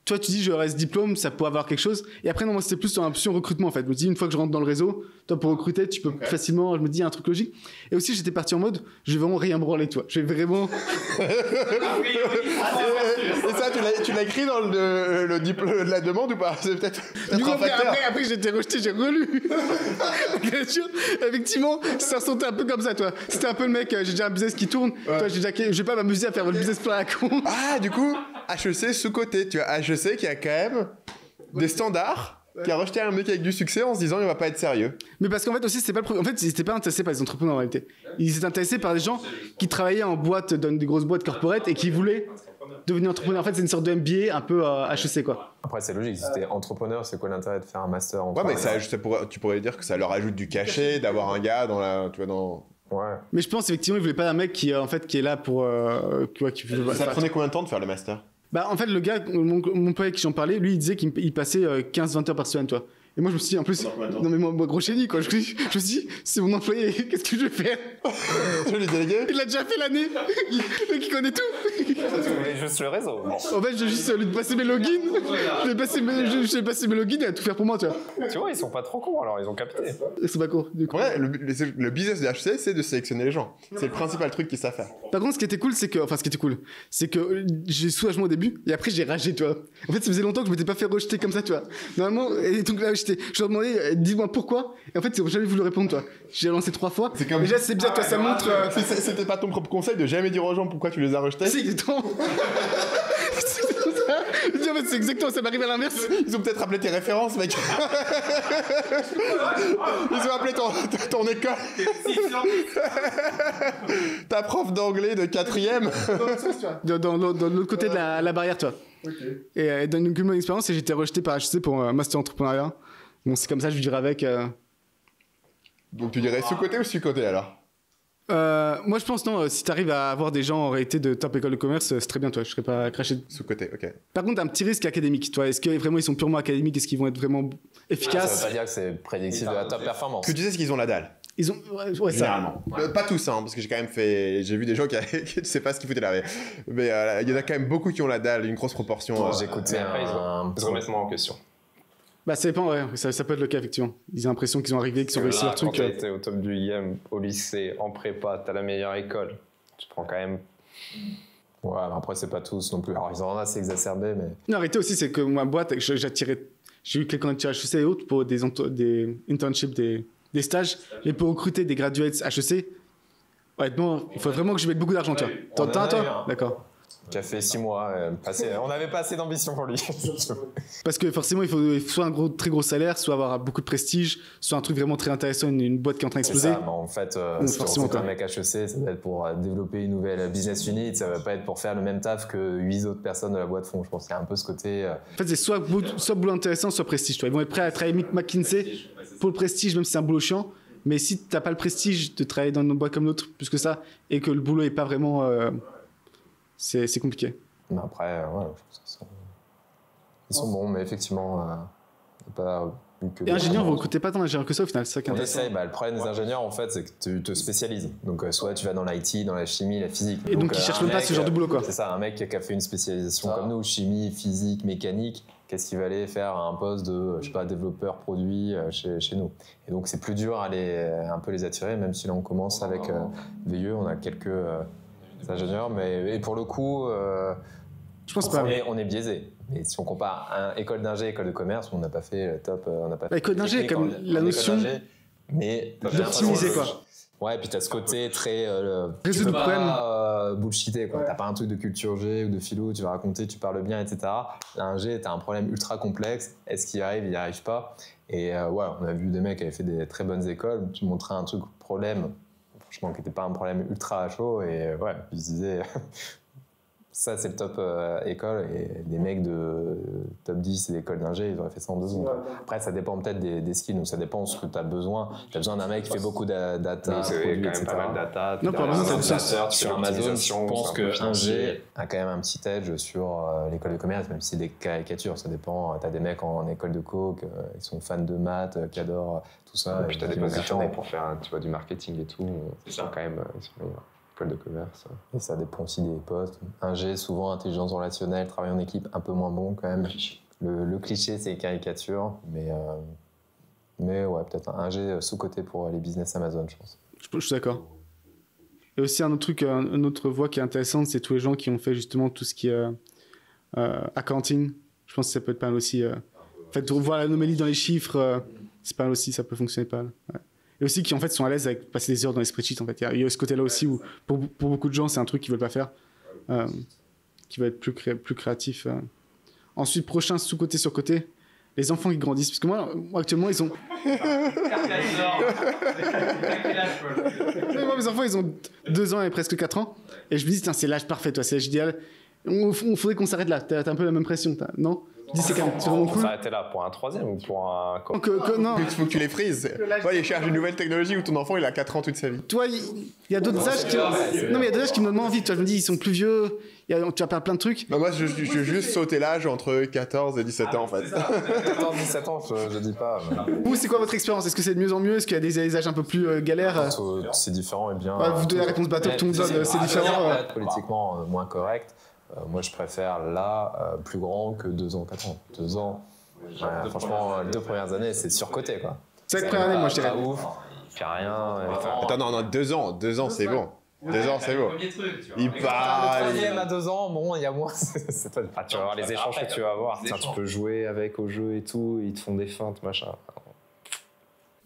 toi, tu dis, je reste diplôme, ça peut avoir quelque chose. Et après, non, moi, c'était plus sur un option recrutement, en fait. Je me dis, une fois que je rentre dans le réseau, toi, pour recruter, tu peux facilement, je me dis, il y a un truc logique. Et aussi, j'étais parti en mode, je vais vraiment rien branler, toi. Je vais vraiment. Et ça, tu l'as écrit dans le diplôme de la demande ou pas? C'est peut-être Du coup, un facteur. après, j'ai été rejeté, j'ai relu. Bien sûr, effectivement, ça sentait un peu comme ça, toi. C'était un peu le mec, j'ai déjà un business qui tourne. Toi, je vais pas m'amuser à faire le business plan à la con. Ah, du coup, HEC sous-côté. Tu as HEC qui a quand même des standards, qui a rejeté un mec avec du succès en se disant il va pas être sérieux. Mais parce qu'en fait aussi, en fait, ils étaient pas intéressés par les entrepreneurs en réalité. Ils étaient intéressés par des gens qui travaillaient en boîte, dans des grosses boîtes corporate et qui voulaient devenir entrepreneur. En fait, c'est une sorte de MBA un peu HEC, quoi. Après, c'est logique. Si t'es entrepreneur, c'est quoi l'intérêt de faire un master en Ouais, mais tu pourrais dire que ça leur ajoute du cachet d'avoir un gars dans Ouais. Mais je pense effectivement, ils voulaient pas un mec qui est là pour. Ça prenait combien de temps de faire le master? Bah, en fait, le gars, mon pote avec qui j'en parlais, lui, il disait qu'il passait 15-20 heures par semaine, toi. Et moi, je me suis dit, en plus, non, mais moi gros génie, quoi. Je me suis dit, c'est mon employé, qu'est-ce que je vais faire? Tu veux lui déléguer? Il a déjà fait l'année. Le mec, il connaît tout. Tu voulais juste le réseau. En fait, je vais juste lui passer mes logins. Je vais passer mes logins et il va tout faire pour moi, tu vois. Tu vois, ils sont pas trop cons, alors ils ont capté. C'est pas court, du coup. Ouais, le business de HEC, c'est de sélectionner les gens. C'est le principal truc qu'ils savent faire. Par contre, ce qui était cool, c'est que j'ai soulagement au début et après j'ai ragé, tu vois. En fait, ça faisait longtemps que je m'étais pas fait rejeter comme ça, tu vois. Normalement, et donc là, je leur demandais, dis-moi pourquoi. Et en fait, ils ont jamais voulu répondre, toi. J'ai lancé 3 fois. C'est comme... Déjà, c'est bizarre, toi, ça montre. C'était pas ton propre conseil de jamais dire aux gens pourquoi tu les as rejetés? C'est exactement. En fait, c'est exactement, ça m'arrive à l'inverse. Ils ont peut-être appelé tes références, mec. Ils ont appelé ton école. Ta prof d'anglais de 4ème. Dans l'autre côté de la barrière, toi. Okay. Et dans une expérience, j'étais rejeté par HEC pour un master entrepreneuriat. Bon, c'est comme ça, je lui dirais avec. Donc tu dirais sous-côté ou sur-côté alors? Moi je pense non, si t'arrives à avoir des gens en réalité de top école de commerce, c'est très bien, toi, je serais pas craché. Sous-côté, ok. Par contre, un petit risque académique, toi, est-ce que vraiment ils sont purement académiques, est-ce qu'ils vont être vraiment efficaces? Ça veut pas dire que c'est prédictif de la top performance. Ce que tu sais, c'est qu'ils ont la dalle. Ils ont, ouais, généralement. Pas tous, hein, parce que j'ai vu des gens qui ne sais pas ce qu'ils foutaient là, mais il y en a quand même beaucoup qui ont la dalle, une grosse proportion. J'écoutais ils se remettent moins en question. Bah ça dépend, ouais, ça peut être le cas effectivement. Ils ont l'impression qu'ils ont arrivé, qu'ils ont réussi leur truc. Quand t'as été au top du IM, au lycée, en prépa, t'as la meilleure école, tu prends quand même... Ouais, mais après c'est pas tous non plus. Alors ils en ont assez exacerbé, mais... Non, la réalité aussi c'est que ma boîte, j'ai eu quelques candidatures HEC et autres pour des internships, des stages, mais pour recruter des graduates HEC, honnêtement, il faut vraiment que je mette beaucoup d'argent, tu vois. T'entends, toi? D'accord. Qui a fait 6 mois, on n'avait pas assez d'ambition pour lui. Parce que forcément, il faut soit un très gros salaire, soit avoir beaucoup de prestige, soit un truc vraiment très intéressant, une boîte qui est en train d'exploser. C'est ça, en fait, si c'est un mec HEC, ça va être pour développer une nouvelle business unit, ça va pas être pour faire le même taf que 8 autres personnes de la boîte font. Je pense qu'il y a un peu ce côté... En fait, c'est soit boulot intéressant, soit prestige. Toi. Ils vont être prêts à travailler avec McKinsey pour le prestige, même si c'est un boulot chiant. Mais si t'as pas le prestige de travailler dans une boîte comme l'autre, plus que ça, et que le boulot est pas vraiment... c'est compliqué. Mais après, ouais, ils sont bons, mais effectivement, pas vu que. Et ingénieur, vous recrutez pas tant d'ingénieurs que ça au final, c'est ça qui est intéressant. On essaye, le problème des ingénieurs, en fait, c'est que tu te spécialises. Donc, soit tu vas dans l'IT, dans la chimie, la physique. Et donc ils cherchent même pas ce genre de boulot, quoi. C'est ça, un mec qui a fait une spécialisation comme nous, chimie, physique, mécanique, qu'est-ce qu'il va aller faire à un poste de, je sais pas, développeur produit chez nous. Et donc, c'est plus dur à un peu les attirer, même si là, on commence avec VIE, on a quelques ingénieurs, mais et pour le coup, je pense on est biaisé. Mais si on compare école d'ingé, école de commerce, on n'a pas fait top, on n'a pas fait. École d'ingé, comme la notion mais d'optimiser, quoi. Ouais, puis t'as ce côté très résoudre le problème, bullshité, quoi. Ouais. T'as pas un truc de culture G ou de philo, tu vas raconter, tu parles bien, etc. Un G, t'as un problème ultra complexe. Est-ce qu'il arrive, il y arrive pas. Et ouais, on a vu des mecs qui avaient fait des très bonnes écoles. Tu montrais un problème, franchement, qui n'était pas un problème ultra à chaud. Et ouais, ils se disaient, ça c'est le top école. Et les mecs de top 10 et d'école d'ingé, ils auraient fait ça en 2 secondes. Après, ça dépend peut-être des skills, donc ça dépend de ce que tu as besoin. Tu as besoin d'un mec qui fait beaucoup de data, produits, etc. Pas mal de data. Non, par exemple, sur Amazon, je pense qu'un G a quand même un petit edge sur l'école de commerce, même si c'est des caricatures, ça dépend. Tu as des mecs en école de coke, ils sont fans de maths, qui adorent tout ça. Et puis tu as des positions pour faire du marketing et tout. Ils sont quand même école de commerce. Et ça dépend aussi des postes. Ingé, souvent, intelligence relationnelle, travail en équipe, un peu moins bon quand même. Le cliché, c'est caricature, mais ouais, peut-être un ingé sous-côté pour les business Amazon, je pense. Je suis d'accord. Et aussi un autre truc, une autre voie qui est intéressante, c'est tous les gens qui ont fait justement tout ce qui est accounting. Je pense que ça peut être pas mal aussi. En fait, voir l'anomalie dans les chiffres, c'est pas mal aussi, ça peut fonctionner pas mal. Ouais. Et aussi qui en fait sont à l'aise avec passer des heures dans les spreadsheets. En fait, il y a ce côté-là aussi où pour beaucoup de gens, c'est un truc qu'ils veulent pas faire, qui va être plus créatif. Ensuite, prochain sous-côté sur côté, les enfants qui grandissent. Parce que moi actuellement, ils ont. Moi, mes enfants, ils ont 2 ans et presque 4 ans. Et je me dis, c'est l'âge parfait, toi, c'est l'âge idéal. On faudrait qu'on s'arrête là. T'as un peu la même pression. Non? Je dis, c'est quand même vraiment cool. On s'arrêtait là pour un 3e ou pour un. Non. Il faut que tu les frises. Toi, il cherche une nouvelle technologie où ton enfant, il a 4 ans toute sa vie. Toi, il y a d'autres âges qui. Non, mais il y a d'autres âges qui me donnent moins envie. Toi, je me dis, ils sont plus vieux. Tu vas perdre plein de trucs. Bah, moi, je veux juste sauter l'âge entre 14 et 17 ans, en fait. 14-17 ans, je dis pas. Vous, c'est quoi votre expérience? Est-ce que c'est de mieux en mieux? Est-ce qu'il y a des âges un peu plus galères? C'est différent et bien. Vous donnez la réponse bateau que tout le monde donne, c'est différent. Politiquement moins correct. Moi, je préfère là plus grand que 2 ans, 4 ans. 2 ans, franchement, les 2 premières années, c'est surcoté, quoi. C'est la première année, moi, je dirais. Pas ouf, il fait rien. Attends, non, 2 ans, c'est bon. 2 ans, c'est bon. Il parle. À 2 ans, bon, il y a moins. Tu vas voir les échanges que tu vas avoir. Tu peux jouer avec au jeu et tout, ils te font des feintes, machin.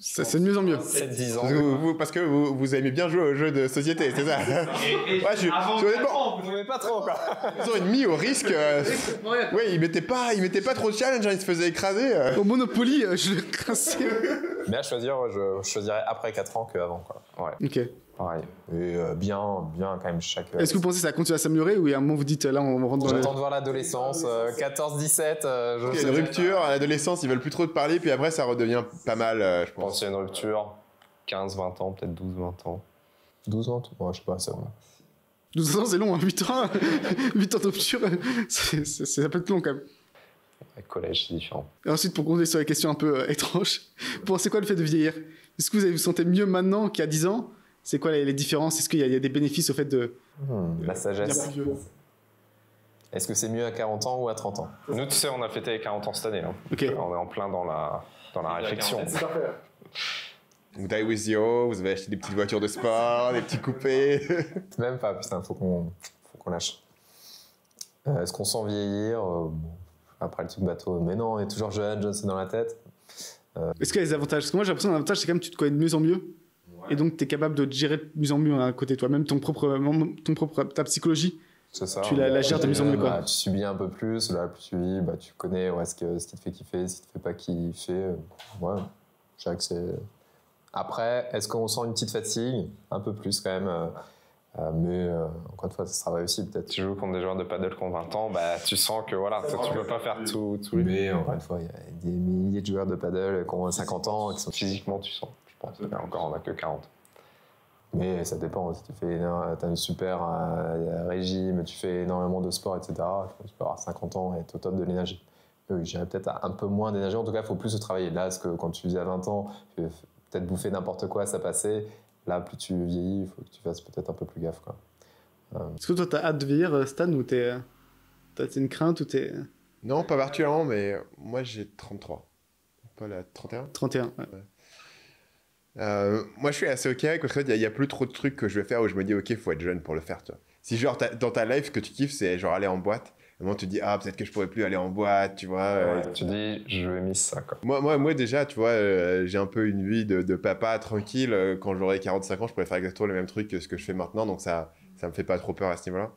C'est de mieux en mieux. 7-10 ans. Parce que vous aimez bien jouer aux jeux de société, c'est ça? Honnêtement, vous n'aimez pas trop, quoi. Ils ont mis au risque. Ouais, ils mettaient pas trop de challenge, ils se faisaient écraser. Au Monopoly, je l'ai crassé. Mais à choisir, je choisirais après 4 ans qu'avant, quoi. Ouais. Ok. Pareil. Et bien quand même chaque. Est-ce que vous pensez que ça continue à s'améliorer ou il y a un moment vous dites là on rentre dans J'attends de voir l'adolescence, 14-17. Il y a une rupture, à l'adolescence ils veulent plus trop te parler, puis après ça redevient pas mal, je pense. Il y a une rupture, 15-20 ans, peut-être 12-20 ans. 12 ans, ouais, je sais pas, c'est bon. 12 ans c'est long, hein, 8 ans, 8 ans de rupture, ça peut être long quand même. Avec collège c'est différent. Et ensuite pour continuer sur les questions un peu étranges, vous pensez quoi le fait de vieillir? Est-ce que vous sentez mieux maintenant qu'il y a 10 ans? C'est quoi les différences? Est-ce qu'il y a des bénéfices au fait de... La sagesse. Est-ce que c'est mieux à 40 ans ou à 30 ans? Nous, tu sais, on a fêté les 40 ans cette année. Hein. Okay. On est en plein dans la réflexion. Vous Die With You, vous avez acheté des petites voitures de sport, des petits coupés. Même pas, putain, faut qu'on lâche. Est-ce qu'on sent vieillir? Après le truc bateau, mais non, on est toujours jeune, c'est dans la tête. Est-ce qu'il y a des avantages? Parce que moi j'ai l'impression que l'avantage c'est quand même que tu te connais de mieux en mieux. Et donc, tu es capable de gérer de mieux en mieux à côté de toi. Même ta psychologie, c'est ça, tu la gères de mieux en mieux. Quoi. Tu subis un peu plus, là, plus tu vis, tu connais ce qui te fait kiffer, ce qui te fait pas kiffer. Ouais, je dirais que c'est... Après, est-ce qu'on sent une petite fatigue? Un peu plus quand même. Mais encore une fois, ça sera réussi peut-être. Tu joues contre des joueurs de paddle qui ont 20 ans, tu sens que voilà, tu peux pas faire tout les... Mais encore une fois, il y a des milliers de joueurs de paddle qui ont 50 ans. Qui sont... Physiquement, tu sens. Encore, on n'a que 40. Mais ça dépend. Si tu as un super régime, tu fais énormément de sport, etc., tu peux avoir 50 ans et être au top de l'énergie. Oui, j'irais peut-être un peu moins d'énergie. En tout cas, il faut plus se travailler. Là, parce que quand tu faisais à 20 ans, tu peut-être bouffer n'importe quoi, ça passait. Là, plus tu vieillis, il faut que tu fasses peut-être un peu plus gaffe. Est-ce que toi, tu as hâte de vieillir, Stan, ou t'as une crainte ou t'es... Non, pas particulièrement, mais moi, j'ai 33. Pas la 31 31, ouais. Moi je suis assez ok avec parce qu'il y a plus trop de trucs que je vais faire où je me dis ok faut être jeune pour le faire, tu vois. Si genre dans ta life ce que tu kiffes c'est genre aller en boîte, à un moment tu te dis peut-être que je pourrais plus aller en boîte, tu vois. Tu dis je vais miser ça quoi. Moi déjà tu vois j'ai un peu une vie de papa tranquille, quand j'aurai 45 ans je pourrais faire exactement le même truc que ce que je fais maintenant, donc ça me fait pas trop peur à ce niveau-là.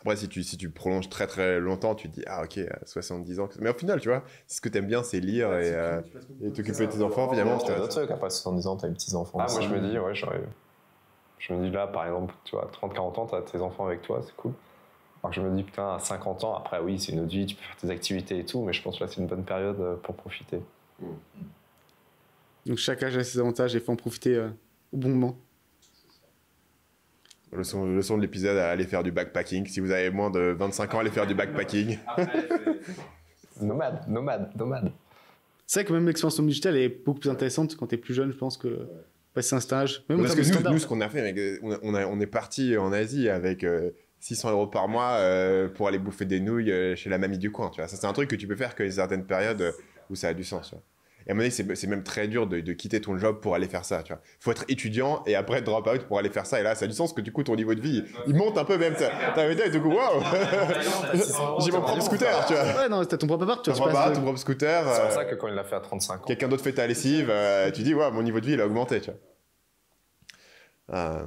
Après, si tu prolonges très très longtemps, tu te dis, ok, 70 ans. Mais au final, tu vois, ce que t'aimes bien, c'est lire et t'occuper de tes enfants, finalement. Tu as d'autres trucs, après 70 ans, t'as les petits-enfants. Moi, je me dis, j'arrive. Je me dis là, par exemple, tu vois, 30-40 ans, t'as tes enfants avec toi, c'est cool. Alors je me dis, putain, à 50 ans, après, oui, c'est une autre vie, tu peux faire tes activités et tout, mais je pense que là, c'est une bonne période pour profiter. Donc, chaque âge a ses avantages et il faut en profiter au bon moment. Le son de l'épisode, allez faire du backpacking. Si vous avez moins de 25 ans, allez faire du backpacking. Nomade. C'est vrai que même l'expérience digitale est beaucoup plus intéressante quand t'es plus jeune, je pense que passer un stage. Même Parce comme que standard. nous, ce qu'on a fait, mec, on est parti en Asie avec 600 € par mois pour aller bouffer des nouilles chez la mamie du coin. Tu vois. Ça, c'est un truc que tu peux faire que certaines périodes où ça a du sens. Tu vois. Et à un moment donné, c'est même très dur de quitter ton job pour aller faire ça. Tu vois. Faut être étudiant et après drop out pour aller faire ça. Et là, ça a du sens que du coup, ton niveau de vie, il monte un peu même. T'as une tête, du coup, waouh, j'ai mon propre scooter. Tu vois. Ouais, non, t'as ton propre appart. Tu Ton vois, propre scooter. C'est pour ça que quand il l'a fait à 35 ans. Quelqu'un d'autre fait ta lessive. Tu dis, waouh, mon niveau de vie, il a augmenté. Tu vois.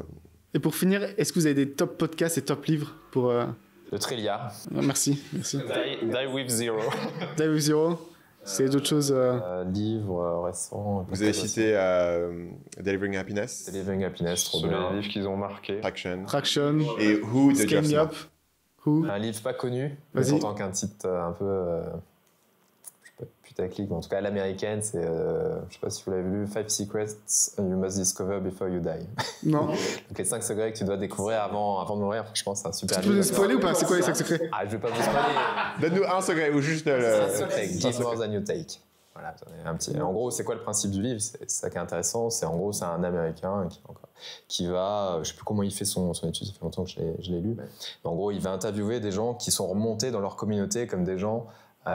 Et pour finir, est-ce que vous avez des top podcasts et top livres pour... Le Trilliard. Merci. Die with Zero. Die with Zero. C'est d'autres choses... Livres récents. Vous avez cité Delivering Happiness, Delivering Happiness, trop Sur bien. les livres qu'ils ont marqués. Traction. Et Who de Scale Jeff Me Smart. Up. Who. Un livre pas connu, mais Vas-y. pourtant qu'un titre un peu... je sais pas, putaclic, mais en tout cas à l'américaine, c'est... je sais pas si vous l'avez lu, 5 Secrets You Must Discover Before You Die. Non. Donc les 5 secrets que tu dois découvrir avant de mourir, franchement, c'est un super Tu peux nous livre. spoiler ou pas? C'est quoi les 5 secrets? Ah, je vais pas vous spoiler. Donne-nous un secret ou juste Un le. secret, give more than you take. Voilà, un petit... En gros, c'est quoi le principe du livre? C'est ça qui est intéressant. C'est en gros, c'est un Américain qui va, je sais plus comment il fait son étude, ça fait longtemps que je l'ai lu. Mais en gros, il va interviewer des gens qui sont remontés dans leur communauté comme des gens,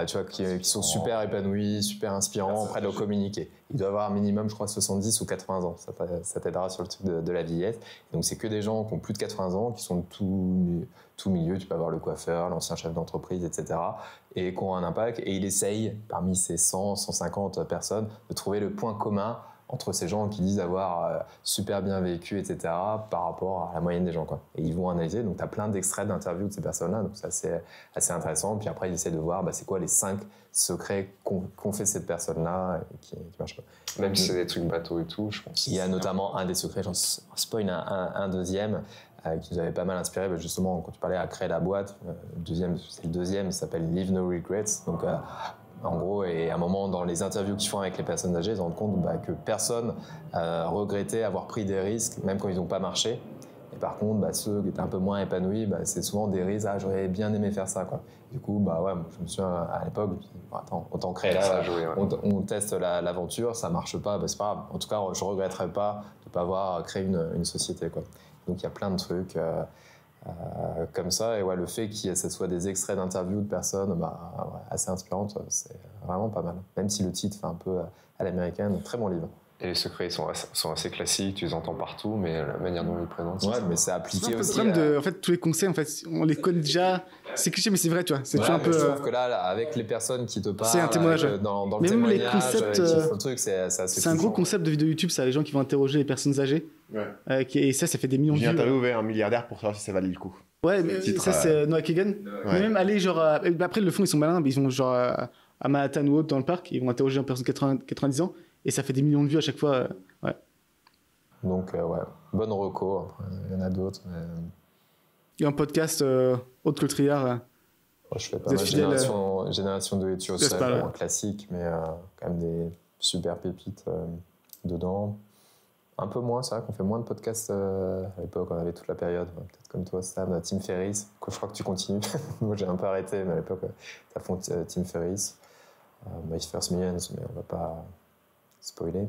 tu vois, qui sont super épanouis, super inspirants, prêts à leur communiquer. Il doit avoir un minimum, je crois, 70 ou 80 ans. Ça t'aidera sur le truc de la vieillesse. Donc, c'est que des gens qui ont plus de 80 ans, qui sont de tout milieu. Tu peux avoir le coiffeur, l'ancien chef d'entreprise, etc. Et qui ont un impact. Et il essaye, parmi ces 100, 150 personnes, de trouver le point commun entre ces gens qui disent avoir super bien vécu, etc., par rapport à la moyenne des gens, quoi. Et ils vont analyser. Donc, tu as plein d'extraits d'interviews de ces personnes-là. Donc, c'est assez intéressant. Puis après, ils essaient de voir c'est quoi les 5 secrets qu'ont fait cette personne-là et qui marchent pas. Même si c'est des trucs bateaux et tout, je pense. Il y a notamment un des secrets, j'en spoil un deuxième, qui nous avait pas mal inspiré, justement, quand tu parlais à créer la boîte. C'est le deuxième, il s'appelle Leave No Regrets. Donc, en gros, et à un moment, dans les interviews qu'ils font avec les personnes âgées, ils se rendent compte que personne regrettait avoir pris des risques, même quand ils n'ont pas marché. Et par contre, ceux qui étaient un peu moins épanouis, c'est souvent des risques. Ah, j'aurais bien aimé faire ça, quoi. Du coup, ouais, je me souviens à l'époque, attends, autant créer là, on teste l'aventure, ça marche pas, c'est pas grave. En tout cas, je regretterais pas de pas avoir créé une société, quoi. Donc il y a plein de trucs comme ça, et ouais, le fait que ce soit des extraits d'interviews de personnes assez inspirantes, c'est vraiment pas mal. Même si le titre fait un peu à l'américaine, très bon livre. Et les secrets sont assez classiques, tu les entends partout, mais la manière dont ils les présentent. Ouais, mais c'est appliqué aussi. C'est un peu le problème en fait, tous les conseils, en fait, on les connaît déjà. C'est cliché, mais c'est vrai, tu vois. C'est toujours un peu. Je trouve que là, avec les personnes qui te parlent, c'est un témoignage. Dans le mais même témoignage, les concepts, qui font le truc, c'est assez c'est un gros concept de vidéo YouTube, ça, les gens qui vont interroger les personnes âgées. Ouais. Et ça fait des millions de vues. J'ai interviewé un milliardaire pour savoir si ça valait le coup. Ouais, mais ça, c'est Noah Kagan. Mais même aller, genre. Après, ils le font, ils sont malins, mais ils vont, genre, à Manhattan ou autre dans le parc, ils vont interroger une personne de 90 ans, et ça fait des millions de vues à chaque fois. Ouais. Donc, ouais, bonne reco. Après, il y en a d'autres. Mais... Et un podcast autre que le Trilliard. Je fais pas mal génération de it yourself, classique, mais quand même des super pépites dedans. Un peu moins, c'est vrai qu'on fait moins de podcasts à l'époque, on avait toute la période, peut-être comme toi, Stan, Tim Ferriss, que je crois que tu continues. Moi j'ai un peu arrêté, mais à l'époque, t'as fond Tim Ferriss, My First Millions, mais on va pas spoiler.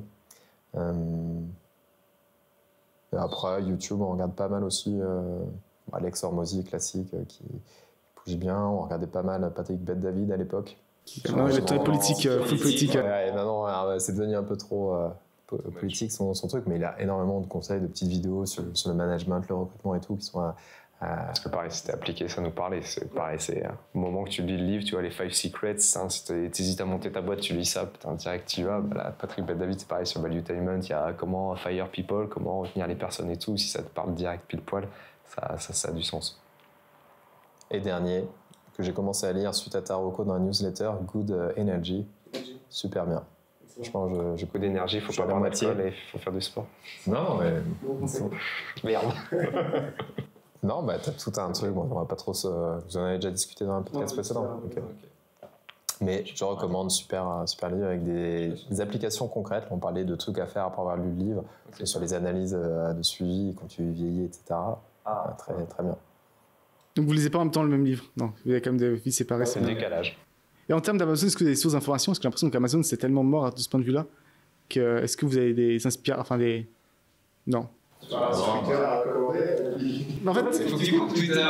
Et après, YouTube, on regarde pas mal aussi Alex Hormozy, classique, qui bouge bien. On regardait pas mal Patrick Bet-David à l'époque. Non, il est très politique, full politique. Ouais, non, c'est devenu un peu trop politique son truc, mais il a énormément de conseils, de petites vidéos sur le management, le recrutement et tout, qui sont Parce que pareil, si t'es appliqué, ça nous parlait. C'est pareil, c'est au moment que tu lis le livre, tu vois les 5 Secrets, hein, si t'hésites à monter ta boîte, tu lis ça, putain, direct tu y vas. Là, Patrick Bet-David, c'est pareil sur Valuetainment, il y a comment fire people, comment retenir les personnes et tout. Si ça te parle direct pile poil, ça a du sens. Et dernier, que j'ai commencé à lire suite à ta reco dans la newsletter, Good Energy. Super bien. Franchement, j'ai Beaucoup d'énergie, il faut pas boire d'alcool et il faut faire du sport. Non, mais... Merde. Non, t'as tout un truc, bon, on va pas trop vous en avez déjà discuté dans un podcast précédent. Okay. Mais je recommande, super livre avec des applications concrètes. On parlait de trucs à faire après avoir lu le livre, sur les analyses de suivi, quand tu vieillis, etc. Très, très bien. Donc vous lisez pas en même temps le même livre? Non, vous avez quand même des vies séparées. C'est le décalage. Et en termes d'Amazon, est-ce que vous avez des sources d'informations? Parce que j'ai l'impression qu'Amazon, c'est tellement mort de ce point de vue-là. Est-ce que vous avez des Non. Tu vas sur Twitter à recommander. Mais en fait, Il faut que tu coupes Twitter.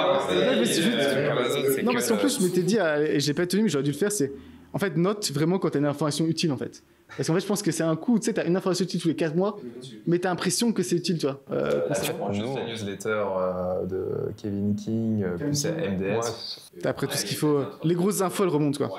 non, parce qu'en plus, je m'étais dit, et je l'ai pas tenu, mais j'aurais dû le faire, c'est en fait, note vraiment quand tu as une information utile en fait. Parce qu'en fait, je pense que c'est un coup, tu sais, tu as une information utile tous les 4 mois, mais tu as l'impression que c'est utile, tu vois. Juste la newsletter de Kevin King, plus MDS. Après tout ce qu'il faut, les grosses infos, elles remontent quoi.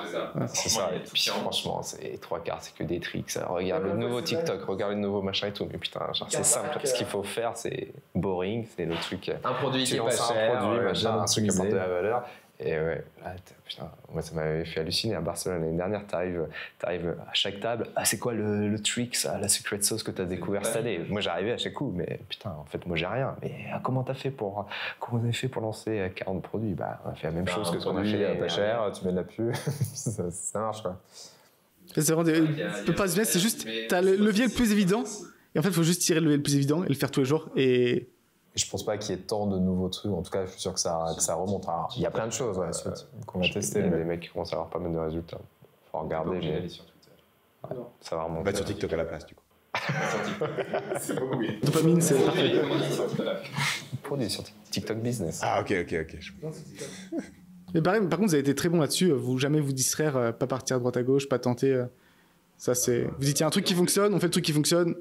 C'est ça. Et puis franchement, c'est 3/4, c'est que des tricks. Ça. Regarde le nouveau TikTok, regarde le nouveau machin et tout. Mais putain, genre, c'est simple. Ce qu'il faut faire, c'est boring, c'est le truc. Un produit qui est est pas cher, un produit, machin, un truc à optimisé. apporter de la valeur. Et ouais, là, putain, moi ça m'avait fait halluciner à Barcelone l'année dernière. T'arrives à chaque table, c'est quoi le trick, ça, la secret sauce que t'as découvert cette année? Moi j'arrivais à chaque coup, mais putain, en fait, moi j'ai rien. Mais comment vous avez fait pour lancer 40 produits? Bah, on a fait la même chose que ce qu'on a fait pas cher, tu mets de la pub, ça marche quoi. C'est vraiment le pas business, c'est juste, tu as le levier le plus évident, et en fait, il faut juste tirer le levier le plus évident et le faire tous les jours. Et je pense pas qu'il y ait tant de nouveaux trucs. En tout cas, je suis sûr que ça remonte. Alors, il y a plein de choses qu'on va tester. Il y a des mecs qui commencent à avoir pas mal de résultats. Faut regarder. Mais sur Twitter. ouais, ça va remonter. On va être sur TikTok à la place, du coup. C'est beaucoup mieux. dopamine, c'est parfait. Produit sur TikTok Business. Ah, ok. Mais par contre, vous avez été très bon là-dessus. Vous jamais vous distraire, pas partir à droite à gauche, pas tenter. Ça, c'est. Vous dites, il y a un truc qui fonctionne, on fait le truc qui fonctionne.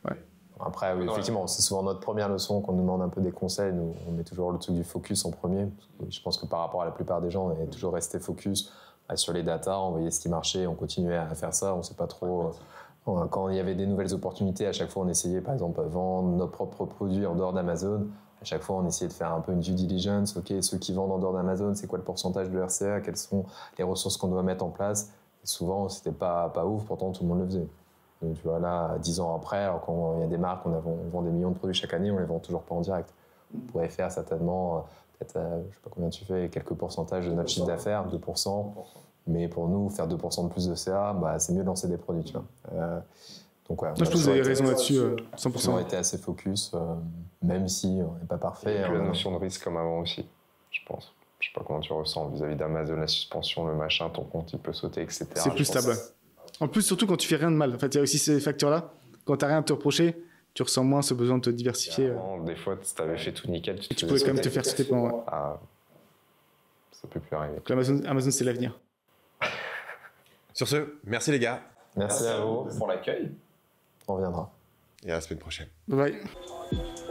Ouais. Après, oui, effectivement, c'est souvent notre première leçon qu'on nous demande un peu des conseils. Nous, on met toujours le truc du focus en premier. Je pense que par rapport à la plupart des gens, on est toujours resté focus sur les datas, on voyait ce qui marchait, on continuait à faire ça. On ne sait pas trop. Quand il y avait des nouvelles opportunités, à chaque fois, on essayait, par exemple, à vendre nos propres produits en dehors d'Amazon. À chaque fois, on essayait de faire un peu une due diligence. OK, ceux qui vendent en dehors d'Amazon, c'est quoi le pourcentage de RCA? Quelles sont les ressources qu'on doit mettre en place? Et souvent, c'était pas ouf, pourtant tout le monde le faisait. Donc, tu vois, là, 10 ans après, alors quand il y a des marques, on vend des millions de produits chaque année, on les vend toujours pas en direct. On pourrait faire certainement, peut-être, je sais pas combien tu fais, quelques pourcentages de notre chiffre d'affaires, 2%. Mais pour nous, faire 2% de plus de CA, bah, c'est mieux de lancer des produits, tu vois. Donc, ouais, Je pense que vous avez raison là-dessus, 100%. On a été assez focus, même si on n'est pas parfait. Et puis la notion de risque comme avant aussi, je pense. Je sais pas comment tu ressens vis-à-vis d'Amazon, la suspension, le machin, ton compte il peut sauter, etc. C'est plus stable. En plus, surtout quand tu fais rien de mal. En fait, il y a aussi ces facteurs-là. Quand tu n'as rien à te reprocher, tu ressens moins ce besoin de te diversifier. Des fois, si tu avais fait tout nickel, tu pouvais quand même te faire sauter pendant. Ouais. Ah, ça peut plus arriver. Donc, Amazon, c'est l'avenir. Sur ce, merci les gars. Merci à vous pour l'accueil. On reviendra. Et à la semaine prochaine. Bye bye.